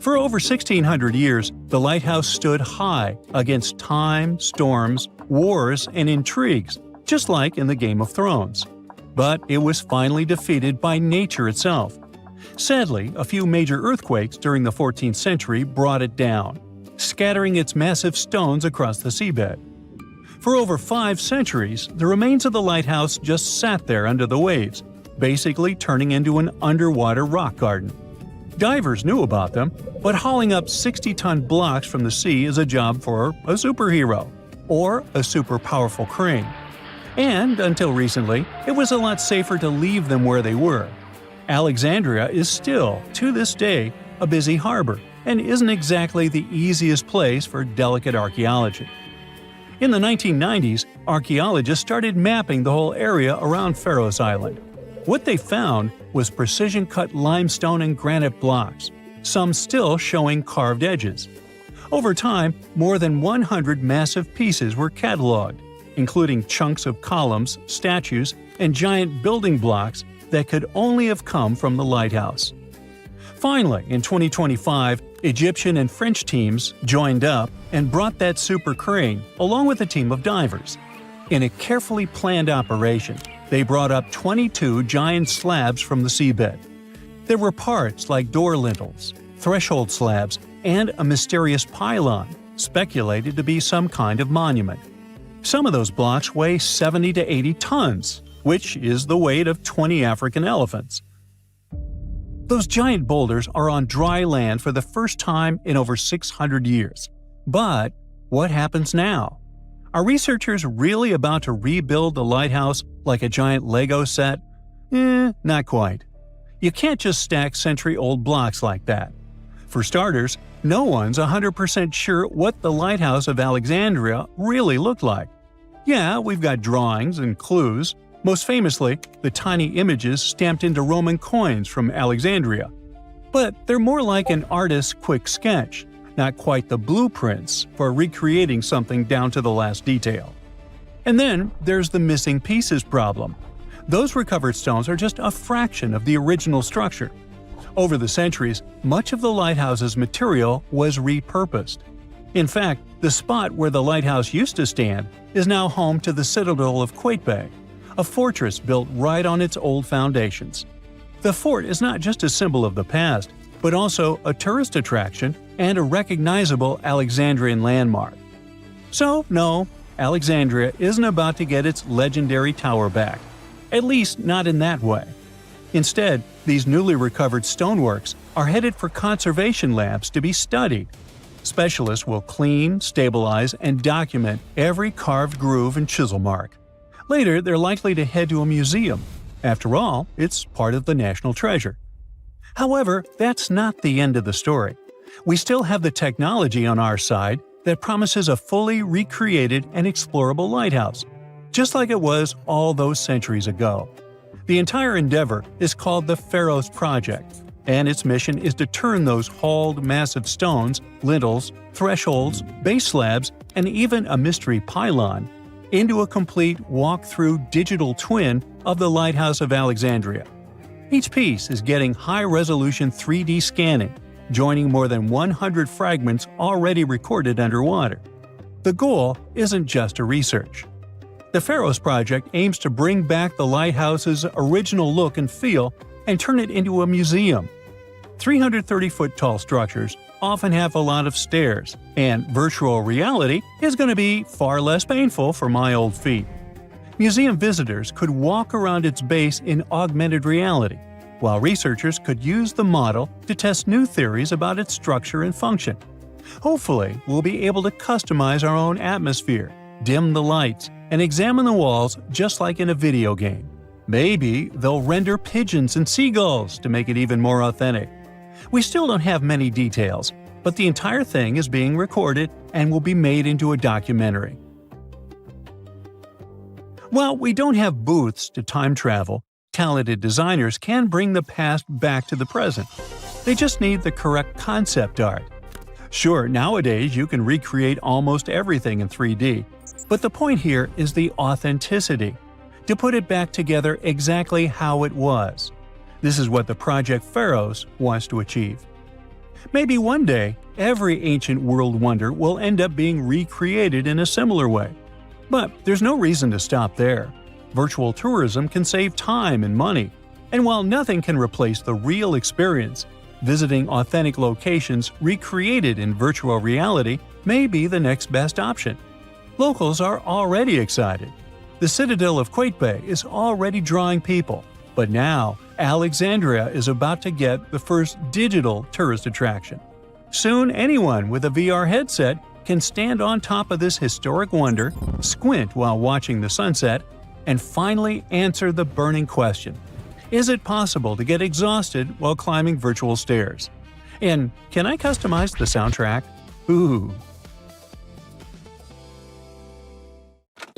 For over 1,600 years, the lighthouse stood high against time, storms, wars, and intrigues, just like in the Game of Thrones. But it was finally defeated by nature itself. Sadly, a few major earthquakes during the 14th century brought it down, scattering its massive stones across the seabed. For over 5 centuries, the remains of the lighthouse just sat there under the waves, basically turning into an underwater rock garden. Divers knew about them, but hauling up 60-ton blocks from the sea is a job for a superhero, or a super powerful crane. And, until recently, it was a lot safer to leave them where they were. Alexandria is still, to this day, a busy harbor, and isn't exactly the easiest place for delicate archaeology. In the 1990s, archaeologists started mapping the whole area around Pharos Island. What they found was precision-cut limestone and granite blocks, some still showing carved edges. Over time, more than 100 massive pieces were cataloged, including chunks of columns, statues, and giant building blocks that could only have come from the lighthouse. Finally, in 2025, Egyptian and French teams joined up and brought that super crane along with a team of divers. In a carefully planned operation, they brought up 22 giant slabs from the seabed. There were parts like door lintels, threshold slabs, and a mysterious pylon, speculated to be some kind of monument. Some of those blocks weigh 70 to 80 tons, which is the weight of 20 African elephants. Those giant boulders are on dry land for the first time in over 600 years. But what happens now? Are researchers really about to rebuild the lighthouse like a giant Lego set? Not quite. You can't just stack century-old blocks like that. For starters, no one's 100% sure what the lighthouse of Alexandria really looked like. Yeah, we've got drawings and clues, most famously, the tiny images stamped into Roman coins from Alexandria. But they're more like an artist's quick sketch, not quite the blueprints for recreating something down to the last detail. And then there's the missing pieces problem. Those recovered stones are just a fraction of the original structure. Over the centuries, much of the lighthouse's material was repurposed. In fact, the spot where the lighthouse used to stand is now home to the citadel of Qaitbay, a fortress built right on its old foundations. The fort is not just a symbol of the past, but also a tourist attraction and a recognizable Alexandrian landmark. So, no, Alexandria isn't about to get its legendary tower back. At least not in that way. Instead, these newly recovered stoneworks are headed for conservation labs to be studied. Specialists will clean, stabilize, and document every carved groove and chisel mark. Later, they're likely to head to a museum. After all, it's part of the national treasure. However, that's not the end of the story. We still have the technology on our side that promises a fully recreated and explorable lighthouse, just like it was all those centuries ago. The entire endeavor is called the Pharos Project, and its mission is to turn those hauled massive stones, lintels, thresholds, base slabs, and even a mystery pylon into a complete walk-through digital twin of the Lighthouse of Alexandria. Each piece is getting high-resolution 3D scanning, joining more than 100 fragments already recorded underwater. The goal isn't just a research. The Pharos Project aims to bring back the lighthouse's original look and feel and turn it into a museum. 330-foot-tall structures often have a lot of stairs, and virtual reality is going to be far less painful for my old feet. Museum visitors could walk around its base in augmented reality, while researchers could use the model to test new theories about its structure and function. Hopefully, we'll be able to customize our own atmosphere, dim the lights, and examine the walls just like in a video game. Maybe they'll render pigeons and seagulls to make it even more authentic. We still don't have many details, but the entire thing is being recorded and will be made into a documentary. While we don't have booths to time travel, talented designers can bring the past back to the present. They just need the correct concept art. Sure, nowadays you can recreate almost everything in 3D, but the point here is the authenticity, to put it back together exactly how it was. This is what the Project Pharos wants to achieve. Maybe one day, every ancient world wonder will end up being recreated in a similar way. But there's no reason to stop there. Virtual tourism can save time and money, and while nothing can replace the real experience, visiting authentic locations recreated in virtual reality may be the next best option. Locals are already excited. The Citadel of Quebec is already drawing people, but now Alexandria is about to get the first digital tourist attraction. Soon anyone with a VR headset can stand on top of this historic wonder, squint while watching the sunset, and finally answer the burning question: is it possible to get exhausted while climbing virtual stairs? And can I customize the soundtrack? Ooh.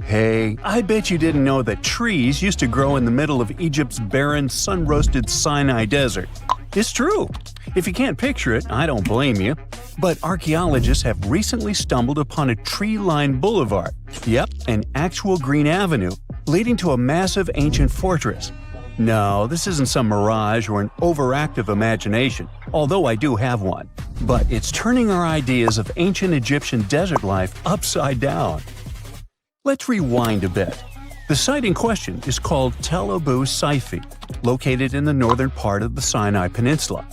Hey, I bet you didn't know that trees used to grow in the middle of Egypt's barren, sun-roasted Sinai desert. It's true. If you can't picture it, I don't blame you. But archaeologists have recently stumbled upon a tree-lined boulevard. Yep, an actual green avenue, leading to a massive ancient fortress. No, this isn't some mirage or an overactive imagination, although I do have one. But it's turning our ideas of ancient Egyptian desert life upside down. Let's rewind a bit. The site in question is called Tel Abu Saifi, located in the northern part of the Sinai Peninsula.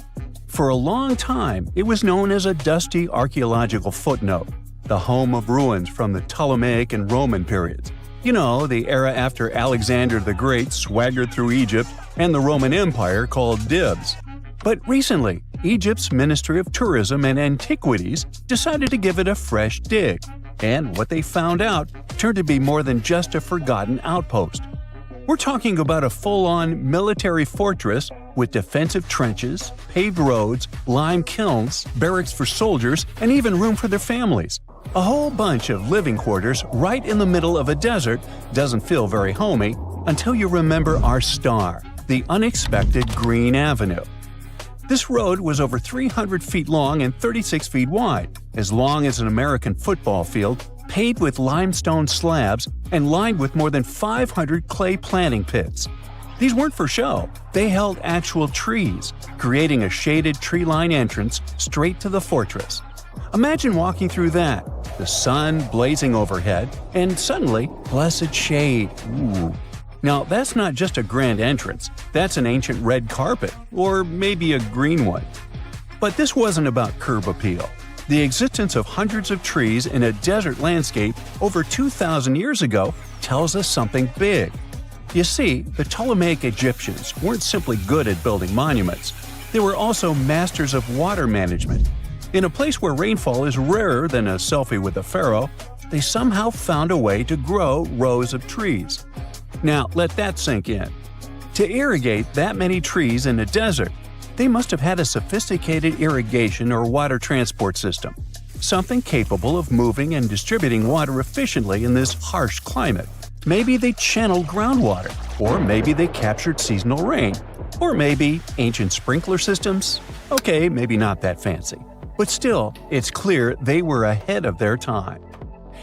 For a long time, it was known as a dusty archaeological footnote, the home of ruins from the Ptolemaic and Roman periods. You know, the era after Alexander the Great swaggered through Egypt and the Roman Empire called dibs. But recently, Egypt's Ministry of Tourism and Antiquities decided to give it a fresh dig. And what they found out turned to be more than just a forgotten outpost. We're talking about a full-on military fortress with defensive trenches, paved roads, lime kilns, barracks for soldiers, and even room for their families. A whole bunch of living quarters right in the middle of a desert doesn't feel very homey until you remember our star, the unexpected Green Avenue. This road was over 300 feet long and 36 feet wide, as long as an American football field, paved with limestone slabs and lined with more than 500 clay planting pits. These weren't for show, they held actual trees, creating a shaded tree-line entrance straight to the fortress. Imagine walking through that, the sun blazing overhead, and suddenly, blessed shade. Ooh. Now, that's not just a grand entrance, that's an ancient red carpet, or maybe a green one. But this wasn't about curb appeal. The existence of hundreds of trees in a desert landscape over 2,000 years ago tells us something big. You see, the Ptolemaic Egyptians weren't simply good at building monuments, they were also masters of water management. In a place where rainfall is rarer than a selfie with a pharaoh, they somehow found a way to grow rows of trees. Now let that sink in. To irrigate that many trees in a desert, they must have had a sophisticated irrigation or water transport system, something capable of moving and distributing water efficiently in this harsh climate. Maybe they channeled groundwater, or maybe they captured seasonal rain, or maybe ancient sprinkler systems. Okay, maybe not that fancy. But still, it's clear they were ahead of their time.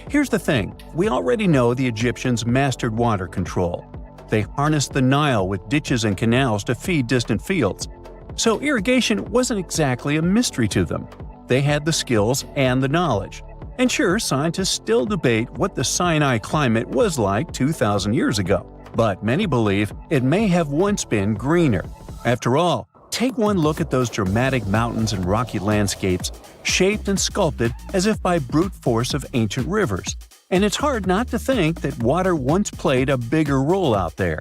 Here's the thing, we already know the Egyptians mastered water control. They harnessed the Nile with ditches and canals to feed distant fields. So irrigation wasn't exactly a mystery to them. They had the skills and the knowledge. And sure, scientists still debate what the Sinai climate was like 2,000 years ago, but many believe it may have once been greener. After all, take one look at those dramatic mountains and rocky landscapes, shaped and sculpted as if by brute force of ancient rivers. And it's hard not to think that water once played a bigger role out there.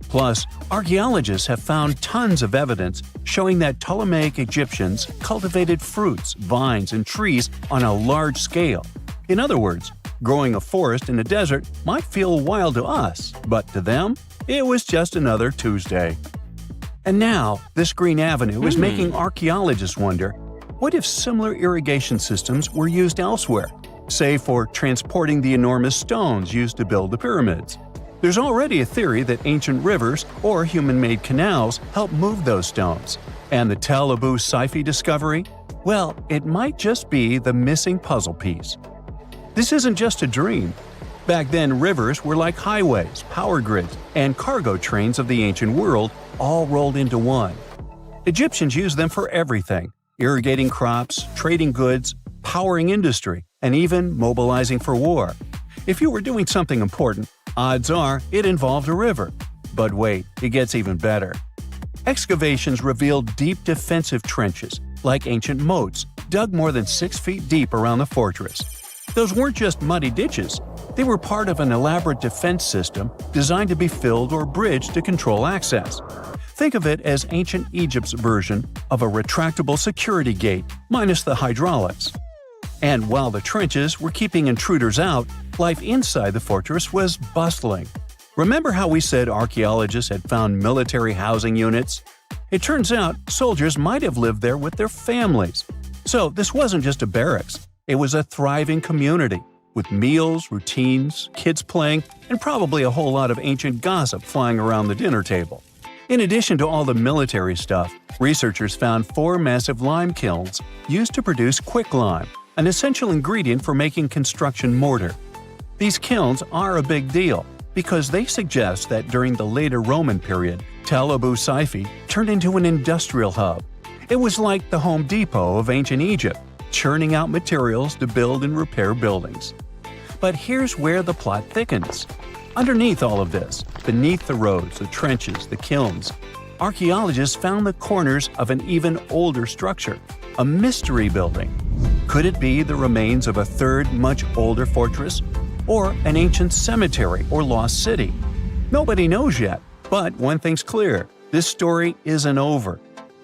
Plus, archaeologists have found tons of evidence showing that Ptolemaic Egyptians cultivated fruits, vines, and trees on a large scale. In other words, growing a forest in a desert might feel wild to us, but to them, it was just another Tuesday. And now, this green avenue is making archaeologists wonder, what if similar irrigation systems were used elsewhere, say for transporting the enormous stones used to build the pyramids? There's already a theory that ancient rivers or human-made canals helped move those stones. And the Tel Abu Saifi discovery? Well, it might just be the missing puzzle piece. This isn't just a dream. Back then, rivers were like highways, power grids, and cargo trains of the ancient world, all rolled into one. Egyptians used them for everything: irrigating crops, trading goods, powering industry, and even mobilizing for war. If you were doing something important, odds are it involved a river. But wait, it gets even better. Excavations revealed deep defensive trenches, like ancient moats, dug more than 6 feet deep around the fortress. Those weren't just muddy ditches. They were part of an elaborate defense system designed to be filled or bridged to control access. Think of it as ancient Egypt's version of a retractable security gate, minus the hydraulics. And while the trenches were keeping intruders out, life inside the fortress was bustling. Remember how we said archaeologists had found military housing units? It turns out soldiers might have lived there with their families. So this wasn't just a barracks, it was a thriving community, with meals, routines, kids playing, and probably a whole lot of ancient gossip flying around the dinner table. In addition to all the military stuff, researchers found 4 massive lime kilns used to produce quicklime, an essential ingredient for making construction mortar. These kilns are a big deal because they suggest that during the later Roman period, Tel Abu Saifi turned into an industrial hub. It was like the Home Depot of ancient Egypt, churning out materials to build and repair buildings. But here's where the plot thickens. Underneath all of this, beneath the roads, the trenches, the kilns, archaeologists found the corners of an even older structure, a mystery building. Could it be the remains of a third, much older fortress? Or an ancient cemetery or lost city? Nobody knows yet, but one thing's clear, this story isn't over.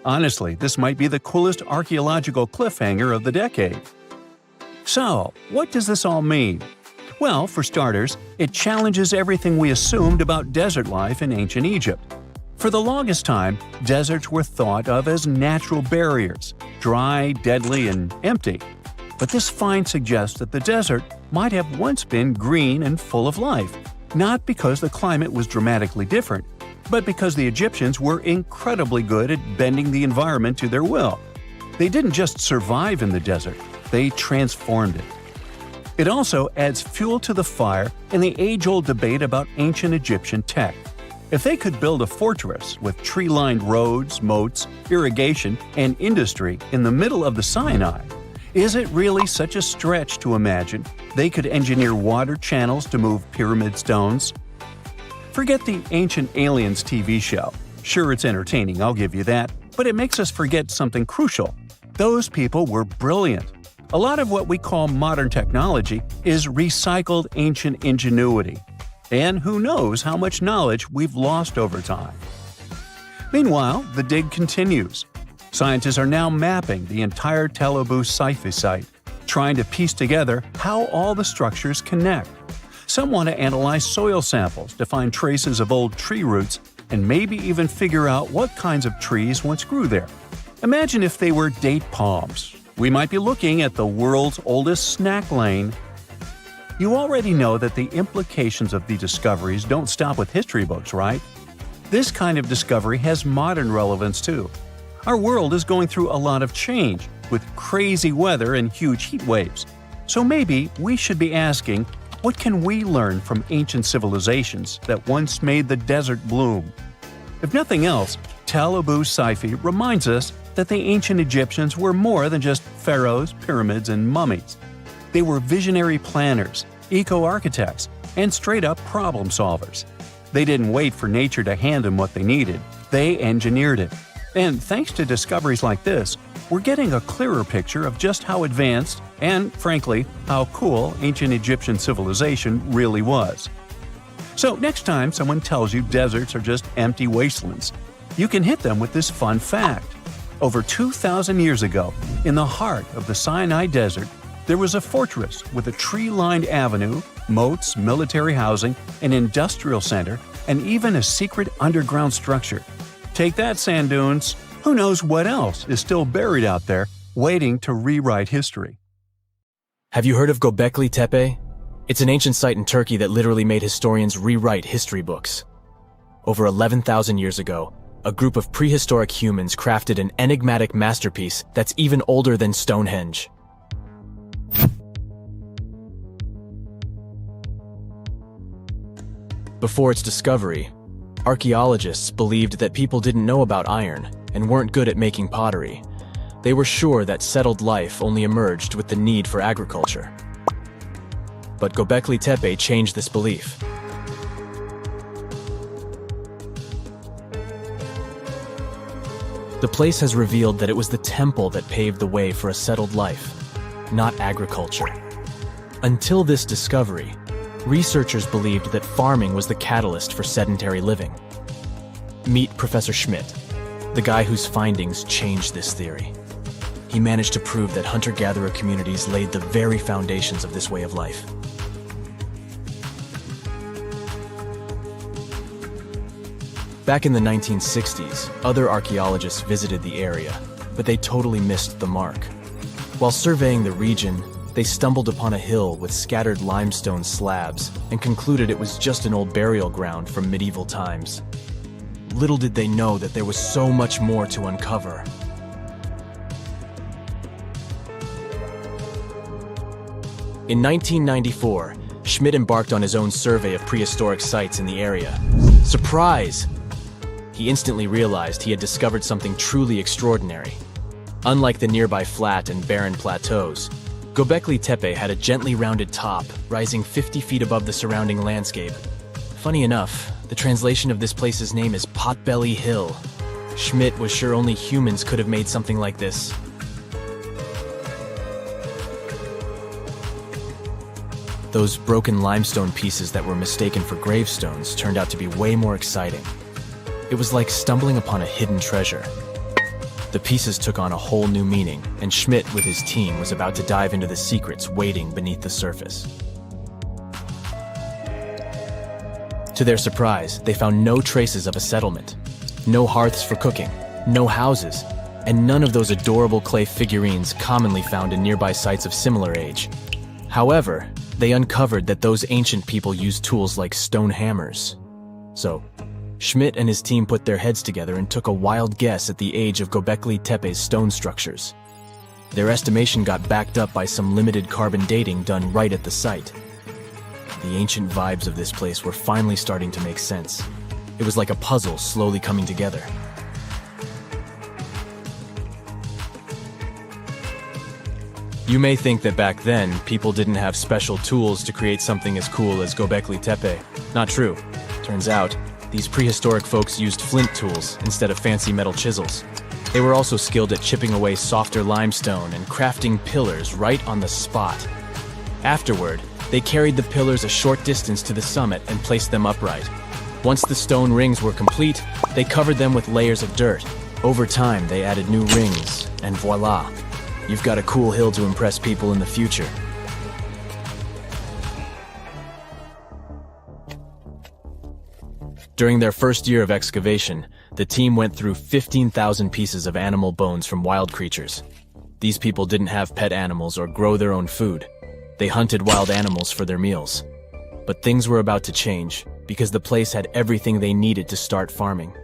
Honestly, this might be the coolest archaeological cliffhanger of the decade. So, what does this all mean? Well, for starters, it challenges everything we assumed about desert life in ancient Egypt. For the longest time, deserts were thought of as natural barriers, dry, deadly, and empty. But this find suggests that the desert might have once been green and full of life, not because the climate was dramatically different, but because the Egyptians were incredibly good at bending the environment to their will. They didn't just survive in the desert, they transformed it. It also adds fuel to the fire in the age-old debate about ancient Egyptian tech. If they could build a fortress with tree-lined roads, moats, irrigation, and industry in the middle of the Sinai, is it really such a stretch to imagine they could engineer water channels to move pyramid stones? Forget the Ancient Aliens TV show. Sure, it's entertaining, I'll give you that, but it makes us forget something crucial. Those people were brilliant. A lot of what we call modern technology is recycled ancient ingenuity. And who knows how much knowledge we've lost over time. Meanwhile, the dig continues. Scientists are now mapping the entire Tel Abu Saifi site, trying to piece together how all the structures connect. Some want to analyze soil samples to find traces of old tree roots and maybe even figure out what kinds of trees once grew there. Imagine if they were date palms. We might be looking at the world's oldest snack lane. You already know that the implications of the discoveries don't stop with history books, right? This kind of discovery has modern relevance too. Our world is going through a lot of change, with crazy weather and huge heat waves. So maybe we should be asking, what can we learn from ancient civilizations that once made the desert bloom? If nothing else, Tel Abu Saifi reminds us that the ancient Egyptians were more than just pharaohs, pyramids, and mummies. They were visionary planners, eco-architects, and straight-up problem solvers. They didn't wait for nature to hand them what they needed, they engineered it. And thanks to discoveries like this, we're getting a clearer picture of just how advanced and, frankly, how cool ancient Egyptian civilization really was. So next time someone tells you deserts are just empty wastelands, you can hit them with this fun fact. Over 2,000 years ago, in the heart of the Sinai desert, there was a fortress with a tree-lined avenue, moats, military housing, an industrial center, and even a secret underground structure. Take that, sand dunes! Who knows what else is still buried out there, waiting to rewrite history? Have you heard of Göbekli Tepe? It's an ancient site in Turkey that literally made historians rewrite history books. Over 11,000 years ago, a group of prehistoric humans crafted an enigmatic masterpiece that's even older than Stonehenge. Before its discovery, archaeologists believed that people didn't know about iron and weren't good at making pottery. They were sure that settled life only emerged with the need for agriculture. But Göbekli Tepe changed this belief. The place has revealed that it was the temple that paved the way for a settled life, not agriculture. Until this discovery, researchers believed that farming was the catalyst for sedentary living. Meet Professor Schmidt, the guy whose findings changed this theory. He managed to prove that hunter-gatherer communities laid the very foundations of this way of life. Back in the 1960s, other archaeologists visited the area, but they totally missed the mark. While surveying the region, they stumbled upon a hill with scattered limestone slabs and concluded it was just an old burial ground from medieval times. Little did they know that there was so much more to uncover. In 1994, Schmidt embarked on his own survey of prehistoric sites in the area. Surprise! He instantly realized he had discovered something truly extraordinary. Unlike the nearby flat and barren plateaus, Göbekli Tepe had a gently rounded top, rising 50 feet above the surrounding landscape. Funny enough, the translation of this place's name is Potbelly Hill. Schmidt was sure only humans could have made something like this. Those broken limestone pieces that were mistaken for gravestones turned out to be way more exciting. It was like stumbling upon a hidden treasure. The pieces took on a whole new meaning, and Schmidt with his team was about to dive into the secrets waiting beneath the surface. To their surprise, they found no traces of a settlement. No hearths for cooking, no houses, and none of those adorable clay figurines commonly found in nearby sites of similar age. However, they uncovered that those ancient people used tools like stone hammers. So, Schmidt and his team put their heads together and took a wild guess at the age of Göbekli Tepe's stone structures. Their estimation got backed up by some limited carbon dating done right at the site. The ancient vibes of this place were finally starting to make sense. It was like a puzzle slowly coming together. You may think that back then, people didn't have special tools to create something as cool as Göbekli Tepe. Not true. Turns out, these prehistoric folks used flint tools instead of fancy metal chisels. They were also skilled at chipping away softer limestone and crafting pillars right on the spot. Afterward, They carried the pillars a short distance to the summit and placed them upright. Once the stone rings were complete, they covered them with layers of dirt. Over time, they added new rings, and voila, you've got a cool hill to impress people in the future. During their first year of excavation, the team went through 15,000 pieces of animal bones from wild creatures. These people didn't have pet animals or grow their own food. They hunted wild animals for their meals. But things were about to change, because the place had everything they needed to start farming.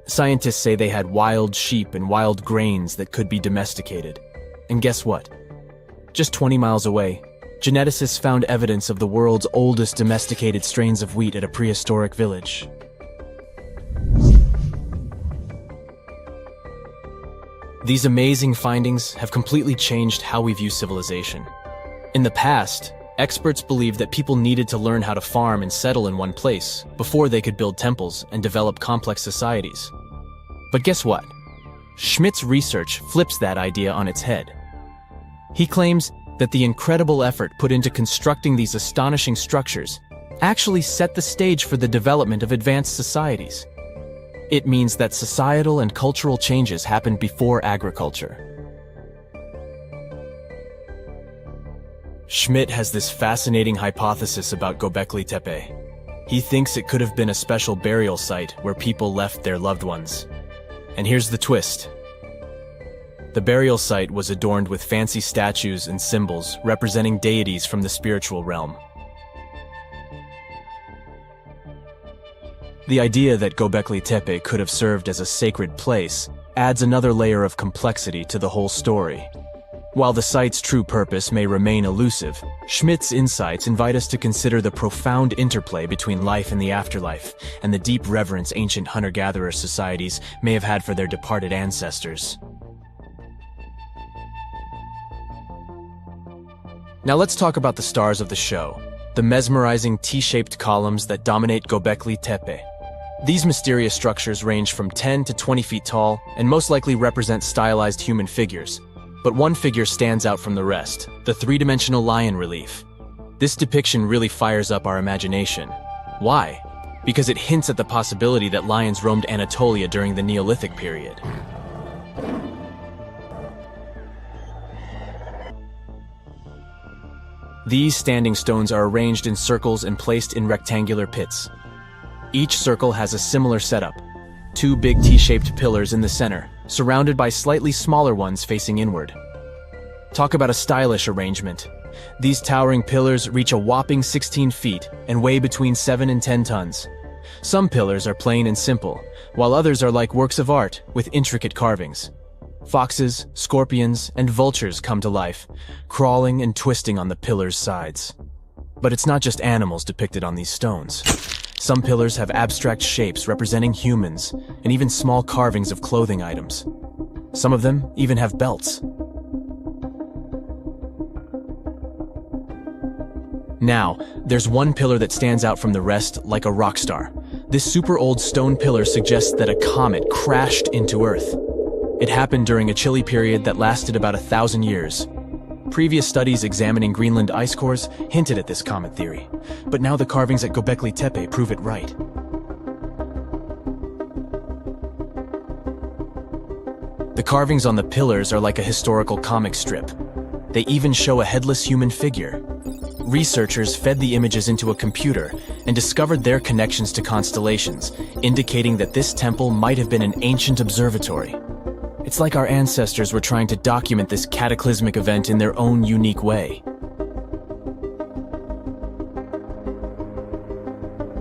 Scientists say they had wild sheep and wild grains that could be domesticated. And guess what? Just 20 miles away, geneticists found evidence of the world's oldest domesticated strains of wheat at a prehistoric village. These amazing findings have completely changed how we view civilization. In the past, experts believed that people needed to learn how to farm and settle in one place before they could build temples and develop complex societies. But guess what? Schmidt's research flips that idea on its head. He claims that the incredible effort put into constructing these astonishing structures actually set the stage for the development of advanced societies. It means that societal and cultural changes happened before agriculture. Schmidt has this fascinating hypothesis about Göbekli Tepe. He thinks it could have been a special burial site where people left their loved ones. And here's the twist. The burial site was adorned with fancy statues and symbols representing deities from the spiritual realm. The idea that Göbekli Tepe could have served as a sacred place adds another layer of complexity to the whole story. While the site's true purpose may remain elusive, Schmidt's insights invite us to consider the profound interplay between life and the afterlife, and the deep reverence ancient hunter-gatherer societies may have had for their departed ancestors. Now let's talk about the stars of the show, the mesmerizing T-shaped columns that dominate Göbekli Tepe. These mysterious structures range from 10 to 20 feet tall and most likely represent stylized human figures. But one figure stands out from the rest, the three-dimensional lion relief. This depiction really fires up our imagination. Why? Because it hints at the possibility that lions roamed Anatolia during the Neolithic period. These standing stones are arranged in circles and placed in rectangular pits. Each circle has a similar setup. Two big T-shaped pillars in the center, surrounded by slightly smaller ones facing inward. Talk about a stylish arrangement. These towering pillars reach a whopping 16 feet and weigh between 7 and 10 tons. Some pillars are plain and simple, while others are like works of art with intricate carvings. Foxes, scorpions, and vultures come to life, crawling and twisting on the pillars' sides. But it's not just animals depicted on these stones. Some pillars have abstract shapes representing humans, and even small carvings of clothing items. Some of them even have belts. Now, there's one pillar that stands out from the rest like a rock star. This super old stone pillar suggests that a comet crashed into Earth. It happened during a chilly period that lasted about 1,000 years. Previous studies examining Greenland ice cores hinted at this comet theory, but now the carvings at Göbekli Tepe prove it right. The carvings on the pillars are like a historical comic strip. They even show a headless human figure. Researchers fed the images into a computer and discovered their connections to constellations, indicating that this temple might have been an ancient observatory. It's like our ancestors were trying to document this cataclysmic event in their own unique way.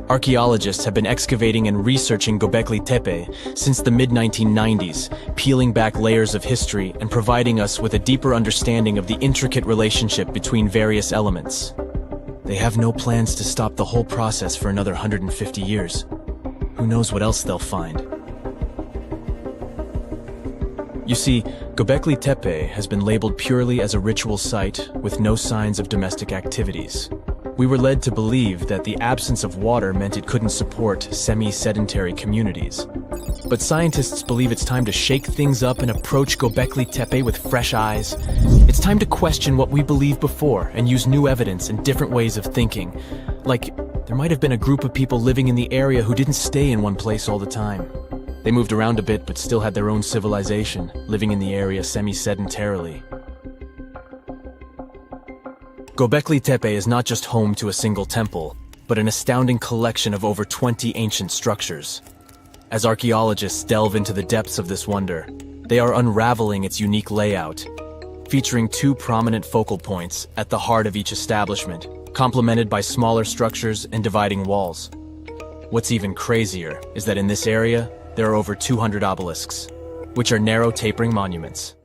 Archaeologists have been excavating and researching Göbekli Tepe since the mid-1990s, peeling back layers of history and providing us with a deeper understanding of the intricate relationship between various elements. They have no plans to stop the whole process for another 150 years. Who knows what else they'll find? You see, Göbekli Tepe has been labeled purely as a ritual site with no signs of domestic activities. We were led to believe that the absence of water meant it couldn't support semi-sedentary communities. But scientists believe it's time to shake things up and approach Göbekli Tepe with fresh eyes. It's time to question what we believed before and use new evidence and different ways of thinking. Like, there might have been a group of people living in the area who didn't stay in one place all the time. They moved around a bit but still had their own civilization, living in the area semi-sedentarily. Göbekli Tepe is not just home to a single temple, but an astounding collection of over 20 ancient structures. As archaeologists delve into the depths of this wonder, they are unraveling its unique layout, featuring 2 prominent focal points at the heart of each establishment, complemented by smaller structures and dividing walls. What's even crazier is that in this area, there are over 200 obelisks, which are narrow tapering monuments.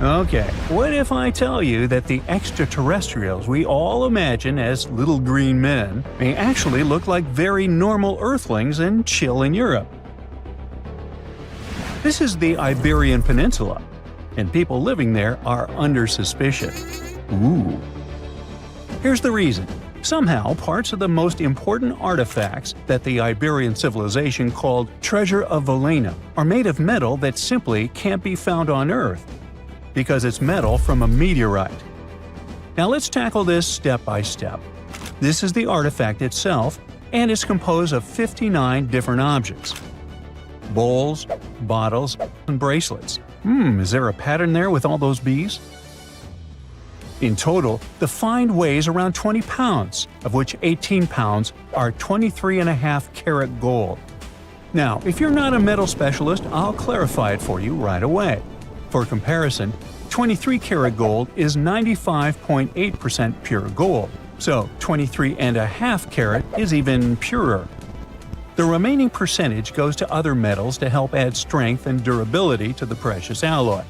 Okay, what if I tell you that the extraterrestrials we all imagine as little green men may actually look like very normal Earthlings and chill in Europe? This is the Iberian Peninsula, and people living there are under suspicion. Ooh. Here's the reason. Somehow, parts of the most important artifacts that the Iberian civilization called Treasure of Valena are made of metal that simply can't be found on Earth, because it's metal from a meteorite. Now let's tackle this step by step. This is the artifact itself, and it's composed of 59 different objects. Bowls, bottles, and bracelets. Is there a pattern there with all those bees? In total, the find weighs around 20 pounds, of which 18 pounds are 23.5 karat gold. Now, if you're not a metal specialist, I'll clarify it for you right away. For comparison, 23 karat gold is 95.8% pure gold, so 23.5 karat is even purer. The remaining percentage goes to other metals to help add strength and durability to the precious alloy.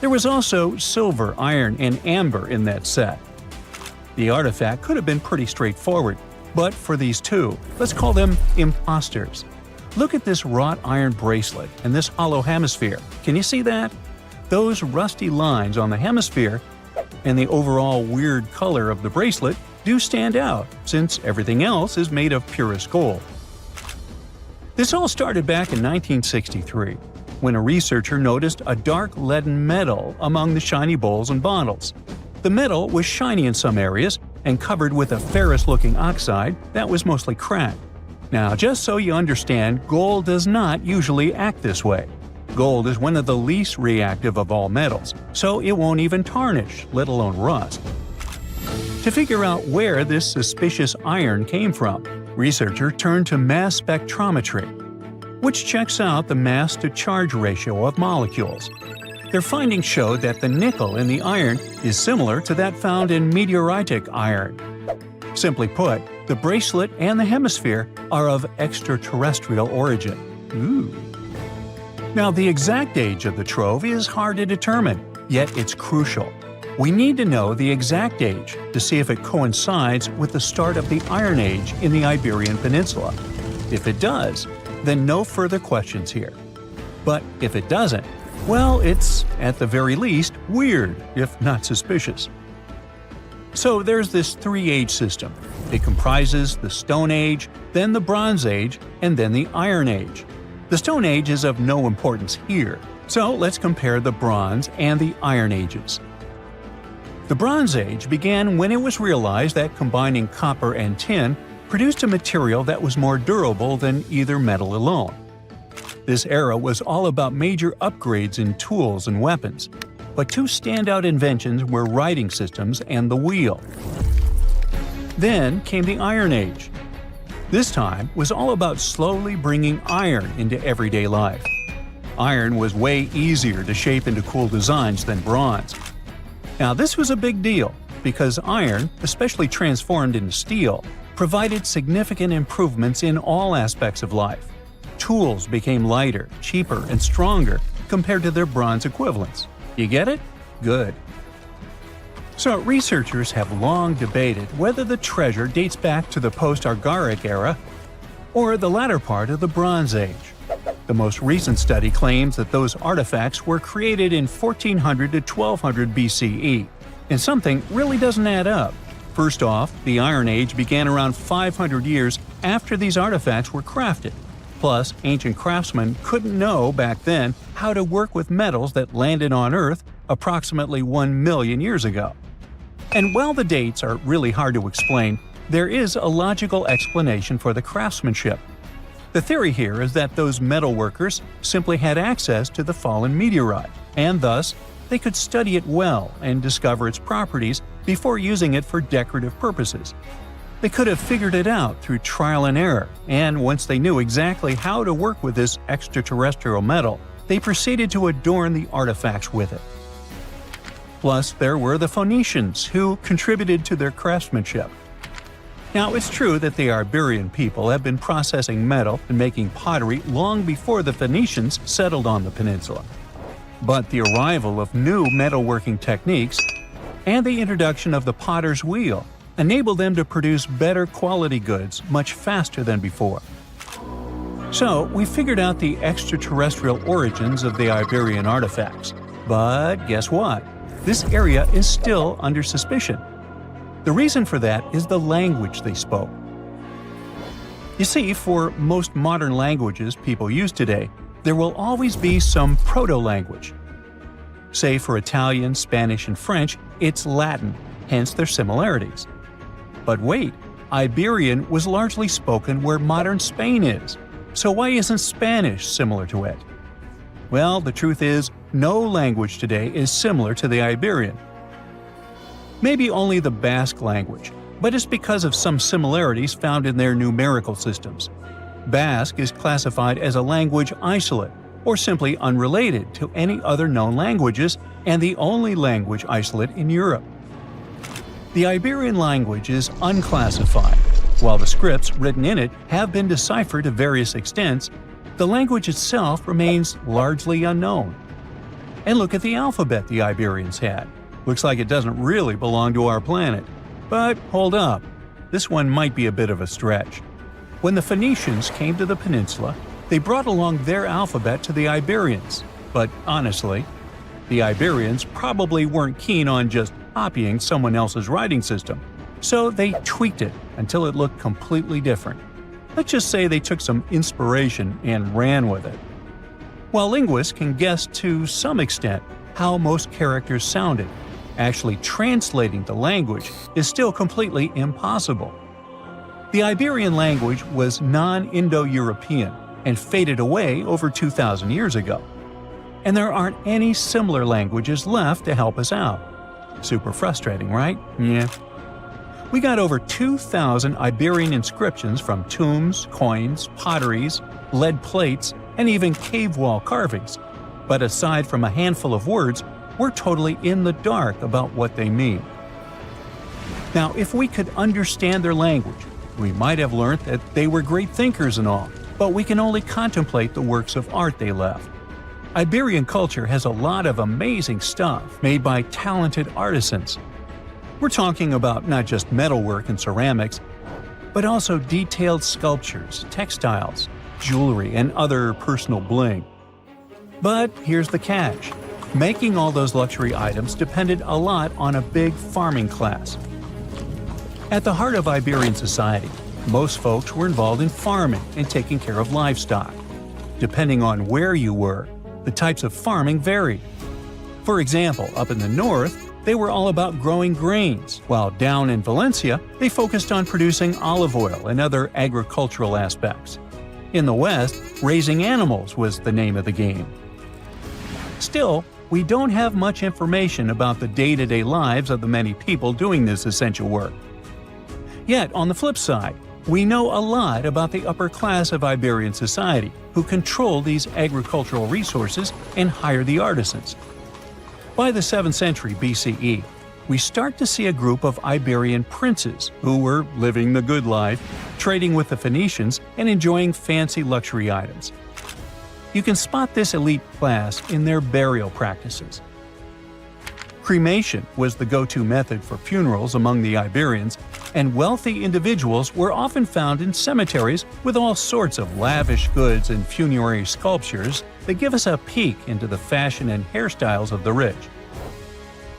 There was also silver, iron, and amber in that set. The artifact could have been pretty straightforward, but for these 2, let's call them imposters. Look at this wrought iron bracelet and this hollow hemisphere. Can you see that? Those rusty lines on the hemisphere and the overall weird color of the bracelet do stand out, since everything else is made of purest gold. This all started back in 1963, when a researcher noticed a dark leaden metal among the shiny bowls and bottles. The metal was shiny in some areas and covered with a ferrous-looking oxide that was mostly cracked. Now, just so you understand, gold does not usually act this way. Gold is one of the least reactive of all metals, so it won't even tarnish, let alone rust. To figure out where this suspicious iron came from, researchers turned to mass spectrometry, which checks out the mass-to-charge ratio of molecules. Their findings showed that the nickel in the iron is similar to that found in meteoritic iron. Simply put, the bracelet and the hemisphere are of extraterrestrial origin. Ooh. Now, the exact age of the trove is hard to determine, yet it's crucial. We need to know the exact age to see if it coincides with the start of the Iron Age in the Iberian Peninsula. If it does, then no further questions here. But if it doesn't, well, it's, at the very least, weird, if not suspicious. So there's this 3-age system. It comprises the Stone Age, then the Bronze Age, and then the Iron Age. The Stone Age is of no importance here, so let's compare the Bronze and the Iron Ages. The Bronze Age began when it was realized that combining copper and tin produced a material that was more durable than either metal alone. This era was all about major upgrades in tools and weapons, but 2 standout inventions were writing systems and the wheel. Then came the Iron Age. This time was all about slowly bringing iron into everyday life. Iron was way easier to shape into cool designs than bronze. Now, this was a big deal, because iron, especially transformed into steel, provided significant improvements in all aspects of life. Tools became lighter, cheaper, and stronger compared to their bronze equivalents. You get it? Good. So, researchers have long debated whether the treasure dates back to the post-Argaric era or the latter part of the Bronze Age. The most recent study claims that those artifacts were created in 1400 to 1200 BCE, and something really doesn't add up. First off, the Iron Age began around 500 years after these artifacts were crafted. Plus, ancient craftsmen couldn't know back then how to work with metals that landed on Earth approximately 1 million years ago. And while the dates are really hard to explain, there is a logical explanation for the craftsmanship. The theory here is that those metal workers simply had access to the fallen meteorite, and thus, they could study it well and discover its properties before using it for decorative purposes. They could have figured it out through trial and error, and once they knew exactly how to work with this extraterrestrial metal, they proceeded to adorn the artifacts with it. Plus, there were the Phoenicians, who contributed to their craftsmanship. Now, it's true that the Iberian people have been processing metal and making pottery long before the Phoenicians settled on the peninsula. But the arrival of new metalworking techniques and the introduction of the potter's wheel enabled them to produce better quality goods much faster than before. So, we figured out the extraterrestrial origins of the Iberian artifacts. But guess what? This area is still under suspicion. The reason for that is the language they spoke. You see, for most modern languages people use today, there will always be some proto-language. Say for Italian, Spanish, and French, it's Latin, hence their similarities. But wait, Iberian was largely spoken where modern Spain is, so why isn't Spanish similar to it? Well, the truth is, no language today is similar to the Iberian. Maybe only the Basque language, but it's because of some similarities found in their numerical systems. Basque is classified as a language isolate, or simply unrelated to any other known languages, and the only language isolate in Europe. The Iberian language is unclassified. While the scripts written in it have been deciphered to various extents, the language itself remains largely unknown. And look at the alphabet the Iberians had. Looks like it doesn't really belong to our planet. But hold up, this one might be a bit of a stretch. When the Phoenicians came to the peninsula, they brought along their alphabet to the Iberians. But honestly, the Iberians probably weren't keen on just copying someone else's writing system, so they tweaked it until it looked completely different. Let's just say they took some inspiration and ran with it. While linguists can guess to some extent how most characters sounded, actually translating the language is still completely impossible. The Iberian language was non-Indo-European and faded away over 2,000 years ago. And there aren't any similar languages left to help us out. Super frustrating, right? Yeah. We got over 2,000 Iberian inscriptions from tombs, coins, potteries, lead plates, and even cave wall carvings. But aside from a handful of words, we're totally in the dark about what they mean. Now, if we could understand their language, we might have learned that they were great thinkers and all, but we can only contemplate the works of art they left. Iberian culture has a lot of amazing stuff made by talented artisans. We're talking about not just metalwork and ceramics, but also detailed sculptures, textiles, jewelry, and other personal bling. But here's the catch. Making all those luxury items depended a lot on a big farming class. At the heart of Iberian society, most folks were involved in farming and taking care of livestock. Depending on where you were, the types of farming varied. For example, up in the north, they were all about growing grains, while down in Valencia, they focused on producing olive oil and other agricultural aspects. In the west, raising animals was the name of the game. Still, we don't have much information about the day-to-day lives of the many people doing this essential work. Yet, on the flip side, we know a lot about the upper class of Iberian society, who control these agricultural resources and hire the artisans. By the 7th century BCE, we start to see a group of Iberian princes who were living the good life, trading with the Phoenicians and enjoying fancy luxury items. You can spot this elite class in their burial practices. Cremation was the go-to method for funerals among the Iberians, and wealthy individuals were often found in cemeteries with all sorts of lavish goods and funerary sculptures that give us a peek into the fashion and hairstyles of the rich.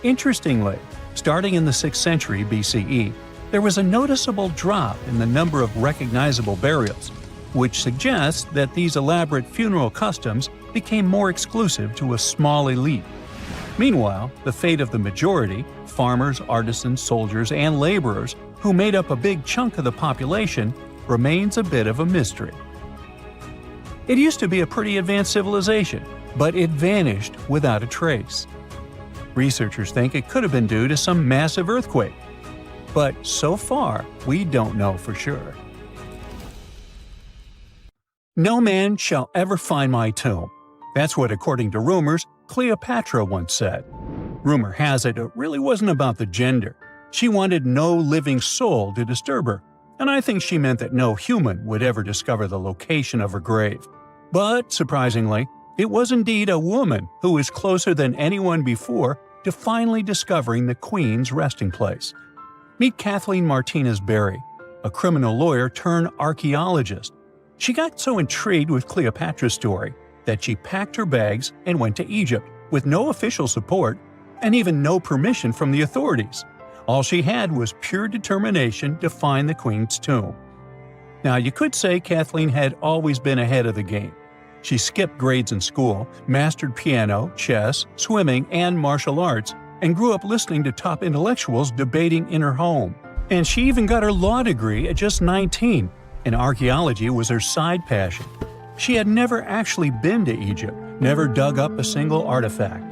Interestingly, Starting in the 6th century BCE, there was a noticeable drop in the number of recognizable burials, which suggests that these elaborate funeral customs became more exclusive to a small elite. Meanwhile, the fate of the majority, farmers, artisans, soldiers, and laborers, who made up a big chunk of the population, remains a bit of a mystery. It used to be a pretty advanced civilization, but it vanished without a trace. Researchers think it could have been due to some massive earthquake, but so far, we don't know for sure. No man shall ever find my tomb. That's what, according to rumors, Cleopatra once said. Rumor has it really wasn't about the gender. She wanted no living soul to disturb her, and I think she meant that no human would ever discover the location of her grave. But, surprisingly, it was indeed a woman who was closer than anyone before to finally discovering the Queen's resting place. Meet Kathleen Martinez Berry, a criminal lawyer turned archaeologist. She got so intrigued with Cleopatra's story that she packed her bags and went to Egypt with no official support and even no permission from the authorities. All she had was pure determination to find the Queen's tomb. Now, you could say Kathleen had always been ahead of the game. She skipped grades in school, mastered piano, chess, swimming, and martial arts, and grew up listening to top intellectuals debating in her home. And she even got her law degree at just 19, and archaeology was her side passion. She had never actually been to Egypt, never dug up a single artifact.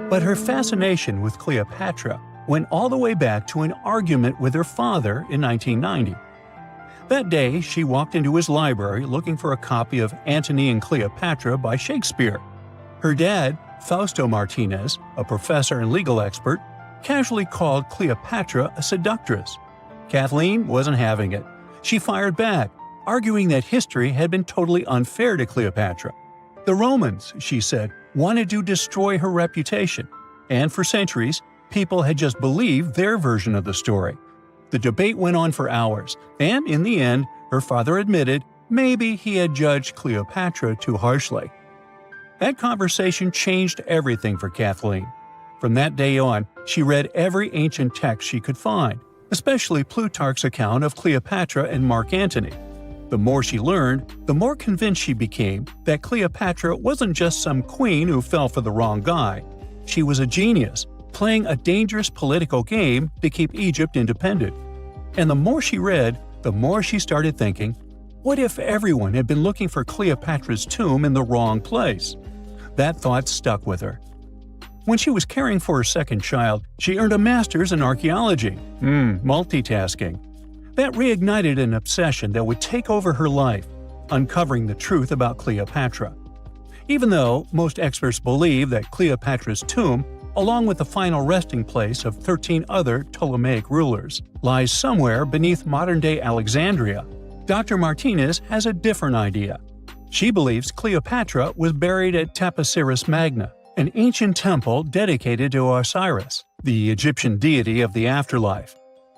But her fascination with Cleopatra went all the way back to an argument with her father in 1990. That day, she walked into his library looking for a copy of Antony and Cleopatra by Shakespeare. Her dad, Fausto Martinez, a professor and legal expert, casually called Cleopatra a seductress. Kathleen wasn't having it. She fired back, arguing that history had been totally unfair to Cleopatra. The Romans, she said, wanted to destroy her reputation, and for centuries, people had just believed their version of the story. The debate went on for hours, and in the end, her father admitted maybe he had judged Cleopatra too harshly. That conversation changed everything for Kathleen. From that day on, she read every ancient text she could find, especially Plutarch's account of Cleopatra and Mark Antony. The more she learned, the more convinced she became that Cleopatra wasn't just some queen who fell for the wrong guy. She was a genius, playing a dangerous political game to keep Egypt independent. And the more she read, the more she started thinking, what if everyone had been looking for Cleopatra's tomb in the wrong place? That thought stuck with her. When she was caring for her second child, she earned a master's in archaeology. Multitasking. That reignited an obsession that would take over her life, uncovering the truth about Cleopatra. Even though most experts believe that Cleopatra's tomb, along with the final resting place of 13 other Ptolemaic rulers, lies somewhere beneath modern-day Alexandria, Dr. Martinez has a different idea. She believes Cleopatra was buried at Taposiris Magna, an ancient temple dedicated to Osiris, the Egyptian deity of the afterlife.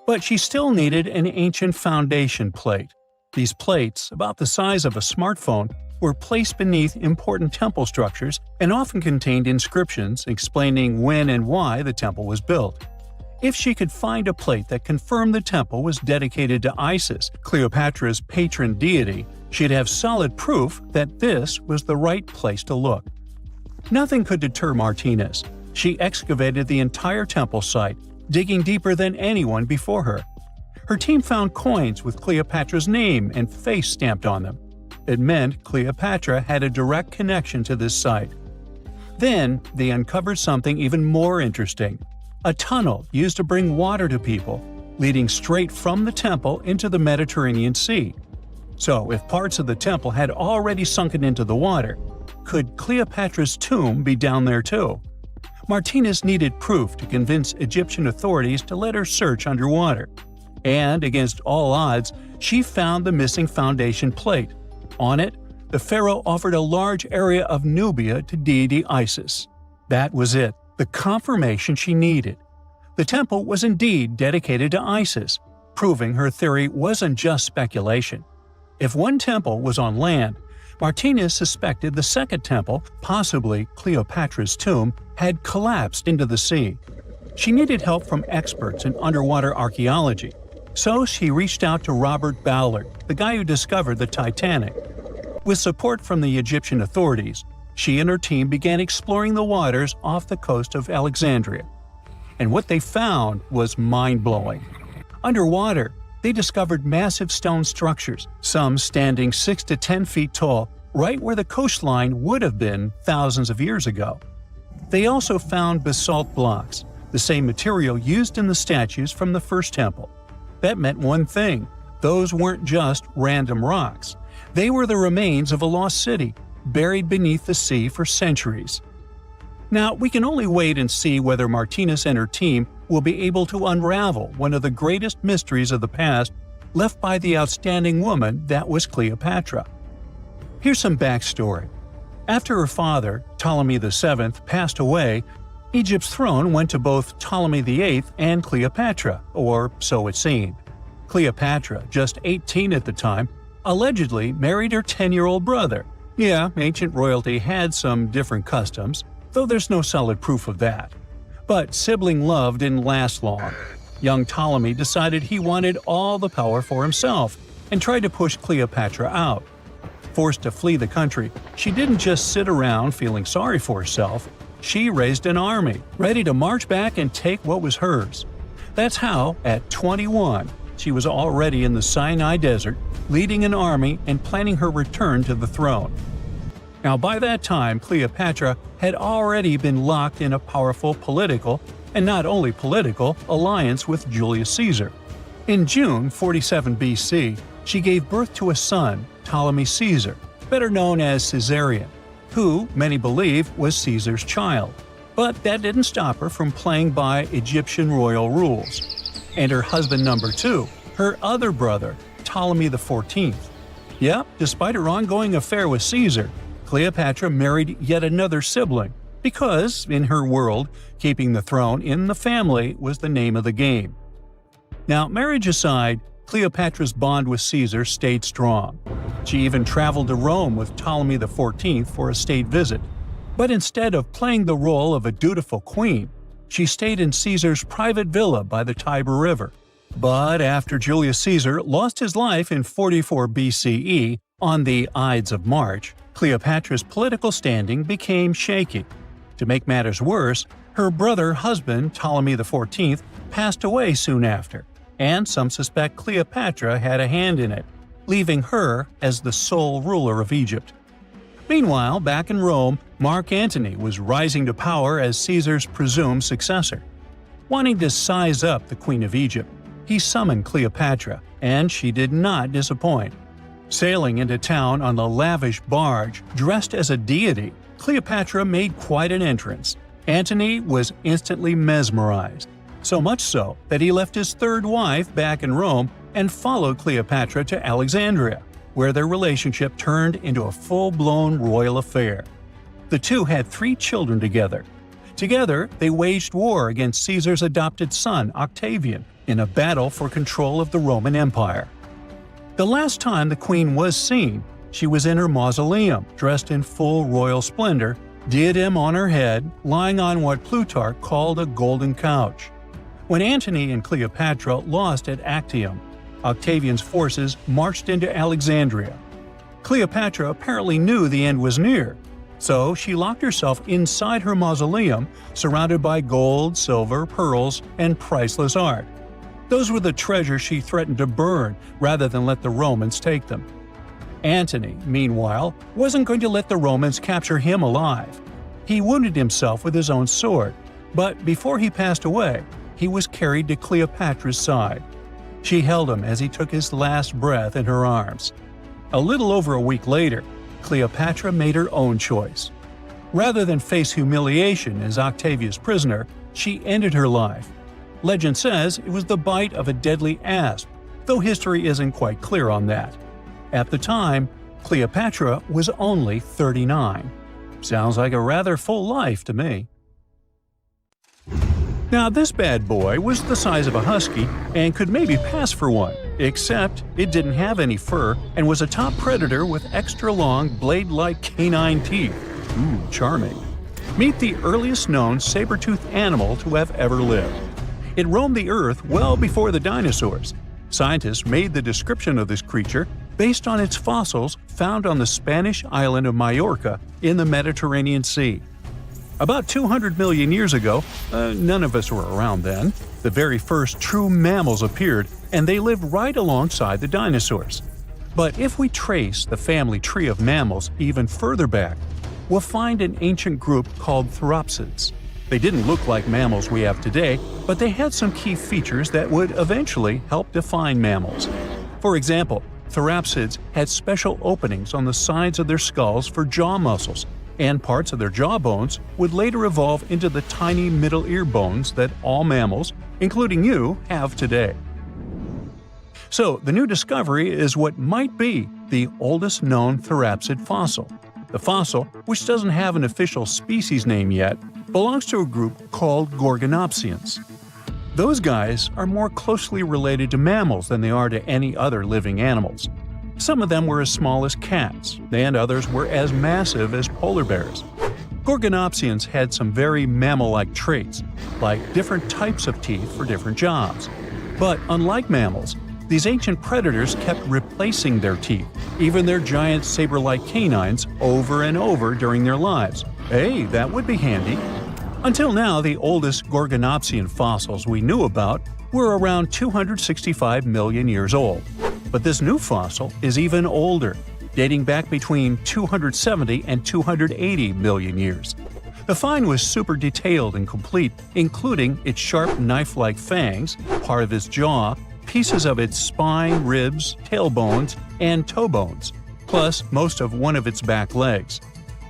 But she still needed an ancient foundation plate. These plates, about the size of a smartphone, were placed beneath important temple structures and often contained inscriptions explaining when and why the temple was built. If she could find a plate that confirmed the temple was dedicated to Isis, Cleopatra's patron deity, she'd have solid proof that this was the right place to look. Nothing could deter Martinez. She excavated the entire temple site, digging deeper than anyone before her. Her team found coins with Cleopatra's name and face stamped on them. It meant Cleopatra had a direct connection to this site. Then, they uncovered something even more interesting. A tunnel used to bring water to people, leading straight from the temple into the Mediterranean Sea. So, if parts of the temple had already sunken into the water, could Cleopatra's tomb be down there too? Martinez needed proof to convince Egyptian authorities to let her search underwater. And, against all odds, she found the missing foundation plate. On it, the pharaoh offered a large area of Nubia to deity Isis. That was it, the confirmation she needed. The temple was indeed dedicated to Isis, proving her theory wasn't just speculation. If one temple was on land, Martinez suspected the second temple, possibly Cleopatra's tomb, had collapsed into the sea. She needed help from experts in underwater archaeology, so she reached out to Robert Ballard, the guy who discovered the Titanic. With support from the Egyptian authorities, she and her team began exploring the waters off the coast of Alexandria. And what they found was mind-blowing. Underwater, they discovered massive stone structures, some standing 6 to 10 feet tall, right where the coastline would have been thousands of years ago. They also found basalt blocks, the same material used in the statues from the first temple. That meant one thing: those weren't just random rocks. They were the remains of a lost city, buried beneath the sea for centuries. Now, we can only wait and see whether Martinez and her team will be able to unravel one of the greatest mysteries of the past left by the outstanding woman that was Cleopatra. Here's some backstory. After her father, Ptolemy VII, passed away, Egypt's throne went to both Ptolemy VIII and Cleopatra, or so it seemed. Cleopatra, just 18 at the time, allegedly married her 10-year-old brother. Yeah, ancient royalty had some different customs, though there's no solid proof of that. But sibling love didn't last long. Young Ptolemy decided he wanted all the power for himself and tried to push Cleopatra out. Forced to flee the country, she didn't just sit around feeling sorry for herself. She raised an army, ready to march back and take what was hers. That's how, at 21, she was already in the Sinai desert, leading an army and planning her return to the throne. Now, by that time, Cleopatra had already been locked in a powerful political, and not only political, alliance with Julius Caesar. In June 47 BC, she gave birth to a son, Ptolemy Caesar, better known as Caesarion, who, many believe, was Caesar's child. But that didn't stop her from playing by Egyptian royal rules. And her husband number 2, her other brother, Ptolemy XIV. Yep, despite her ongoing affair with Caesar, Cleopatra married yet another sibling, because, in her world, keeping the throne in the family was the name of the game. Now, marriage aside, Cleopatra's bond with Caesar stayed strong. She even traveled to Rome with Ptolemy XIV for a state visit. But instead of playing the role of a dutiful queen, she stayed in Caesar's private villa by the Tiber River. But after Julius Caesar lost his life in 44 BCE on the Ides of March, Cleopatra's political standing became shaky. To make matters worse, her brother-husband Ptolemy XIV passed away soon after, and some suspect Cleopatra had a hand in it, leaving her as the sole ruler of Egypt. Meanwhile, back in Rome, Mark Antony was rising to power as Caesar's presumed successor. Wanting to size up the Queen of Egypt, he summoned Cleopatra, and she did not disappoint. Sailing into town on a lavish barge dressed as a deity, Cleopatra made quite an entrance. Antony was instantly mesmerized, so much so that he left his third wife back in Rome and followed Cleopatra to Alexandria, where their relationship turned into a full-blown royal affair. The two had 3 children together. Together, they waged war against Caesar's adopted son, Octavian, in a battle for control of the Roman Empire. The last time the queen was seen, she was in her mausoleum, dressed in full royal splendor, diadem on her head, lying on what Plutarch called a golden couch. When Antony and Cleopatra lost at Actium, Octavian's forces marched into Alexandria. Cleopatra apparently knew the end was near, so she locked herself inside her mausoleum, surrounded by gold, silver, pearls, and priceless art. Those were the treasures she threatened to burn rather than let the Romans take them. Antony, meanwhile, wasn't going to let the Romans capture him alive. He wounded himself with his own sword, but before he passed away, he was carried to Cleopatra's side. She held him as he took his last breath in her arms. A little over a week later, Cleopatra made her own choice. Rather than face humiliation as Octavia's prisoner, she ended her life. Legend says it was the bite of a deadly asp, though history isn't quite clear on that. At the time, Cleopatra was only 39. Sounds like a rather full life to me. Now, this bad boy was the size of a husky and could maybe pass for one, except it didn't have any fur and was a top predator with extra long, blade-like canine teeth. Ooh, charming. Meet the earliest known saber-tooth animal to have ever lived. It roamed the Earth well before the dinosaurs. Scientists made the description of this creature based on its fossils found on the Spanish island of Majorca in the Mediterranean Sea. About 200 million years ago, none of us were around then, the very first true mammals appeared, and they lived right alongside the dinosaurs. But if we trace the family tree of mammals even further back, we'll find an ancient group called Theropsids. They didn't look like mammals we have today, but they had some key features that would eventually help define mammals. For example, Theropsids had special openings on the sides of their skulls for jaw muscles, and parts of their jaw bones would later evolve into the tiny middle ear bones that all mammals, including you, have today. So, the new discovery is what might be the oldest known Theropsid fossil. The fossil, which doesn't have an official species name yet, belongs to a group called Gorgonopsians. Those guys are more closely related to mammals than they are to any other living animals. Some of them were as small as cats, and others were as massive as polar bears. Gorgonopsians had some very mammal-like traits, like different types of teeth for different jobs. But unlike mammals, these ancient predators kept replacing their teeth, even their giant saber-like canines, over and over during their lives. Hey, that would be handy. Until now, the oldest Gorgonopsian fossils we knew about were around 265 million years old. But this new fossil is even older, dating back between 270 and 280 million years. The find was super detailed and complete, including its sharp knife-like fangs, part of its jaw, pieces of its spine, ribs, tailbones, and toe bones, plus most of one of its back legs.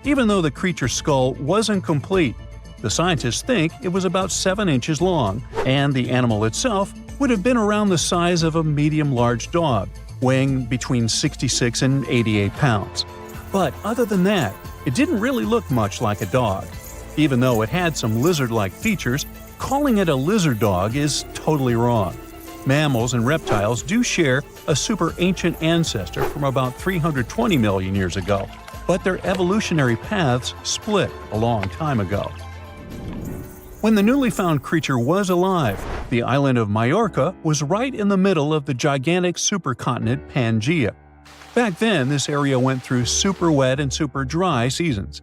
Even though the creature's skull wasn't complete, the scientists think it was about 7 inches long, and the animal itself would have been around the size of a medium-large dog, weighing between 66 and 88 pounds. But other than that, it didn't really look much like a dog. Even though it had some lizard-like features, calling it a lizard dog is totally wrong. Mammals and reptiles do share a super ancient ancestor from about 320 million years ago, but their evolutionary paths split a long time ago. When the newly found creature was alive, the island of Majorca was right in the middle of the gigantic supercontinent Pangaea. Back then, this area went through super wet and super dry seasons.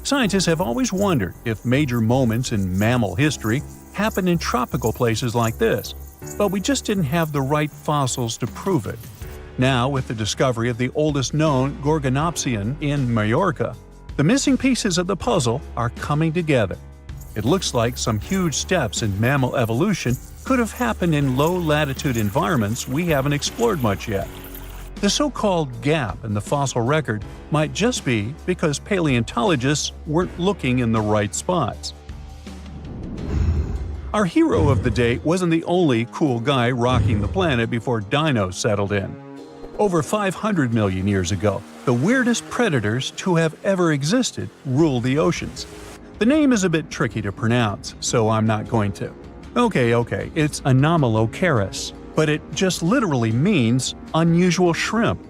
Scientists have always wondered if major moments in mammal history happened in tropical places like this, but we just didn't have the right fossils to prove it. Now, with the discovery of the oldest known Gorgonopsian in Majorca, the missing pieces of the puzzle are coming together. It looks like some huge steps in mammal evolution could have happened in low-latitude environments we haven't explored much yet. The so-called gap in the fossil record might just be because paleontologists weren't looking in the right spots. Our hero of the day wasn't the only cool guy rocking the planet before dinos settled in. Over 500 million years ago, the weirdest predators to have ever existed ruled the oceans. The name is a bit tricky to pronounce, so I'm not going to. Okay, it's Anomalocaris, but it just literally means unusual shrimp.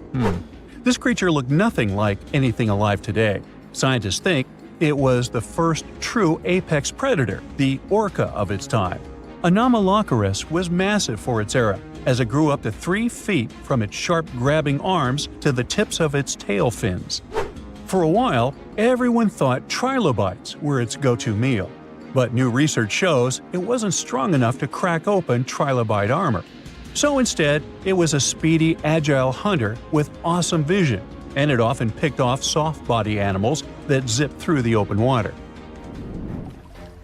This creature looked nothing like anything alive today. Scientists think it was the first true apex predator, the orca of its time. Anomalocaris was massive for its era, as it grew up to 3 feet from its sharp grabbing arms to the tips of its tail fins. For a while, everyone thought trilobites were its go-to meal, but new research shows it wasn't strong enough to crack open trilobite armor. So instead, it was a speedy, agile hunter with awesome vision, and it often picked off soft-body animals that zipped through the open water.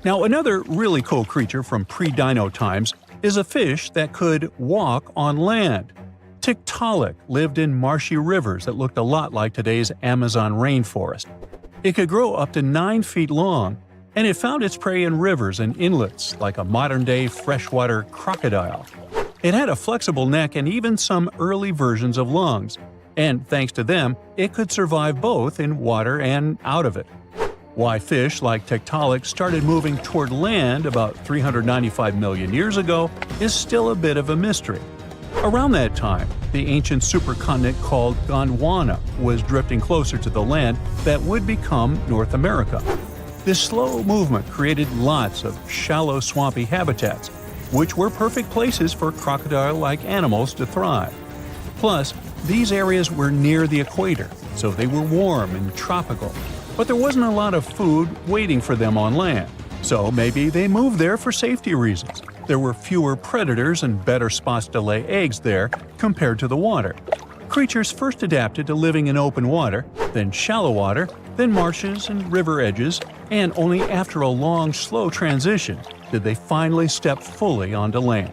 Now, another really cool creature from pre-dino times is a fish that could walk on land. Tiktaalik lived in marshy rivers that looked a lot like today's Amazon rainforest. It could grow up to 9 feet long, and it found its prey in rivers and inlets like a modern-day freshwater crocodile. It had a flexible neck and even some early versions of lungs, and thanks to them, it could survive both in water and out of it. Why fish like Tiktaalik started moving toward land about 395 million years ago is still a bit of a mystery. Around that time, the ancient supercontinent called Gondwana was drifting closer to the land that would become North America. This slow movement created lots of shallow swampy habitats, which were perfect places for crocodile-like animals to thrive. Plus, these areas were near the equator, so they were warm and tropical. But there wasn't a lot of food waiting for them on land, so maybe they moved there for safety reasons. There were fewer predators and better spots to lay eggs there compared to the water. Creatures first adapted to living in open water, then shallow water, then marshes and river edges, and only after a long, slow transition did they finally step fully onto land.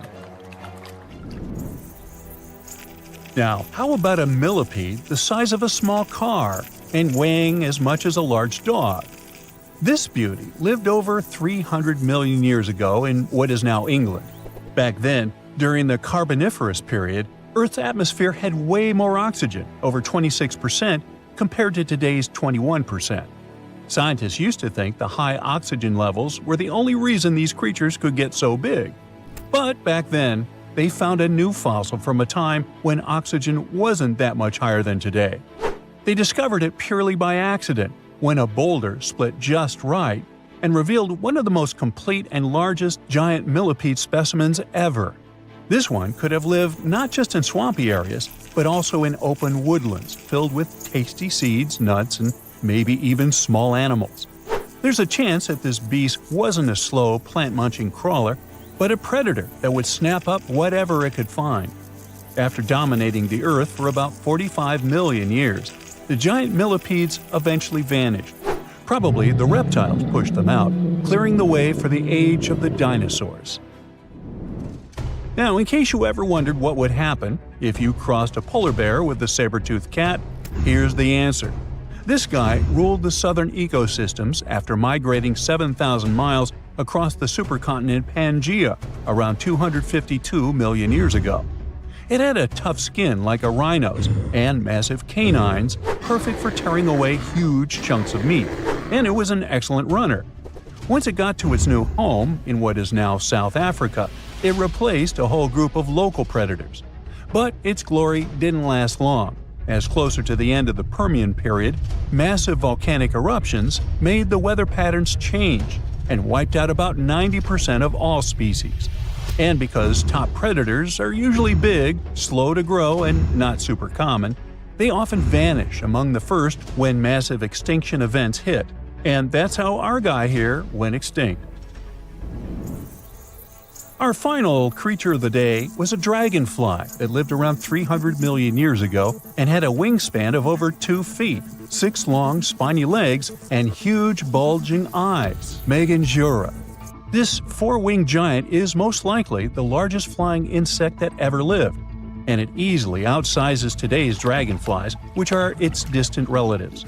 Now, how about a millipede the size of a small car and weighing as much as a large dog? This beauty lived over 300 million years ago in what is now England. Back then, during the Carboniferous period, Earth's atmosphere had way more oxygen, over 26%, compared to today's 21%. Scientists used to think the high oxygen levels were the only reason these creatures could get so big. But back then, they found a new fossil from a time when oxygen wasn't that much higher than today. They discovered it purely by accident, when a boulder split just right and revealed one of the most complete and largest giant millipede specimens ever. This one could have lived not just in swampy areas, but also in open woodlands filled with tasty seeds, nuts, and maybe even small animals. There's a chance that this beast wasn't a slow, plant-munching crawler, but a predator that would snap up whatever it could find. After dominating the Earth for about 45 million years, the giant millipedes eventually vanished. Probably the reptiles pushed them out, clearing the way for the age of the dinosaurs. Now, in case you ever wondered what would happen if you crossed a polar bear with a saber-toothed cat, here's the answer. This guy ruled the southern ecosystems after migrating 7,000 miles across the supercontinent Pangaea around 252 million years ago. It had a tough skin like a rhino's and massive canines, perfect for tearing away huge chunks of meat, and it was an excellent runner. Once it got to its new home in what is now South Africa, it replaced a whole group of local predators. But its glory didn't last long, as closer to the end of the Permian period, massive volcanic eruptions made the weather patterns change and wiped out about 90% of all species. And because top predators are usually big, slow to grow, and not super common, they often vanish among the first when massive extinction events hit. And that's how our guy here went extinct. Our final creature of the day was a dragonfly that lived around 300 million years ago and had a wingspan of over 2 feet, 6 long, spiny legs, and huge, bulging eyes, Meganjura. This 4-winged giant is most likely the largest flying insect that ever lived, and it easily outsizes today's dragonflies, which are its distant relatives.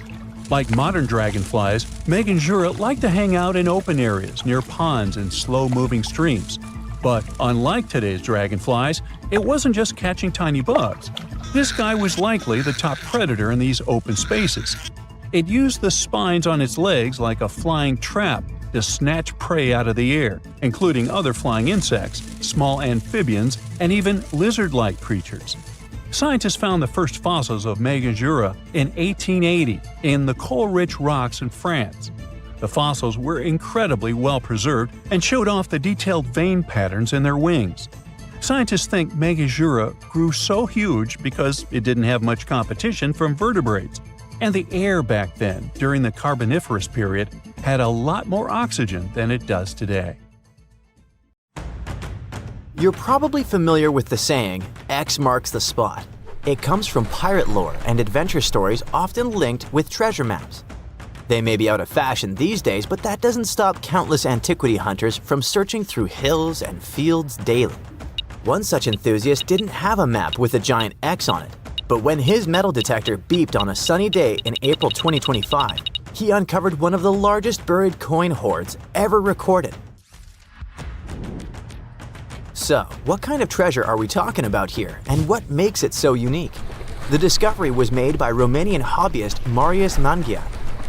Like modern dragonflies, Meganjura like to hang out in open areas near ponds and slow-moving streams. But unlike today's dragonflies, it wasn't just catching tiny bugs. This guy was likely the top predator in these open spaces. It used the spines on its legs like a flying trap to snatch prey out of the air, including other flying insects, small amphibians, and even lizard-like creatures. Scientists found the first fossils of Meganjura in 1880 in the coal-rich rocks in France. The fossils were incredibly well preserved and showed off the detailed vein patterns in their wings. Scientists think Meganjura grew so huge because it didn't have much competition from vertebrates, and the air back then, during the Carboniferous period, had a lot more oxygen than it does today. You're probably familiar with the saying, X marks the spot. It comes from pirate lore and adventure stories often linked with treasure maps. They may be out of fashion these days, but that doesn't stop countless antiquity hunters from searching through hills and fields daily. One such enthusiast didn't have a map with a giant X on it, but when his metal detector beeped on a sunny day in April 2025, he uncovered one of the largest buried coin hoards ever recorded. So, what kind of treasure are we talking about here, and what makes it so unique? The discovery was made by Romanian hobbyist Marius Manghia,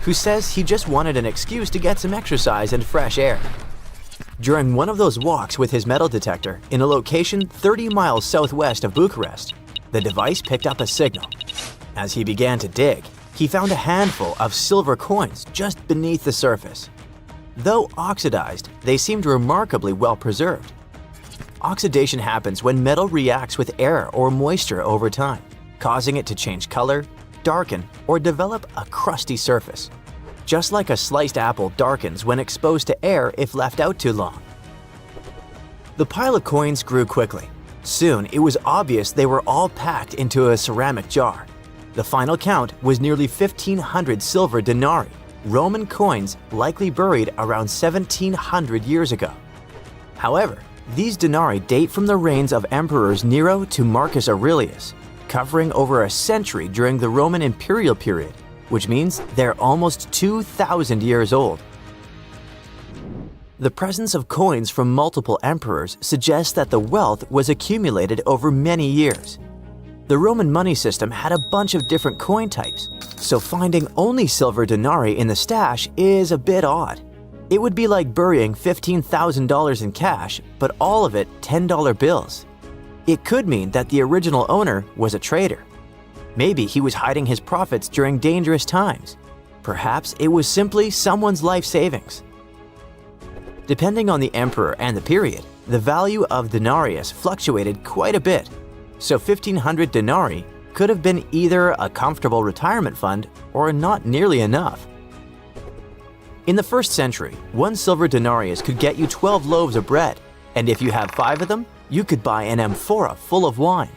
who says he just wanted an excuse to get some exercise and fresh air. During one of those walks with his metal detector in a location 30 miles southwest of Bucharest, the device picked up a signal. As he began to dig, he found a handful of silver coins just beneath the surface. Though oxidized, they seemed remarkably well preserved. Oxidation happens when metal reacts with air or moisture over time, causing it to change color, darken, or develop a crusty surface. Just like a sliced apple darkens when exposed to air if left out too long. The pile of coins grew quickly. Soon, it was obvious they were all packed into a ceramic jar. The final count was nearly 1,500 silver denarii, Roman coins likely buried around 1,700 years ago. However, these denarii date from the reigns of emperors Nero to Marcus Aurelius, covering over a century during the Roman imperial period, which means they're almost 2,000 years old. The presence of coins from multiple emperors suggests that the wealth was accumulated over many years. The Roman money system had a bunch of different coin types, so finding only silver denarii in the stash is a bit odd. It would be like burying $15,000 in cash, but all of it $10 bills. It could mean that the original owner was a trader. Maybe he was hiding his profits during dangerous times. Perhaps it was simply someone's life savings. Depending on the emperor and the period, the value of denarius fluctuated quite a bit, so 1,500 denarii could have been either a comfortable retirement fund or not nearly enough. In the 1st century, 1 silver denarius could get you 12 loaves of bread, and if you have 5 of them, you could buy an amphora full of wine.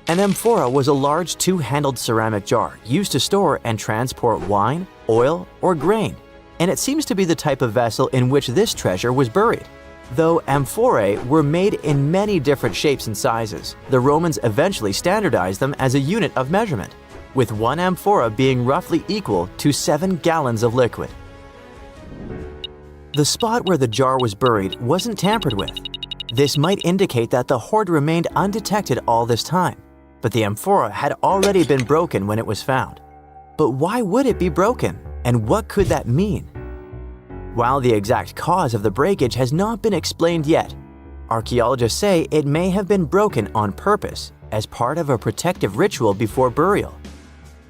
An amphora was a large 2-handled ceramic jar used to store and transport wine, oil, or grain, and it seems to be the type of vessel in which this treasure was buried. Though amphorae were made in many different shapes and sizes, the Romans eventually standardized them as a unit of measurement, with 1 amphora being roughly equal to 7 gallons of liquid. The spot where the jar was buried wasn't tampered with. This might indicate that the hoard remained undetected all this time, but the amphora had already been broken when it was found. But why would it be broken, and what could that mean? While the exact cause of the breakage has not been explained yet, archaeologists say it may have been broken on purpose as part of a protective ritual before burial.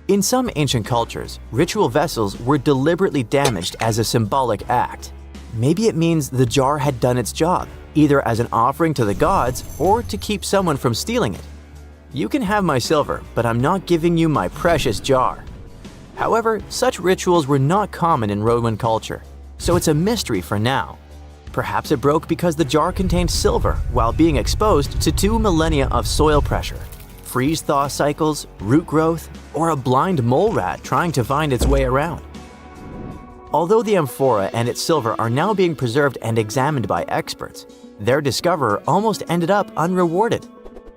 In some ancient cultures, ritual vessels were deliberately damaged as a symbolic act. Maybe it means the jar had done its job, either as an offering to the gods or to keep someone from stealing it. You can have my silver, but I'm not giving you my precious jar. However, such rituals were not common in Roman culture, so it's a mystery for now. Perhaps it broke because the jar contained silver while being exposed to 2 millennia of soil pressure, freeze-thaw cycles, root growth, or a blind mole rat trying to find its way around. Although the amphora and its silver are now being preserved and examined by experts, their discoverer almost ended up unrewarded.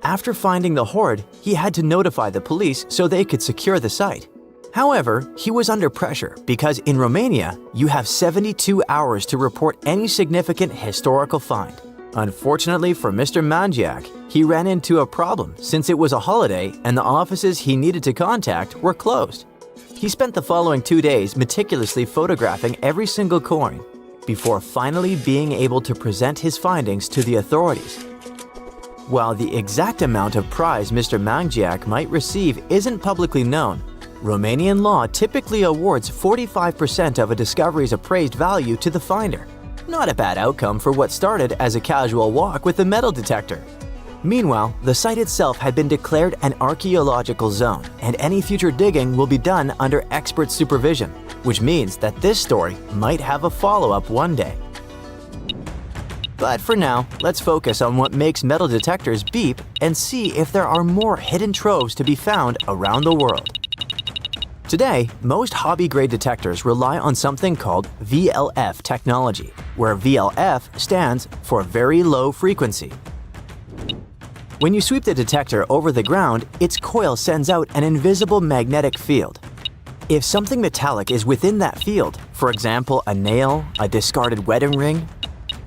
After finding the hoard, he had to notify the police so they could secure the site. However, he was under pressure because in Romania, you have 72 hours to report any significant historical find. Unfortunately for Mr. Mangiac, he ran into a problem since it was a holiday and the offices he needed to contact were closed. He spent the following 2 days meticulously photographing every single coin before finally being able to present his findings to the authorities. While the exact amount of prize Mr. Mangiac might receive isn't publicly known, Romanian law typically awards 45% of a discovery's appraised value to the finder. Not a bad outcome for what started as a casual walk with a metal detector. Meanwhile, the site itself had been declared an archaeological zone, and any future digging will be done under expert supervision, which means that this story might have a follow-up one day. But for now, let's focus on what makes metal detectors beep and see if there are more hidden troves to be found around the world. Today, most hobby-grade detectors rely on something called VLF technology, where VLF stands for very low frequency. When you sweep the detector over the ground, its coil sends out an invisible magnetic field. If something metallic is within that field, for example a nail, a discarded wedding ring,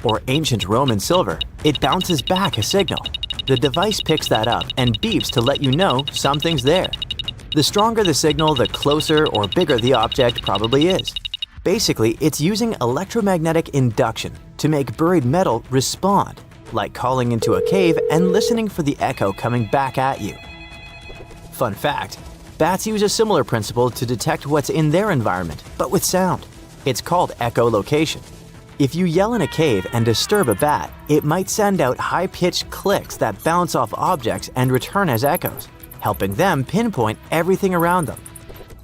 or ancient Roman silver, it bounces back a signal. The device picks that up and beeps to let you know something's there. The stronger the signal, the closer or bigger the object probably is. Basically, it's using electromagnetic induction to make buried metal respond, like calling into a cave and listening for the echo coming back at you. Fun fact, bats use a similar principle to detect what's in their environment, but with sound. It's called echolocation. If you yell in a cave and disturb a bat, it might send out high-pitched clicks that bounce off objects and return as echoes, helping them pinpoint everything around them.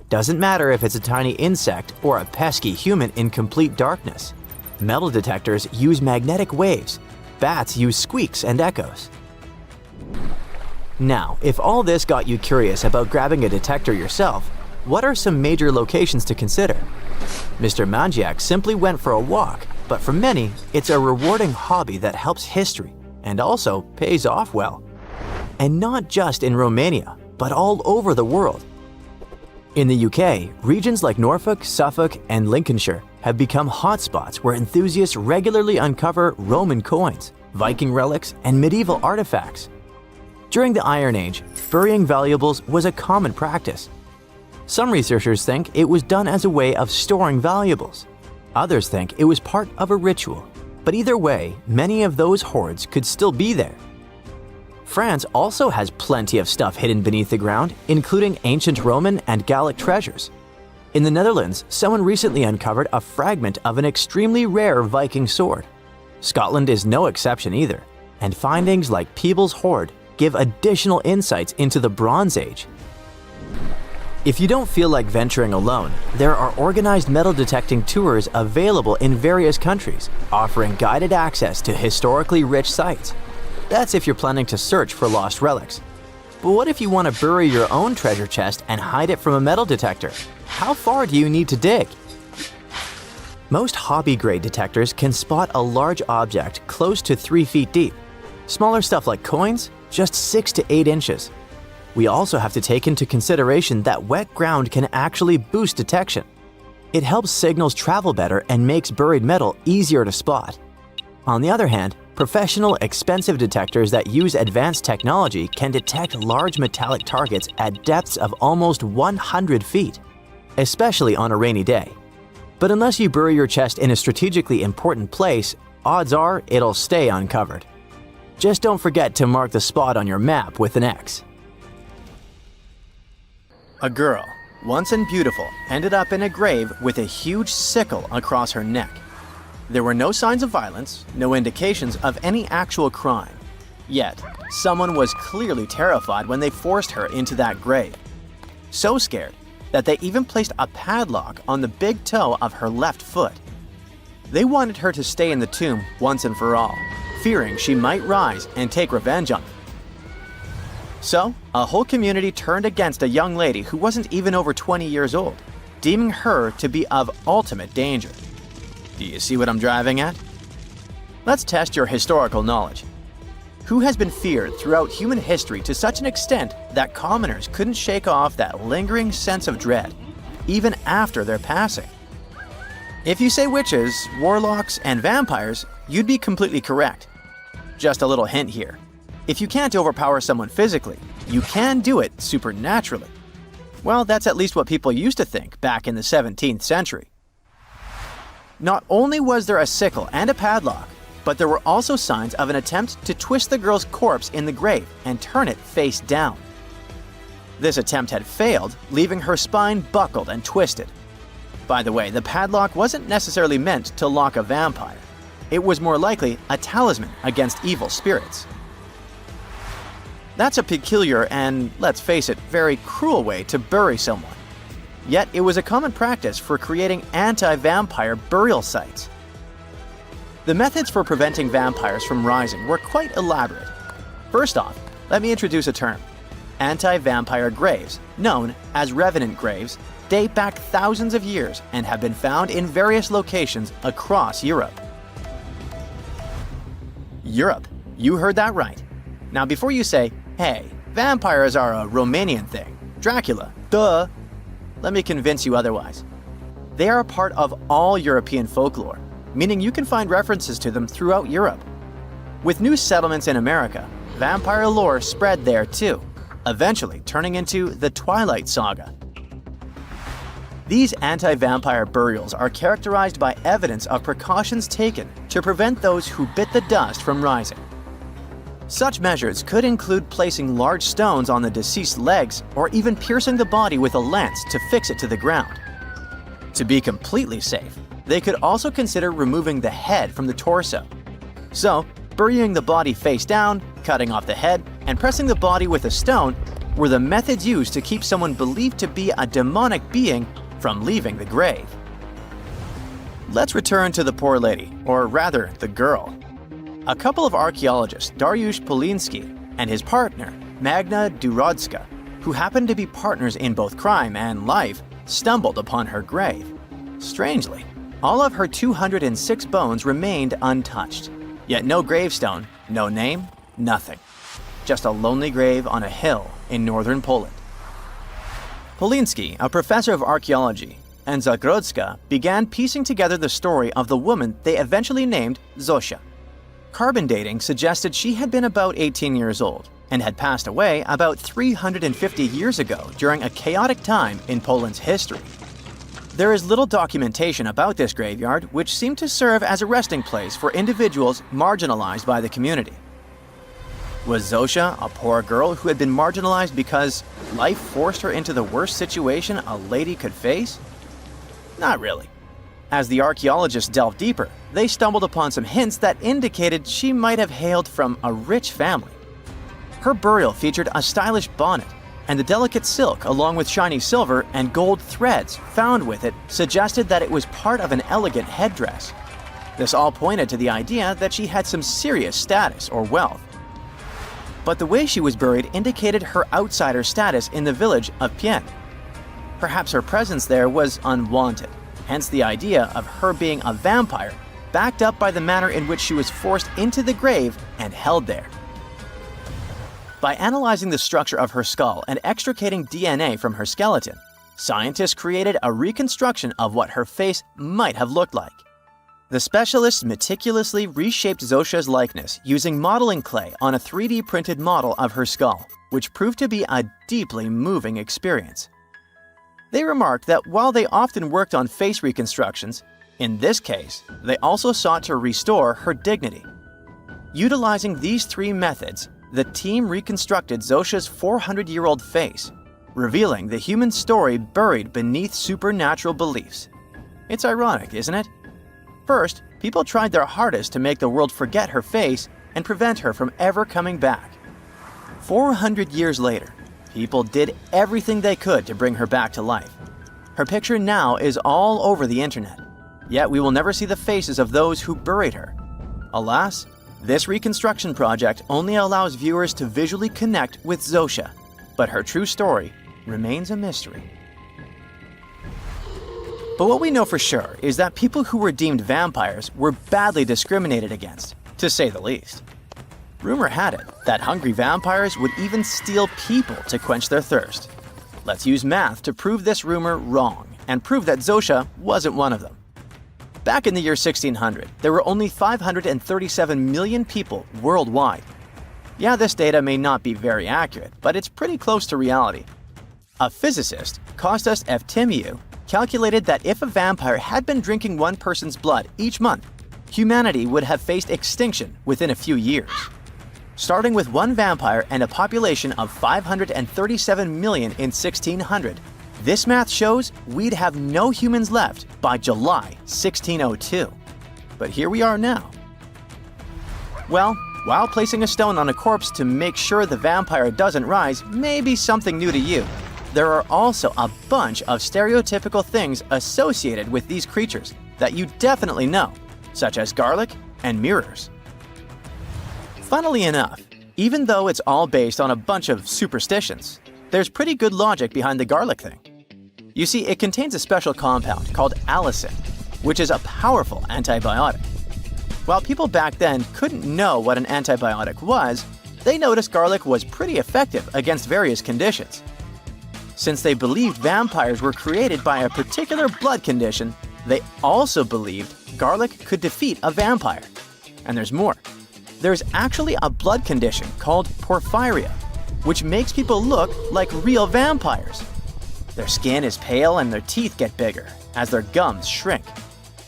Doesn't matter if it's a tiny insect or a pesky human in complete darkness. Metal detectors use magnetic waves. Bats use squeaks and echoes. Now, if all this got you curious about grabbing a detector yourself, what are some major locations to consider? Mr. Mangiak simply went for a walk, but for many, it's a rewarding hobby that helps history and also pays off well. And not just in Romania, but all over the world. In the UK, regions like Norfolk, Suffolk, and Lincolnshire have become hotspots where enthusiasts regularly uncover Roman coins, Viking relics, and medieval artifacts. During the Iron Age, burying valuables was a common practice. Some researchers think it was done as a way of storing valuables. Others think it was part of a ritual. But either way, many of those hoards could still be there. France also has plenty of stuff hidden beneath the ground, including ancient Roman and Gallic treasures. In the Netherlands, someone recently uncovered a fragment of an extremely rare Viking sword. Scotland is no exception either, and findings like Peebles' hoard give additional insights into the Bronze Age. If you don't feel like venturing alone, there are organized metal detecting tours available in various countries, offering guided access to historically rich sites. That's if you're planning to search for lost relics. But what if you want to bury your own treasure chest and hide it from a metal detector? How far do you need to dig? Most hobby-grade detectors can spot a large object close to 3 feet deep. Smaller stuff like coins, just 6 to 8 inches. We also have to take into consideration that wet ground can actually boost detection. It helps signals travel better and makes buried metal easier to spot. On the other hand, professional, expensive detectors that use advanced technology can detect large metallic targets at depths of almost 100 feet, especially on a rainy day. But unless you bury your chest in a strategically important place, odds are it'll stay uncovered. Just don't forget to mark the spot on your map with an X. A girl, once and beautiful, ended up in a grave with a huge sickle across her neck. There were no signs of violence, no indications of any actual crime. Yet, someone was clearly terrified when they forced her into that grave. So scared that they even placed a padlock on the big toe of her left foot. They wanted her to stay in the tomb once and for all, fearing she might rise and take revenge on them. So, a whole community turned against a young lady who wasn't even over 20 years old, deeming her to be of ultimate danger. Do you see what I'm driving at? Let's test your historical knowledge. Who has been feared throughout human history to such an extent that commoners couldn't shake off that lingering sense of dread, even after their passing? If you say witches, warlocks, and vampires, you'd be completely correct. Just a little hint here. If you can't overpower someone physically, you can do it supernaturally. Well, that's at least what people used to think back in the 17th century. Not only was there a sickle and a padlock, but there were also signs of an attempt to twist the girl's corpse in the grave and turn it face down. This attempt had failed, leaving her spine buckled and twisted. By the way, the padlock wasn't necessarily meant to lock a vampire. It was more likely a talisman against evil spirits. That's a peculiar and, let's face it, very cruel way to bury someone. Yet it was a common practice for creating anti-vampire burial sites. The methods for preventing vampires from rising were quite elaborate. First off, let me introduce a term. Anti-vampire graves, known as revenant graves, date back thousands of years and have been found in various locations across Europe. Europe, you heard that right. Now before you say, hey, vampires are a Romanian thing, Dracula, duh, let me convince you otherwise. They are a part of all European folklore, meaning you can find references to them throughout Europe. With new settlements in America, vampire lore spread there too, eventually turning into the Twilight Saga. These anti-vampire burials are characterized by evidence of precautions taken to prevent those who bit the dust from rising. Such measures could include placing large stones on the deceased's legs or even piercing the body with a lance to fix it to the ground. To be completely safe, they could also consider removing the head from the torso. So, burying the body face down, cutting off the head, and pressing the body with a stone were the methods used to keep someone believed to be a demonic being from leaving the grave. Let's return to the poor lady, or rather, the girl. A couple of archaeologists, Dariusz Poliński and his partner, Magna Durodzka, who happened to be partners in both crime and life, stumbled upon her grave. Strangely, all of her 206 bones remained untouched. Yet no gravestone, no name, nothing. Just a lonely grave on a hill in northern Poland. Poliński, a professor of archaeology, and Zagrodzka began piecing together the story of the woman they eventually named Zosia. Carbon dating suggested she had been about 18 years old and had passed away about 350 years ago during a chaotic time in Poland's history. There is little documentation about this graveyard, which seemed to serve as a resting place for individuals marginalized by the community. Was Zosia a poor girl who had been marginalized because life forced her into the worst situation a lady could face? Not really. As the archaeologists delved deeper, they stumbled upon some hints that indicated she might have hailed from a rich family. Her burial featured a stylish bonnet, and the delicate silk along with shiny silver and gold threads found with it suggested that it was part of an elegant headdress. This all pointed to the idea that she had some serious status or wealth. But the way she was buried indicated her outsider status in the village of Pien. Perhaps her presence there was unwanted, hence the idea of her being a vampire, backed up by the manner in which she was forced into the grave and held there. By analyzing the structure of her skull and extricating DNA from her skeleton, scientists created a reconstruction of what her face might have looked like. The specialists meticulously reshaped Zosia's likeness using modeling clay on a 3D printed model of her skull, which proved to be a deeply moving experience. They remarked that while they often worked on face reconstructions, in this case, they also sought to restore her dignity. Utilizing these three methods, the team reconstructed Zosia's 400-year-old face, revealing the human story buried beneath supernatural beliefs. It's ironic, isn't it? First, people tried their hardest to make the world forget her face and prevent her from ever coming back. 400 years later, people did everything they could to bring her back to life. Her picture now is all over the internet, yet we will never see the faces of those who buried her. Alas, this reconstruction project only allows viewers to visually connect with Zosia, but her true story remains a mystery. But what we know for sure is that people who were deemed vampires were badly discriminated against, to say the least. Rumor had it that hungry vampires would even steal people to quench their thirst. Let's use math to prove this rumor wrong and prove that Zosia wasn't one of them. Back in the year 1600, there were only 537 million people worldwide. Yeah, this data may not be very accurate, but it's pretty close to reality. A physicist, Kostas Eftimiou, calculated that if a vampire had been drinking one person's blood each month, humanity would have faced extinction within a few years. Starting with one vampire and a population of 537 million in 1600, this math shows we'd have no humans left by July 1602. But here we are now. Well, while placing a stone on a corpse to make sure the vampire doesn't rise may be something new to you, there are also a bunch of stereotypical things associated with these creatures that you definitely know, such as garlic and mirrors. Funnily enough, even though it's all based on a bunch of superstitions, there's pretty good logic behind the garlic thing. You see, it contains a special compound called allicin, which is a powerful antibiotic. While people back then couldn't know what an antibiotic was, they noticed garlic was pretty effective against various conditions. Since they believed vampires were created by a particular blood condition, they also believed garlic could defeat a vampire. And there's more. There's actually a blood condition called porphyria, which makes people look like real vampires. Their skin is pale and their teeth get bigger as their gums shrink.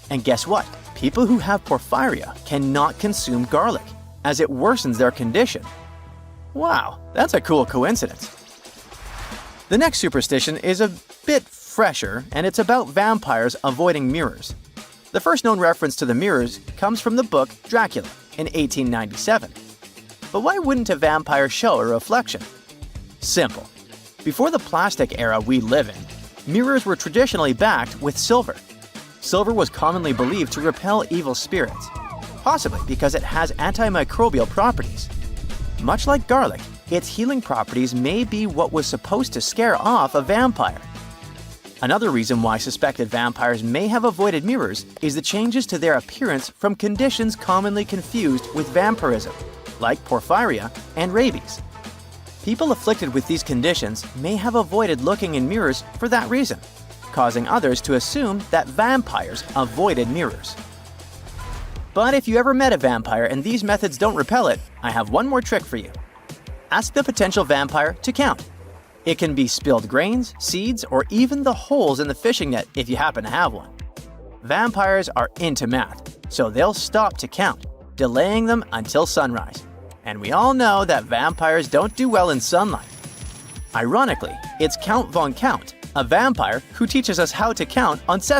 And guess what? People who have porphyria cannot consume garlic, as it worsens their condition. Wow, that's a cool coincidence. The next superstition is a bit fresher, and it's about vampires avoiding mirrors. The first known reference to the mirrors comes from the book Dracula in 1897. But why wouldn't a vampire show a reflection? Simple. Before the plastic era we live in, mirrors were traditionally backed with silver. Silver was commonly believed to repel evil spirits, possibly because it has antimicrobial properties. Much like garlic, its healing properties may be what was supposed to scare off a vampire. Another reason why suspected vampires may have avoided mirrors is the changes to their appearance from conditions commonly confused with vampirism, like porphyria and rabies. People afflicted with these conditions may have avoided looking in mirrors for that reason, causing others to assume that vampires avoided mirrors. But if you ever met a vampire and these methods don't repel it, I have one more trick for you. Ask the potential vampire to count. It can be spilled grains, seeds, or even the holes in the fishing net if you happen to have one. Vampires are into math, so they'll stop to count, delaying them until sunrise. And we all know that vampires don't do well in sunlight. Ironically, it's Count von Count, a vampire who teaches us how to count on Sesame